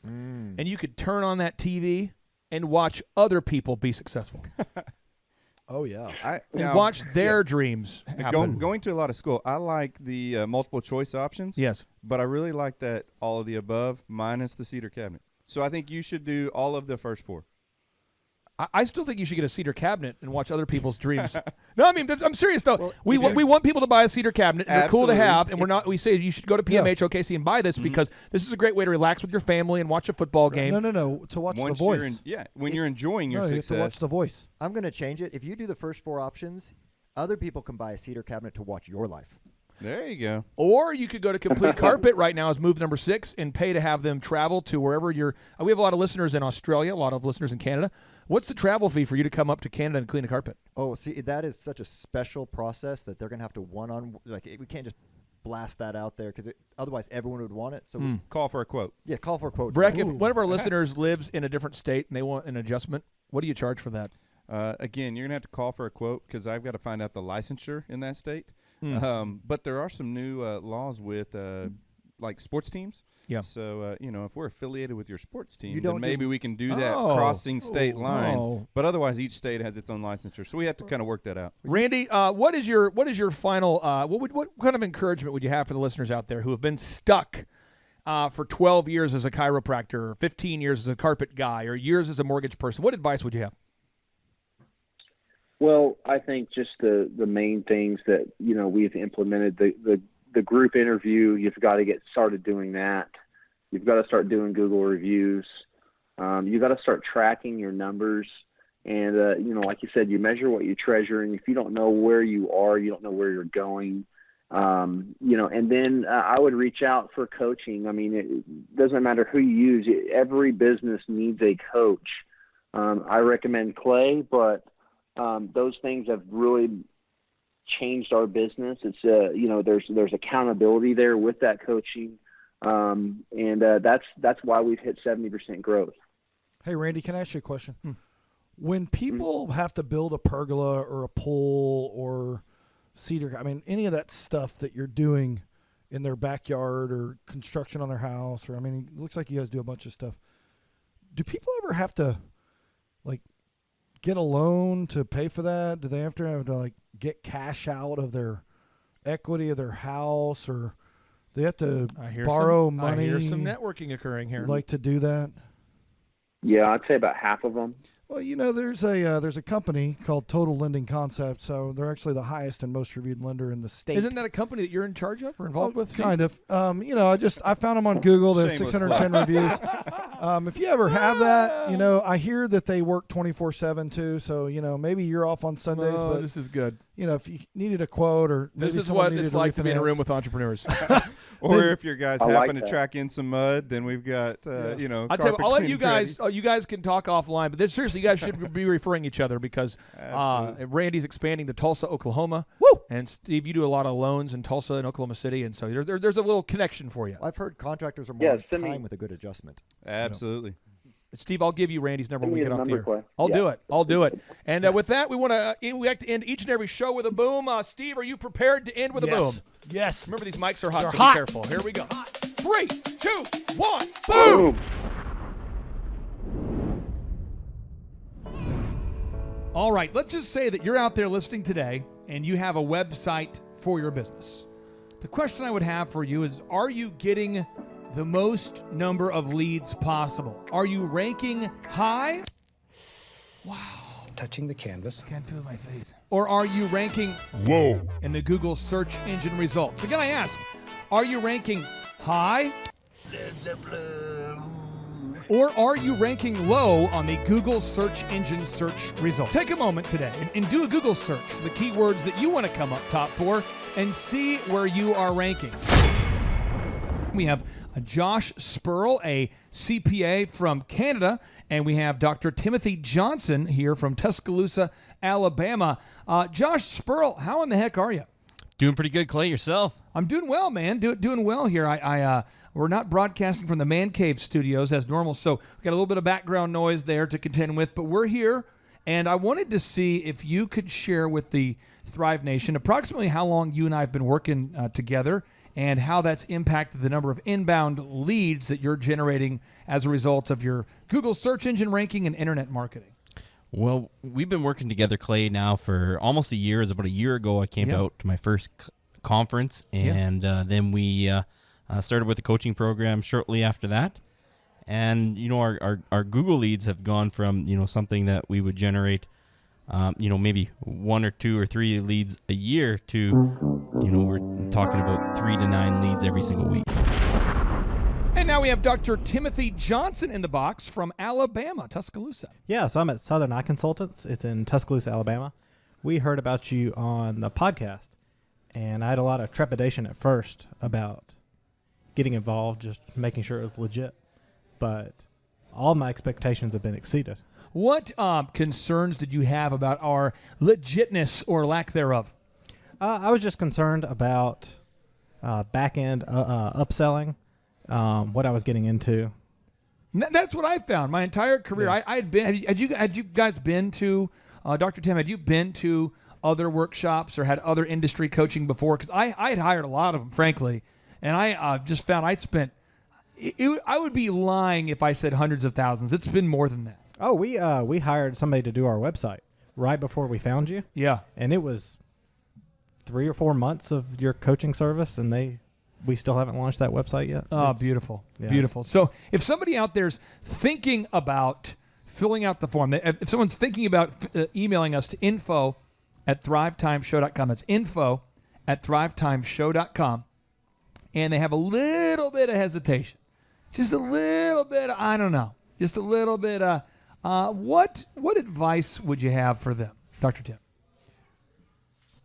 and you could turn on that TV and watch other people be successful.
Oh, yeah.
And watch their dreams happen.
Going to a lot of school, I like the multiple choice options.
Yes.
But I really like that all of the above minus the cedar cabinet. So I think you should do all of the first 4.
I still think you should get a cedar cabinet and watch other people's dreams. No, I mean, I'm serious though. Well, we want people to buy a cedar cabinet, and they're cool to have. And we say you should go to PMH OKC and buy this because this is a great way to relax with your family and watch a football game.
No, to watch The Voice.
When you're enjoying your success.
You have to watch The Voice.
I'm going to change it. If you do the first 4 options, other people can buy a cedar cabinet to watch your life.
There you go.
Or you could go to Complete Carpet right now as move number 6 and pay to have them travel to wherever you're. We have a lot of listeners in Australia, a lot of listeners in Canada. What's the travel fee for you to come up to Canada and clean a carpet?
Oh, see, that is such a special process that they're going to have to we can't just blast that out there because otherwise everyone would want it. So
call for a quote.
Yeah, call for a quote.
Breck, if one of our listeners lives in a different state and they want an adjustment, what do you charge for that?
Again, you're going to have to call for a quote because I've got to find out the licensure in that state. But there are some new laws with like sports teams.
Yeah.
So, if we're affiliated with your sports team, then maybe we can do that crossing state lines.
Oh.
But otherwise, each state has its own licensure. So we have to kind of work that out.
Randy, what is your final what kind of encouragement would you have for the listeners out there who have been stuck for 12 years as a chiropractor, or 15 years as a carpet guy, or years as a mortgage person? What advice would you have?
Well, I think just the main things that, we've implemented, the group interview, you've got to get started doing that. You've got to start doing Google reviews. You've got to start tracking your numbers. And, like you said, you measure what you treasure. And if you don't know where you are, you don't know where you're going. And then I would reach out for coaching. I mean, it doesn't matter who you use. Every business needs a coach. I recommend Clay, but those things have really changed our business. It's there's accountability there with that coaching, and that's why we've hit 70% growth.
Hey, Randy, can I ask you a question? When people have to build a pergola or a pool or cedar, I mean, any of that stuff that you're doing in their backyard or construction on their house, or it looks like you guys do a bunch of stuff. Do people ever have to get a loan to pay for that? Do they have to get cash out of their equity of their house, or they have to borrow money?
I hear some networking occurring here.
To do that?
Yeah, I'd say about half of them.
Well, there's a company called Total Lending Concept, so they're actually the highest and most reviewed lender in the state.
Isn't that a company that you're in charge of or involved with?
Kind of. I found them on Google. They have 610 reviews. If you ever have that, I hear that they work 24/7 too. So maybe you're off on Sundays, but
this is good.
If you needed a quote or maybe
this is
someone
what
needed
it's like to be in a
refinance.
room with entrepreneurs.
Or if your guys
I like
happen to
that.
track in some mud, then we've got you know.
I'll tell you,
carpet
I'll let
cleaning
you guys.
ready.
You guys can talk offline, but seriously, you guys should be referring each other because Randy's expanding to Tulsa, Oklahoma.
Woo!
And Steve, you do a lot of loans in Tulsa and Oklahoma City, and so there's a little connection for you.
I've heard contractors are more
Yeah,
on
send me-
time with a good adjustment.
Absolutely.
Steve, I'll give you Randy's number
Send
when we
me
get
his
off the
number,
air.
Clay.
I'll
Yeah.
do it. I'll do it. And with that, we like to end each and every show with a boom. Steve, are you prepared to end with a boom?
Yes.
Remember, these mics are hot,
They're
so
hot.
be careful. Here we go. 3, 2, 1,
Boom.
All right, let's just say that you're out there listening today and you have a website for your business. The question I would have for you is, are you getting the most number of leads possible? Are you ranking high?
Touching the canvas.
Can't feel my face. Or are you ranking
Low.
in the Google search engine results? Again, I ask, are you ranking high? Or are you ranking low on the Google search engine search results? Take a moment today and do a Google search for the keywords that you want to come up top for and see where you are ranking. We have Josh Spurl, a CPA from Canada, and we have Dr. Timothy Johnson here from Tuscaloosa, Alabama. Josh Spurl, how in the heck are you?
Doing pretty good, Clay. Yourself?
I'm doing well, man. Doing well here. We're not broadcasting from the Man Cave studios as normal, so we got a little bit of background noise there to contend with, but we're here, and I wanted to see if you could share with the Thrive Nation approximately how long you and I have been working together and how that's impacted the number of inbound leads that you're generating as a result of your Google search engine ranking and internet marketing.
Well, we've been working together, Clay, now for almost a year. It was about a year ago I came out to my first conference, and then we started with the coaching program shortly after that. And, you know, our Google leads have gone from, you know, something that we would generate, you know, maybe 1 or 2 or 3 leads a year to, you know, we're talking about 3 to 9 leads every single week.
And now we have Dr. Timothy Johnson in the box from Alabama, Tuscaloosa.
Yeah, so I'm at Southern Eye Consultants. It's in Tuscaloosa, Alabama. We heard about you on the podcast, and I had a lot of trepidation at first about getting involved, just making sure it was legit. But all my expectations have been exceeded.
What concerns did you have about our legitness or lack thereof?
I was just concerned about back-end upselling, what I was getting into.
That's what I found. My entire career,
Yeah.
I had been. Had you guys been to, Dr. Tim? Had you been to other workshops or had other industry coaching before? Because I had hired a lot of them, frankly, and I just found I spent. I would be lying if I said hundreds of thousands. It's been more than that.
Oh, we hired somebody to do our website right before we found you.
Yeah,
and it was 3 or 4 months of your coaching service, and we still haven't launched that website yet.
Oh, beautiful.
Yeah.
Beautiful. So if somebody out there's thinking about filling out the form, if someone's thinking about emailing us to info@thrivetimeshow.com, that's info@thrivetimeshow.com, and they have a little bit of hesitation, just a little bit, I don't know, just a little bit, what advice would you have for them, Dr. Tim?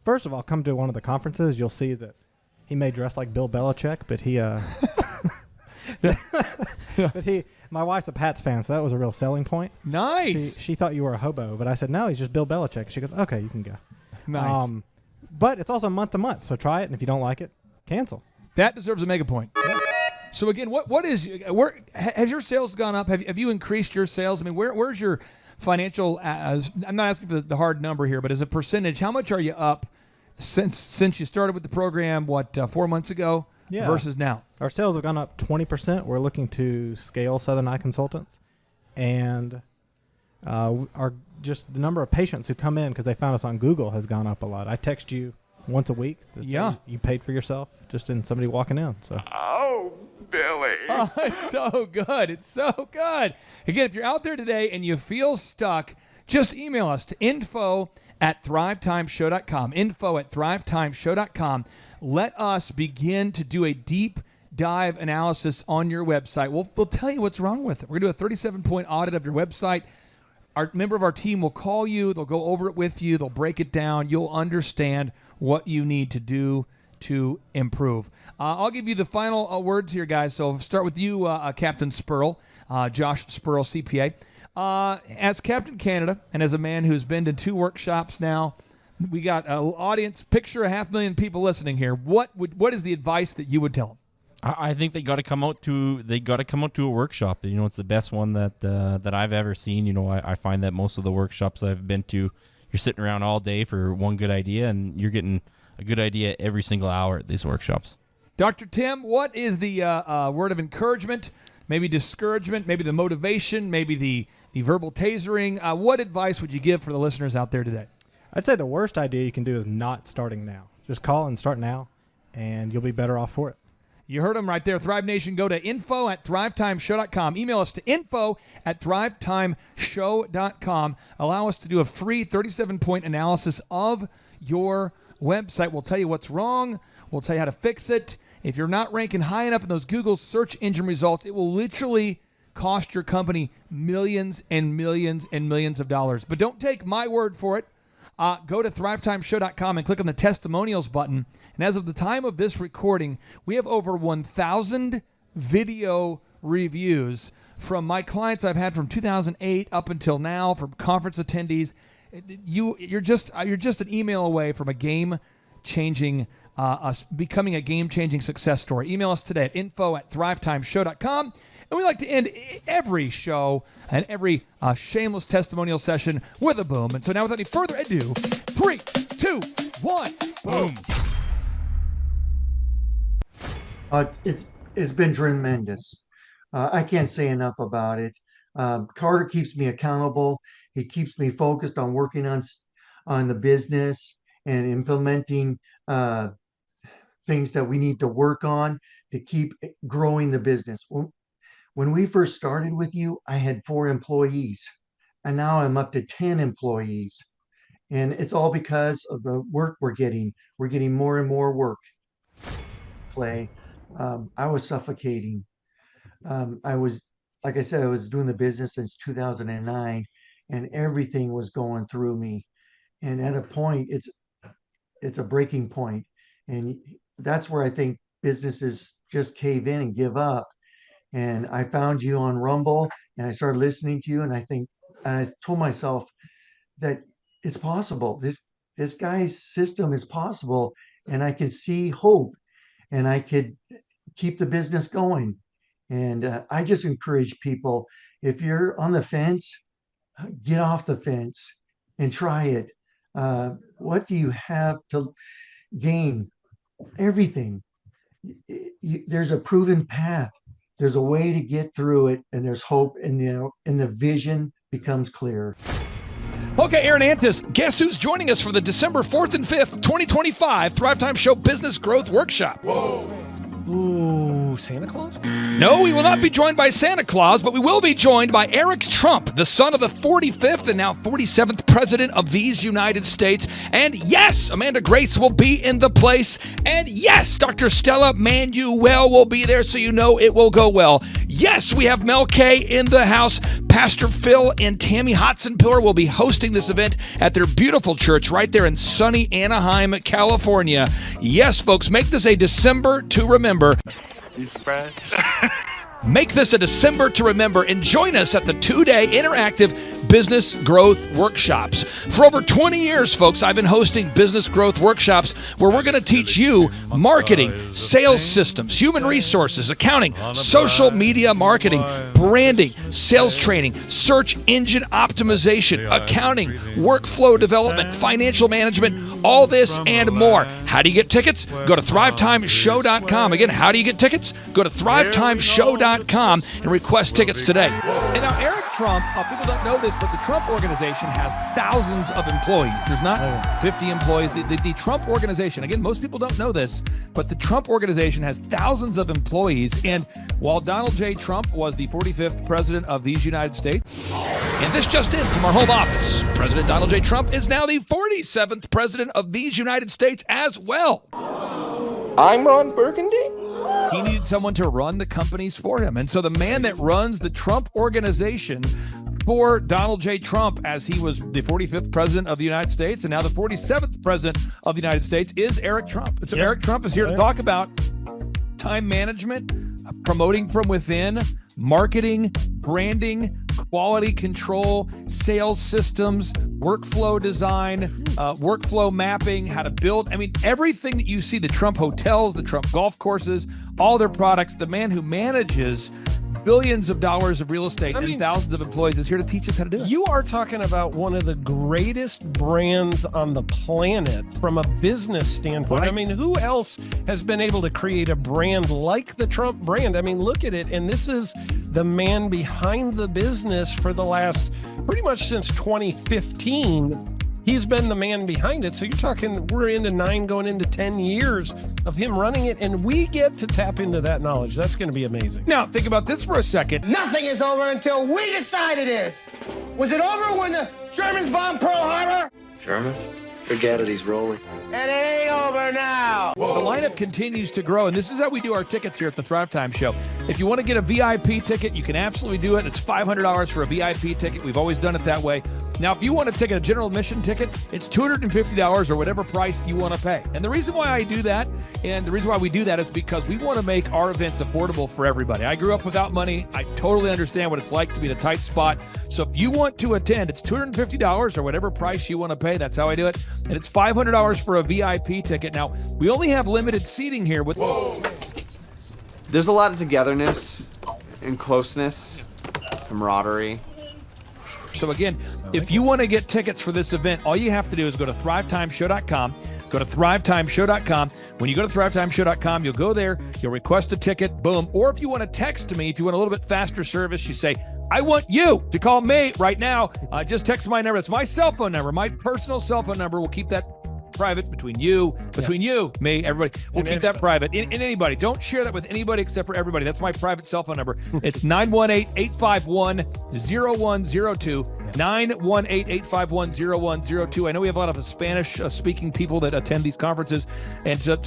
First of all, come to one of the conferences. You'll see that he may dress like Bill Belichick, but my wife's a Pats fan, so that was a real selling point.
Nice.
She thought you were a hobo, but I said, no, he's just Bill Belichick. She goes, okay, you can go.
Nice.
But it's also month to month, so try it, and if you don't like it, cancel.
That deserves a mega point. So again, where has your sales gone up? Have you increased your sales? I mean, where's your financial? I'm not asking for the hard number here, but as a percentage, how much are you up since you started with the program? 4 months ago versus now?
Our sales have gone up 20%. We're looking to scale Southern Eye Consultants, and just the number of patients who come in because they found us on Google has gone up a lot. I text you once a week. You paid for yourself just in somebody walking in. So.
Oh, Billy.
Oh, it's so good. It's so good. Again, if you're out there today and you feel stuck, just email us to info@thrivetimeshow.com. Info@thrivetimeshow.com. Let us begin to do a deep dive analysis on your website. We'll tell you what's wrong with it. We're going to do a 37-point audit of your website. Our member of our team will call you. They'll go over it with you. They'll break it down. You'll understand what you need to do to improve. I'll give you the final words here, guys. So start with you, Captain Spurl, Josh Spurl, CPA. As Captain Canada and as a man who's been to 2 workshops now, we got an audience, picture 500,000 people listening here. What is the advice that you would tell them?
I think they got to come out to a workshop. You know, it's the best one that I've ever seen. You know, I find that most of the workshops I've been to, you're sitting around all day for one good idea, and you're getting a good idea every single hour at these workshops.
Dr. Tim, what is the word of encouragement, maybe discouragement, maybe the motivation, maybe the verbal tasering? What advice would you give for the listeners out there today?
I'd say the worst idea you can do is not starting now. Just call and start now, and you'll be better off for it.
You heard them right there. Thrive Nation, go to info@thrivetimeshow.com. Email us to info@thrivetimeshow.com. Allow us to do a free 37-point analysis of your website. We'll tell you what's wrong. We'll tell you how to fix it. If you're not ranking high enough in those Google search engine results, it will literally cost your company millions and millions and millions of dollars. But don't take my word for it. Go to thrivetimeshow.com and click on the testimonials button. And as of the time of this recording, we have over 1,000 video reviews from my clients I've had from 2008 up until now, from conference attendees. You're just an email away from becoming a game-changing success story. Email us today at info@thrivetimeshow.com. And we like to end every show and every shameless testimonial session with a boom. And so now, without any further ado, 3, 2, 1, boom.
It's been tremendous. I can't say enough about it. Carter keeps me accountable. He keeps me focused on working on the business and implementing things that we need to work on to keep growing the business. When we first started with you, I had 4 employees, and now I'm up to 10 employees. And it's all because of the work we're getting. We're getting more and more work. Clay, I was suffocating. Like I said, I was doing the business since 2009, and everything was going through me. And at a point, it's a breaking point. And that's where I think businesses just cave in and give up. And I found you on Rumble, and I started listening to you, and I told myself that it's possible. This guy's system is possible, and I could see hope, and I could keep the business going. And I just encourage people, if you're on the fence, get off the fence and try it. What do you have to gain? Everything. There's a proven path. There's a way to get through it, and there's hope, and the vision becomes clear.
Okay, Aaron Antis, guess who's joining us for the December 4th and 5th, 2025 Thrivetime Show Business Growth Workshop?
Whoa. Ooh, Santa Claus?
No, we will not be joined by Santa Claus, but we will be joined by Eric Trump, the son of the 45th and now 47th President of these United States. And yes, Amanda Grace will be in the place. And yes, Dr. Stella Manuel will be there, so you know it will go well. Yes, we have Mel K in the house. Pastor Phil and Tammy Hotzenpiller will be hosting this event at their beautiful church right there in sunny Anaheim, California. Yes, folks, make this a December to remember.
You surprised?
Make this a December to remember and join us at the 2-day interactive business growth workshops. For over 20 years, folks, I've been hosting business growth workshops where we're going to teach you marketing, sales systems, human resources, accounting, social media marketing, branding, sales training, search engine optimization, accounting, workflow development, financial management, all this and more. How do you get tickets? Go to thrivetimeshow.com. Again, how do you get tickets? Go to thrivetimeshow.com and request tickets today. And now Eric Trump, people don't know this, but the Trump organization has thousands of employees. There's not 50 employees. The Trump organization, again, most people don't know this, but the Trump organization has thousands of employees. And while Donald J. Trump was the 45th president of these United States, and this just in from our home office, President Donald J. Trump is now the 47th president of these United States as well.
I'm Ron Burgundy?
He needed someone to run the companies for him. And so the man that runs the Trump organization before Donald J. Trump, as he was the 45th president of the United States, and now the 47th president of the United States is Eric Trump. And so Eric Trump is here to talk about time management, promoting from within, marketing, branding, quality control, sales systems, workflow design, workflow mapping, how to build. I mean, everything that you see, the Trump hotels, the Trump golf courses, all their products, the man who manages billions of dollars of real estate and thousands of employees is here to teach us how to do it.
You are talking about one of the greatest brands on the planet from a business standpoint. Right. I mean, who else has been able to create a brand like the Trump brand? I mean, look at it. And this is the man behind the business for the last pretty much since 2015. He's been the man behind it. So you're talking, we're into 9 going into 10 years of him running it, and we get to tap into that knowledge. That's going to be amazing.
Now, think about this for a second.
Nothing is over until we decide it is. Was it over when the Germans bombed Pearl Harbor?
German? Forget it, he's rolling.
It ain't over now.
The lineup continues to grow, and this is how we do our tickets here at the Thrivetime Show. If you want to get a VIP ticket, you can absolutely do it. It's $500 for a VIP ticket. We've always done it that way. Now, if you want to take a general admission ticket, it's $250 or whatever price you want to pay. And the reason why I do that, and the reason why we do that is because we want to make our events affordable for everybody. I grew up without money. I totally understand what it's like to be in a tight spot. So if you want to attend, it's $250 or whatever price you want to pay. That's how I do it. And it's $500 for a VIP ticket. Now, we only have limited seating here with...
There's a lot of togetherness and closeness, camaraderie.
So again, if you want to get tickets for this event, all you have to do is go to thrivetimeshow.com. Go to thrivetimeshow.com. When you go to thrivetimeshow.com, you'll go there, you'll request a ticket, boom. Or if you want to text me, if you want a little bit faster service, you say, I want you to call me right now. Just text my number. It's my cell phone number, my personal cell phone number. We'll keep that private between you, me, everybody. We'll keep that private. And anybody. Don't share that with anybody except for everybody. That's my private cell phone number. It's 918-851-0102. 918-851-0102. I know we have a lot of Spanish-speaking people that attend these conferences. And to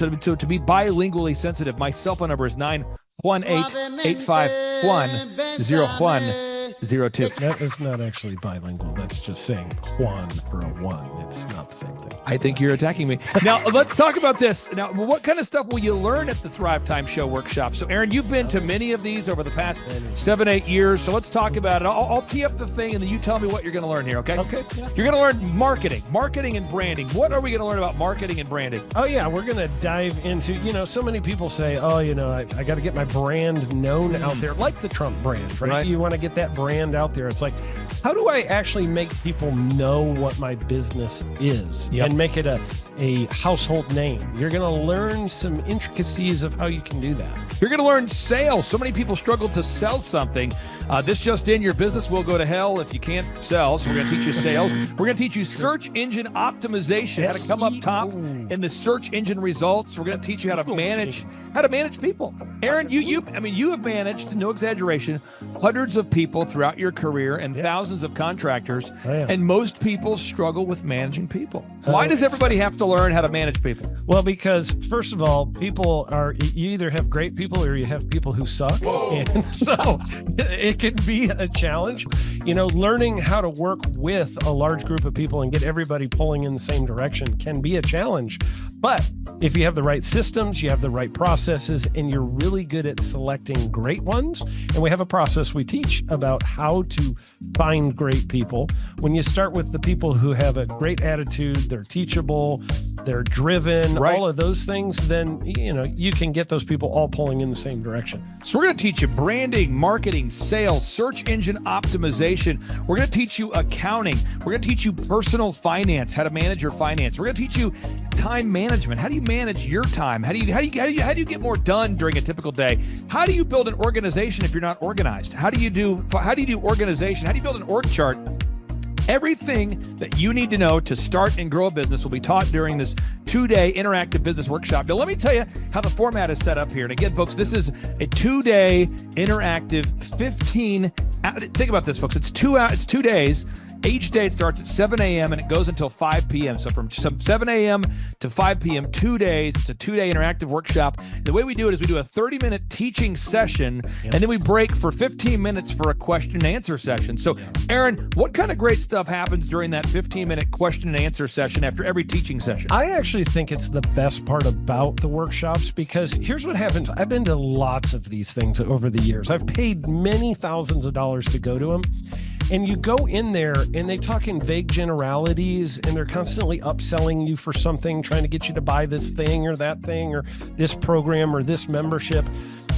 be bilingually sensitive, my cell phone number is 918-851-0102.
That is not actually bilingual. That's just saying Juan for a one. It's not the same thing.
I think you're attacking me. Now, let's talk about this. Now, what kind of stuff will you learn at the Thrivetime Show workshop? So, Aaron, you've been to many of these over the past 7-8 years. So let's talk about it. I'll tee up the thing, and then you tell me what you're going to learn here, okay?
Okay.
You're going to learn marketing and branding. What are we going to learn about marketing and branding?
Oh, yeah. We're going to dive into, so many people say, I got to get my brand known out there, like the Trump brand, right? You want to get that brand out there. It's like, how do I actually make people know what my business is and make it a household name? You're going to learn some intricacies of how you can do that.
You're going to learn sales. So many people struggle to sell something. This just in, your business will go to hell if you can't sell. So we're going to teach you sales. We're going to teach you search engine optimization, how to come up top in the search engine results. We're going to teach you how to manage people. Aaron, you have managed, no exaggeration, hundreds of people throughout your career and thousands of contractors. And most people struggle with managing people. Why does everybody have to learn how to manage people?
Well, because first of all, you either have great people or you have people who suck. And so it can be a challenge. Learning how to work with a large group of people and get everybody pulling in the same direction can be a challenge. But if you have the right systems, you have the right processes, and you're really good at selecting great ones, and we have a process we teach about how to find great people. When you start with the people who have a great attitude, they're teachable, they're driven, all of those things, then you can get those people all pulling in the same direction.
So we're going to teach you branding, marketing, sales, search engine optimization. We're going to teach you accounting. We're going to teach you personal finance, how to manage your finance. We're going to teach you time management. How do you manage your time? How do you get more done during a typical day? How do you build an organization if you're not organized? How do you do organization? How do you build an org chart? Everything that you need to know to start and grow a business will be taught during this 2-day interactive business workshop. Now, let me tell you how the format is set up here. And again, folks, this is a 2-day interactive 15. Think about this, folks. It's 2 days. Each day it starts at 7 a.m. and it goes until 5 p.m. So from 7 a.m. to 5 p.m., 2 days. It's a 2-day interactive workshop. The way we do it is we do a 30-minute teaching session, and then we break for 15 minutes for a question and answer session. So, Aaron, what kind of great stuff happens during that 15-minute question and answer session after every teaching session?
I actually think it's the best part about the workshops, because here's what happens. I've been to lots of these things over the years. I've paid many thousands of dollars to go to them. And you go in there and they talk in vague generalities, and they're constantly upselling you for something, trying to get you to buy this thing or that thing or this program or this membership.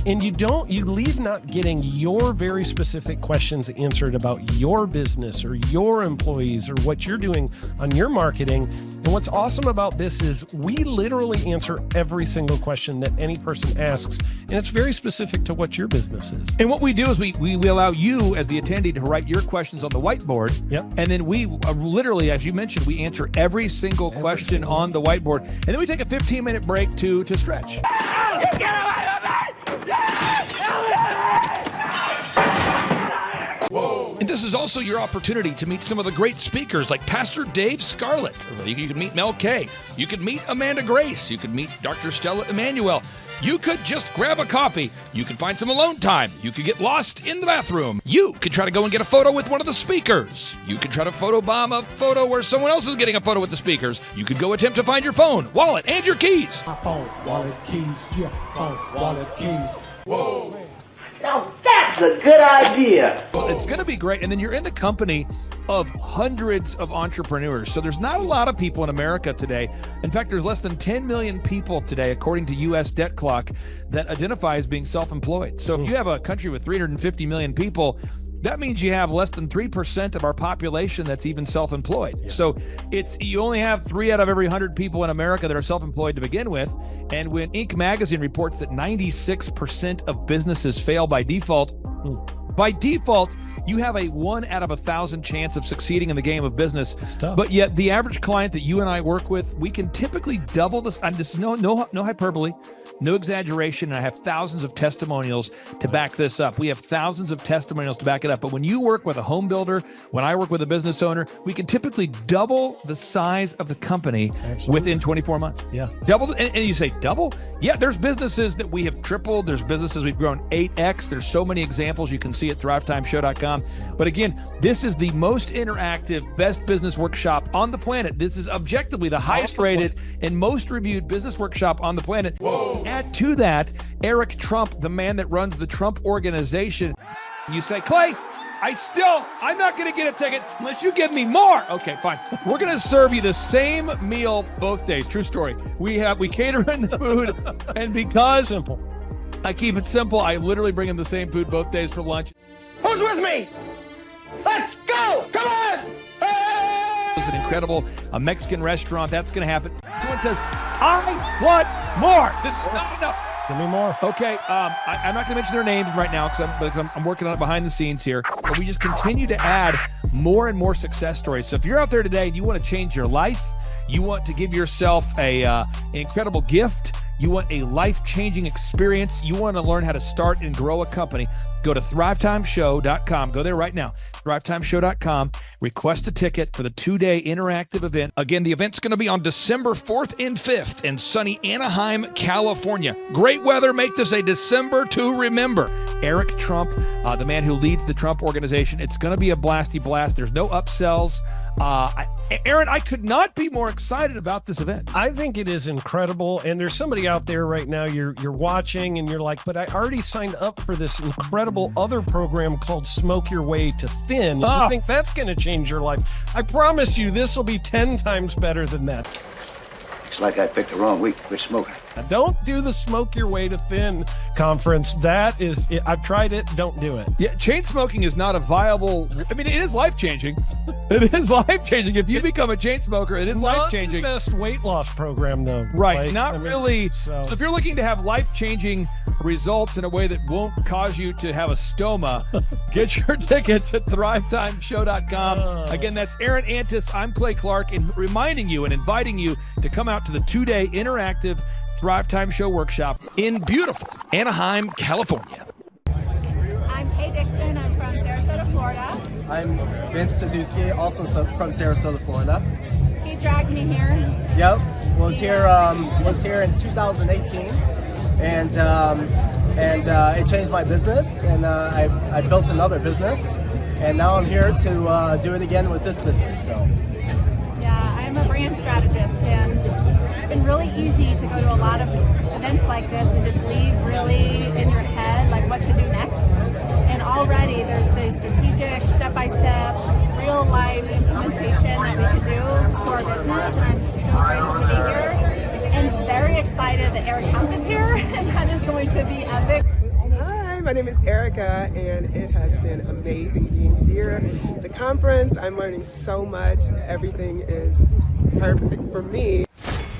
And you leave not getting your very specific questions answered about your business or your employees or what you're doing on your marketing. And what's awesome about this is we literally answer every single question that any person asks, and it's very specific to what your business is.
And what we do is we allow you as the attendee to write your questions on the whiteboard.
Yep.
And then we literally, as you mentioned, we answer every single question on the whiteboard. And then we take a 15-minute break to stretch. And this is also your opportunity to meet some of the great speakers like Pastor Dave Scarlett. You can meet Mel Kay. You could meet Amanda Grace. You could meet Dr. Stella Emanuel. You could just grab a coffee. You could find some alone time. You could get lost in the bathroom. You could try to go and get a photo with one of the speakers. You could try to photobomb a photo where someone else is getting a photo with the speakers. You could go attempt to find your phone, wallet, and your keys.
My phone, wallet, keys, yeah, phone, wallet, keys.
Whoa.
Now that's a good idea.
Well, it's going to be great. And then you're in the company of hundreds of entrepreneurs. So there's not a lot of people in America today. In fact, there's less than 10 million people today, according to U.S. Debt Clock, that identify as being self-employed. So if you have a country with 350 million people, that means you have less than 3% of our population that's even self-employed. Yeah. So you only have 3 out of every 100 people in America that are self-employed to begin with. And when Inc. magazine reports that 96% of businesses fail by default, you have a 1 out of 1,000 chance of succeeding in the game of business.
It's tough.
But yet the average client that you and I work with, we can typically double this. And this is no hyperbole, no exaggeration. And I have thousands of testimonials to back this up. We have thousands of testimonials to back it up. But when you work with a home builder, when I work with a business owner, we can typically double the size of the company within 24 months.
Yeah.
Double. And you say double? Yeah, there's businesses that we have tripled. There's businesses we've grown 8x. There's so many examples you can see at thrivetimeshow.com. But again, this is the most interactive, best business workshop on the planet. This is objectively the highest rated and most reviewed business workshop on the planet. Whoa. Add to that, Eric Trump, the man that runs the Trump Organization. You say, Clay, I'm not going to get a ticket unless you give me more. Okay, fine. We're going to serve you the same meal both days. True story. We cater in the food, and because I keep it simple, I literally bring in the same food both days for lunch.
Who's with me? Let's go! Come on! Hey!
It's an incredible Mexican restaurant. That's going to happen. Someone says, I want more. This is not enough.
Give me more.
Okay, I'm not going to mention their names right now because I'm working on it behind the scenes here. But we just continue to add more and more success stories. So if you're out there today and you want to change your life, you want to give yourself an incredible gift, you want a life-changing experience, you want to learn how to start and grow a company, go to thrivetimeshow.com. Go there right now, thrivetimeshow.com. Request a ticket for the 2-day interactive event. Again, the event's going to be on December 4th and 5th in sunny Anaheim, California. Great weather. Make this a December to remember. Eric Trump, the man who leads the Trump Organization. It's going to be a blasty blast. There's no upsells. Aaron, I could not be more excited about this event.
I think it is incredible. And there's somebody out there right now, you're watching and you're like, but I already signed up for this incredible other program called Smoke Your Way to Thin. I think that's going to change your life. I promise you this will be 10 times better than that.
Looks like I picked the wrong week to quit smoking.
Now, don't do the Smoke Your Way to Thin conference. I've tried it. Don't do it.
Yeah, chain smoking is not a viable. I mean, it is life-changing. It is life-changing. If you become a chain smoker, it is life-changing.
Not the best weight loss program, though.
Right. Really. So if you're looking to have life-changing results in a way that won't cause you to have a stoma, get your tickets at thrivetimeshow.com. Again, that's Aaron Antis. I'm Clay Clark, and reminding you and inviting you to come out to the 2-day interactive Thrive Time Show workshop in beautiful Anaheim, California.
I'm Kay Dixon. I'm from Sarasota, Florida. I'm Vince Suzuki, also from Sarasota, Florida.
He dragged me here.
Yep, was here in 2018, and it changed my business, and I built another business, and now I'm here to do it again with this business. So.
Yeah, I'm a brand strategist, and it's been really easy to go to a lot of events like this and just leave really in your head like what to do next. And already there's the strategic, step-by-step, real-life implementation that we can do to our business, and I'm so grateful to be here and very excited that Eric Kemp is here, and that is going to be epic.
Hi, my name is Erica, and it has been amazing being here. The conference, I'm learning so much. Everything is perfect for me.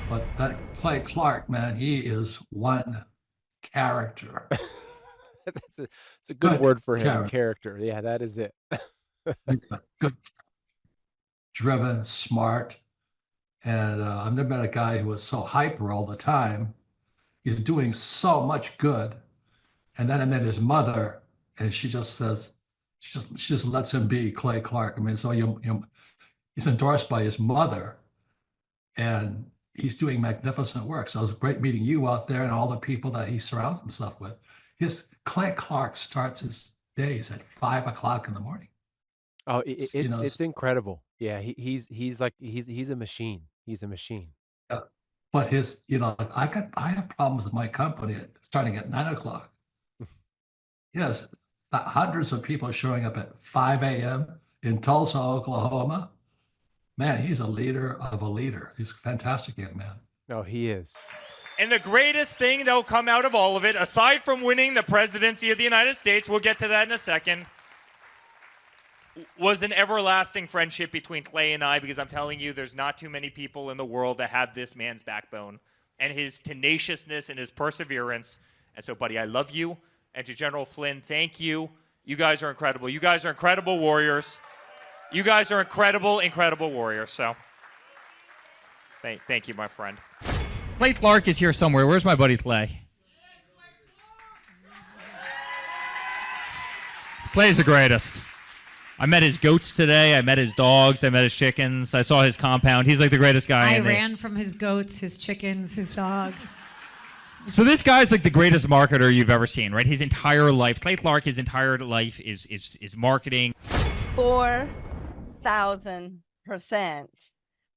But that Clay Clark, man, he is one character.
It's a good word for him. Character. Yeah, that is it.
Good, driven, smart. And I've never met a guy who was so hyper all the time. He's doing so much good. And then I met his mother, and she just says, she just lets him be Clay Clark. I mean, so he's endorsed by his mother, and he's doing magnificent work. So it was great meeting you out there and all the people that he surrounds himself with. Clay Clark starts his days at 5 o'clock in the morning.
Oh, it's incredible. Yeah, he's a machine. He's a machine.
Yeah. But I have problems with my company starting at 9 o'clock. Yes, hundreds of people showing up at 5 a.m. in Tulsa, Oklahoma. Man, he's a leader of a leader. He's a fantastic young man.
No, he is.
And the greatest thing that'll come out of all of it, aside from winning the presidency of the United States, we'll get to that in a second, was an everlasting friendship between Clay and I, because I'm telling you, there's not too many people in the world that have this man's backbone and his tenaciousness and his perseverance. And so, buddy, I love you. And to General Flynn, thank you. You guys are incredible. You guys are incredible warriors. You guys are incredible, incredible warriors. So thank you, my friend. Clay Clark is here somewhere. Where's my buddy Clay? Clay's the greatest. I met his goats today. I met his dogs. I met his chickens. I saw his compound. He's like the greatest guy.
I ran from his goats, his chickens, his dogs.
So this guy's like the greatest marketer you've ever seen, right? His entire life, Clay Clark, his entire life is marketing.
4,000%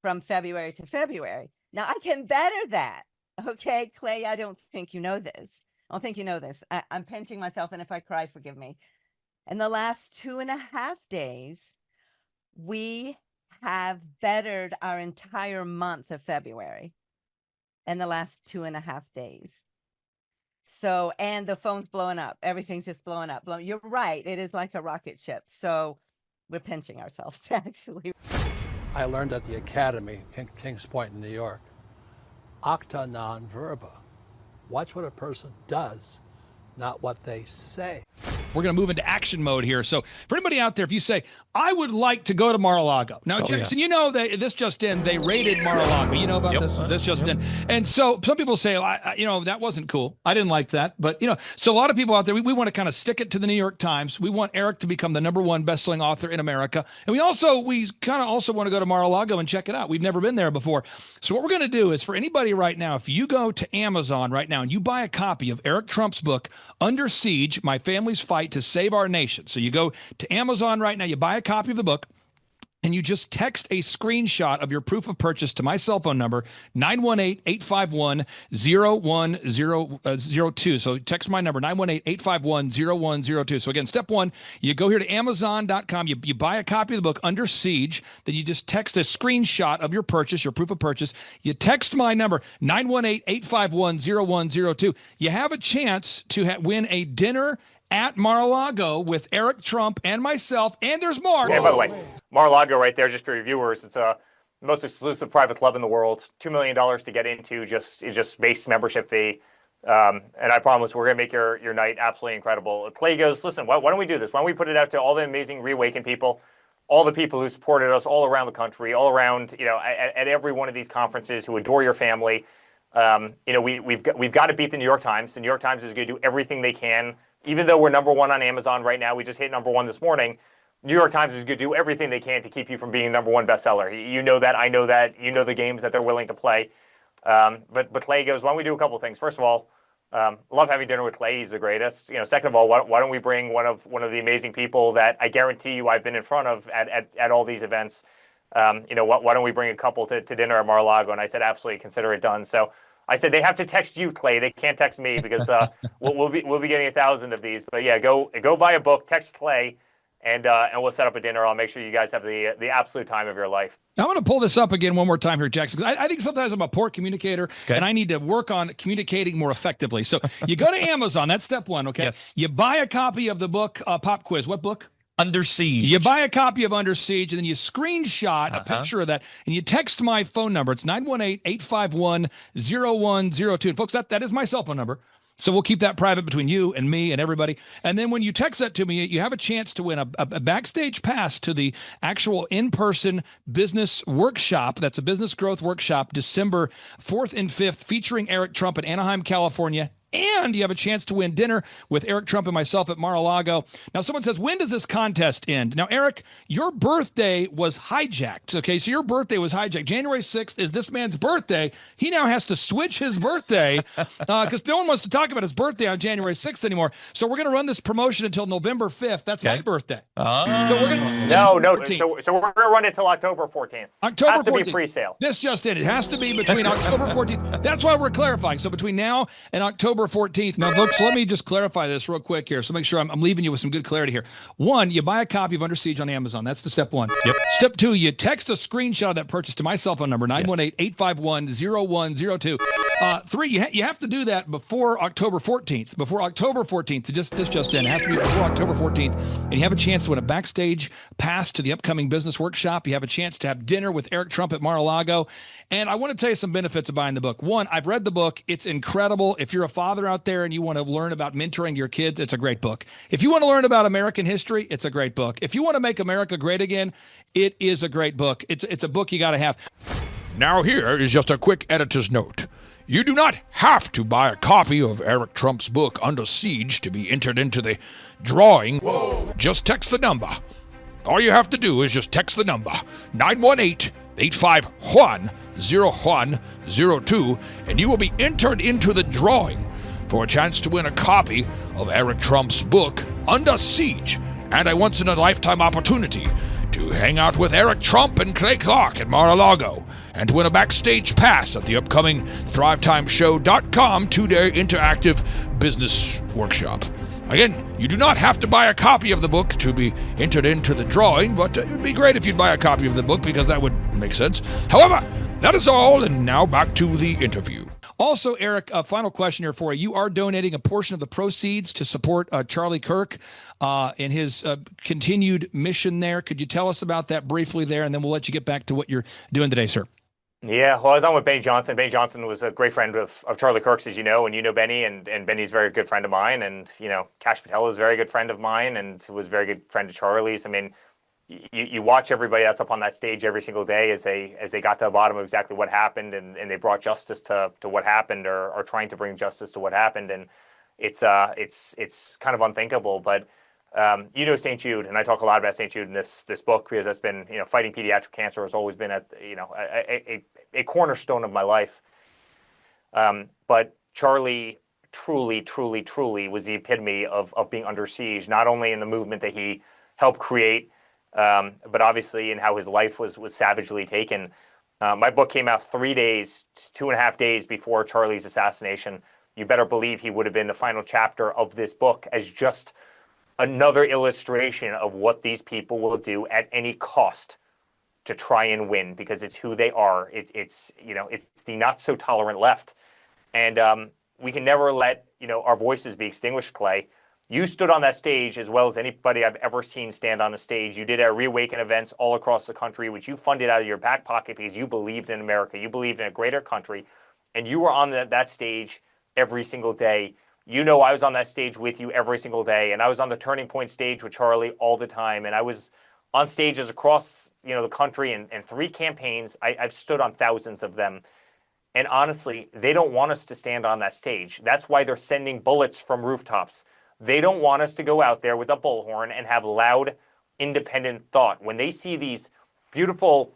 from February to February. Now I can better that. Okay, Clay, I don't think you know this. I don't think you know this. I'm pinching myself, and if I cry, forgive me. In the last 2.5 days, we have bettered our entire month of February in the last 2.5 days. So, and the phone's blowing up. Everything's just blowing up. You're right. It is like a rocket ship. So we're pinching ourselves, actually.
I learned at the Academy in Kings Point in New York. Acta non verba. Watch what a person does, not what they say.
We're going to move into action mode here. So for anybody out there, if you say, I would like to go to Mar-a-Lago. Now, Jackson, you know, this just in, they raided Mar-a-Lago. You know about this? This just in. And so some people say, that wasn't cool. I didn't like that. But, so a lot of people out there, we want to kind of stick it to the New York Times. We want Eric to become the #1 best-selling author in America. And we kind of also want to go to Mar-a-Lago and check it out. We've never been there before. So what we're going to do is, for anybody right now, if you go to Amazon right now and you buy a copy of Eric Trump's book, Under Siege, My Family's Fight to Save Our Nation. So you go to Amazon right now, you buy a copy of the book, and you just text a screenshot of your proof of purchase to my cell phone number, 918-851-0102. So text my number, 918-851-0102. So again, step one, you go here to Amazon.com, you buy a copy of the book, Under Siege, then you just text a screenshot of your purchase, your proof of purchase. You text my number, 918-851-0102. You have a chance to win a dinner at Mar-a-Lago with Eric Trump and myself, and there's more.
And by the way, Mar-a-Lago right there, just for your viewers, it's a most exclusive private club in the world. $2 million to get into, just base membership fee. And I promise we're going to make your night absolutely incredible. Clay goes, listen, why don't we do this? Why don't we put it out to all the amazing Reawaken people, all the people who supported us all around the country, all around, at every one of these conferences, who adore your family. We've got to beat the New York Times. The New York Times is going to do everything they can. Even though we're #1 on Amazon right now, we just hit #1 this morning. New York Times is going to do everything they can to keep you from being number one bestseller. You know that. I know that. You know the games that they're willing to play. But Clay goes, why don't we do a couple of things? First of all, love having dinner with Clay. He's the greatest. Second of all, why don't we bring one of the amazing people that I guarantee you I've been in front of at all these events. Why don't we bring a couple to dinner at Mar-a-Lago? And I said, absolutely, consider it done. So I said, they have to text you, Clay. They can't text me because we'll be getting 1,000 of these. But yeah, go buy a book, text Clay, and we'll set up a dinner. I'll make sure you guys have the absolute time of your life.
Now, I'm going to pull this up again one more time here, Jackson, because I think sometimes I'm a poor communicator, and I need to work on communicating more effectively. So you go to Amazon. That's step one, okay?
Yes.
You buy a copy of the book, Pop Quiz. What book?
Under Siege.
You buy a copy of Under Siege, and then you screenshot a picture of that, and you text my phone number. It's 918-851-0102. And folks, that is my cell phone number. So we'll keep that private between you and me and everybody. And then when you text that to me, you have a chance to win a backstage pass to the actual in-person business workshop. That's a business growth workshop, December 4th and 5th, featuring Eric Trump in Anaheim, California. And you have a chance to win dinner with Eric Trump and myself at Mar-a-Lago. Now, someone says, when does this contest end? Now, Eric, your birthday was hijacked. Okay, so your birthday was hijacked. January 6th is this man's birthday. He now has to switch his birthday because no one wants to talk about his birthday on January 6th anymore. So we're going to run this promotion until November 5th. That's my birthday. So we're gonna,
no. So we're going to run it till October 14th.
October 14th.
Has to be pre-sale.
This just in. It has to be between October 14th. That's why we're clarifying. So between now and October 14th. Now, folks, let me just clarify this real quick here. So make sure I'm leaving you with some good clarity here. One, you buy a copy of Under Siege on Amazon. That's the step one.
Yep.
Step two, you text a screenshot of that purchase to my cell phone number, 918-851-0102. Three, you have to do that before October 14th. Before October 14th, this just in. It has to be before October 14th. And you have a chance to win a backstage pass to the upcoming business workshop. You have a chance to have dinner with Eric Trump at Mar-a-Lago. And I want to tell you some benefits of buying the book. One, I've read the book. It's incredible. If you're a father out there and you want to learn about mentoring your kids, it's a great book. If you want to learn about American history, it's a great book. If you want to make America great again, it is a great book. It's a book you got to have.
Now here is just a quick editor's note. You do not have to buy a copy of Eric Trump's book, Under Siege, to be entered into the drawing. Whoa. Just text the number. All you have to do is just text the number, 918-851-0102, and you will be entered into the drawing for a chance to win a copy of Eric Trump's book, Under Siege, and a once-in-a-lifetime opportunity to hang out with Eric Trump and Clay Clark at Mar-a-Lago and to win a backstage pass at the upcoming ThriveTimeShow.com 2-day interactive business workshop. Again, you do not have to buy a copy of the book to be entered into the drawing, but it would be great if you'd buy a copy of the book because that would make sense. However, that is all, and now back to the interview.
Also, Eric, a final question here for you. You are donating a portion of the proceeds to support Charlie Kirk in his continued mission there. Could you tell us about that briefly there, and then we'll let you get back to what you're doing today, sir?
Yeah, well, I was on with Benny Johnson. Benny Johnson was a great friend of Charlie Kirk's, as you know, and you know Benny, and Benny's a very good friend of mine. And, Kash Patel is a very good friend of mine and was a very good friend of Charlie's. I mean, you watch everybody that's up on that stage every single day as they got to the bottom of exactly what happened, and they brought justice to what happened, or are trying to bring justice to what happened. And it's kind of unthinkable, but St. Jude, and I talk a lot about St. Jude in this book because that's been, fighting pediatric cancer has always been a cornerstone of my life. But Charlie truly was the epitome of being under siege, not only in the movement that he helped create, but obviously in how his life was savagely taken. My book came out 2.5 days before Charlie's assassination. You better believe he would have been the final chapter of this book as just another illustration of what these people will do at any cost to try and win, because it's who they are. It's the not so tolerant left, and we can never let our voices be extinguished. Clay, you stood on that stage as well as anybody I've ever seen stand on a stage. You did our Reawaken events all across the country, which you funded out of your back pocket because you believed in America, you believed in a greater country, and you were on that stage every single day. I was on that stage with you every single day, and I was on the Turning Point stage with Charlie all the time, and I was on stages across the country and 3 campaigns. I've stood on thousands of them, and honestly, they don't want us to stand on that stage. That's why they're sending bullets from rooftops. They don't want us to go out there with a bullhorn and have loud independent thought, when they see these beautiful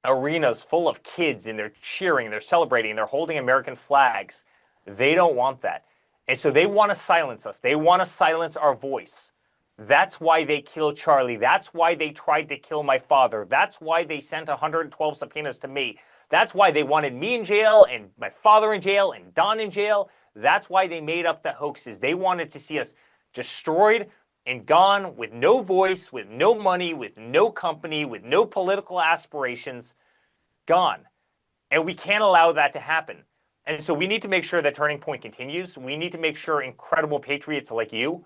arenas full of kids and they're cheering, they're celebrating, they're holding American flags, they don't want that. And so they want to silence us. They want to silence our voice. That's why they killed Charlie. That's why they tried to kill my father. That's why they sent 112 subpoenas to me. That's why they wanted me in jail and my father in jail and Don in jail. That's why they made up the hoaxes. They wanted to see us destroyed and gone with no voice, with no money, with no company, with no political aspirations, gone. And we can't allow that to happen. And so we need to make sure that Turning Point continues. We need to make sure incredible patriots like you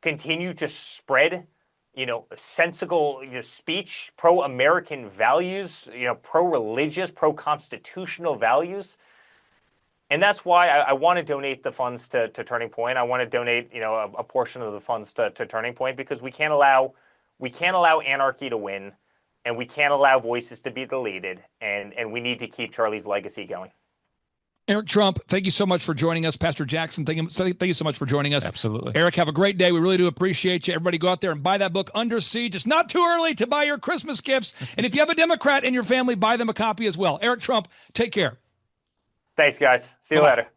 continue to spread, sensible speech, pro-American values, pro-religious, pro-constitutional values. And that's why I want to donate the funds to Turning Point. I want to donate, a portion of the funds to Turning Point, because we can't allow anarchy to win, and we can't allow voices to be deleted, and we need to keep Charlie's legacy going.
Eric Trump, thank you so much for joining us. Pastor Jackson, thank you so much for joining us.
Absolutely.
Eric, have a great day. We really do appreciate you. Everybody go out there and buy that book, Under Siege. It's not too early to buy your Christmas gifts. And if you have a Democrat in your family, buy them a copy as well. Eric Trump, take care.
Thanks, guys. See you later.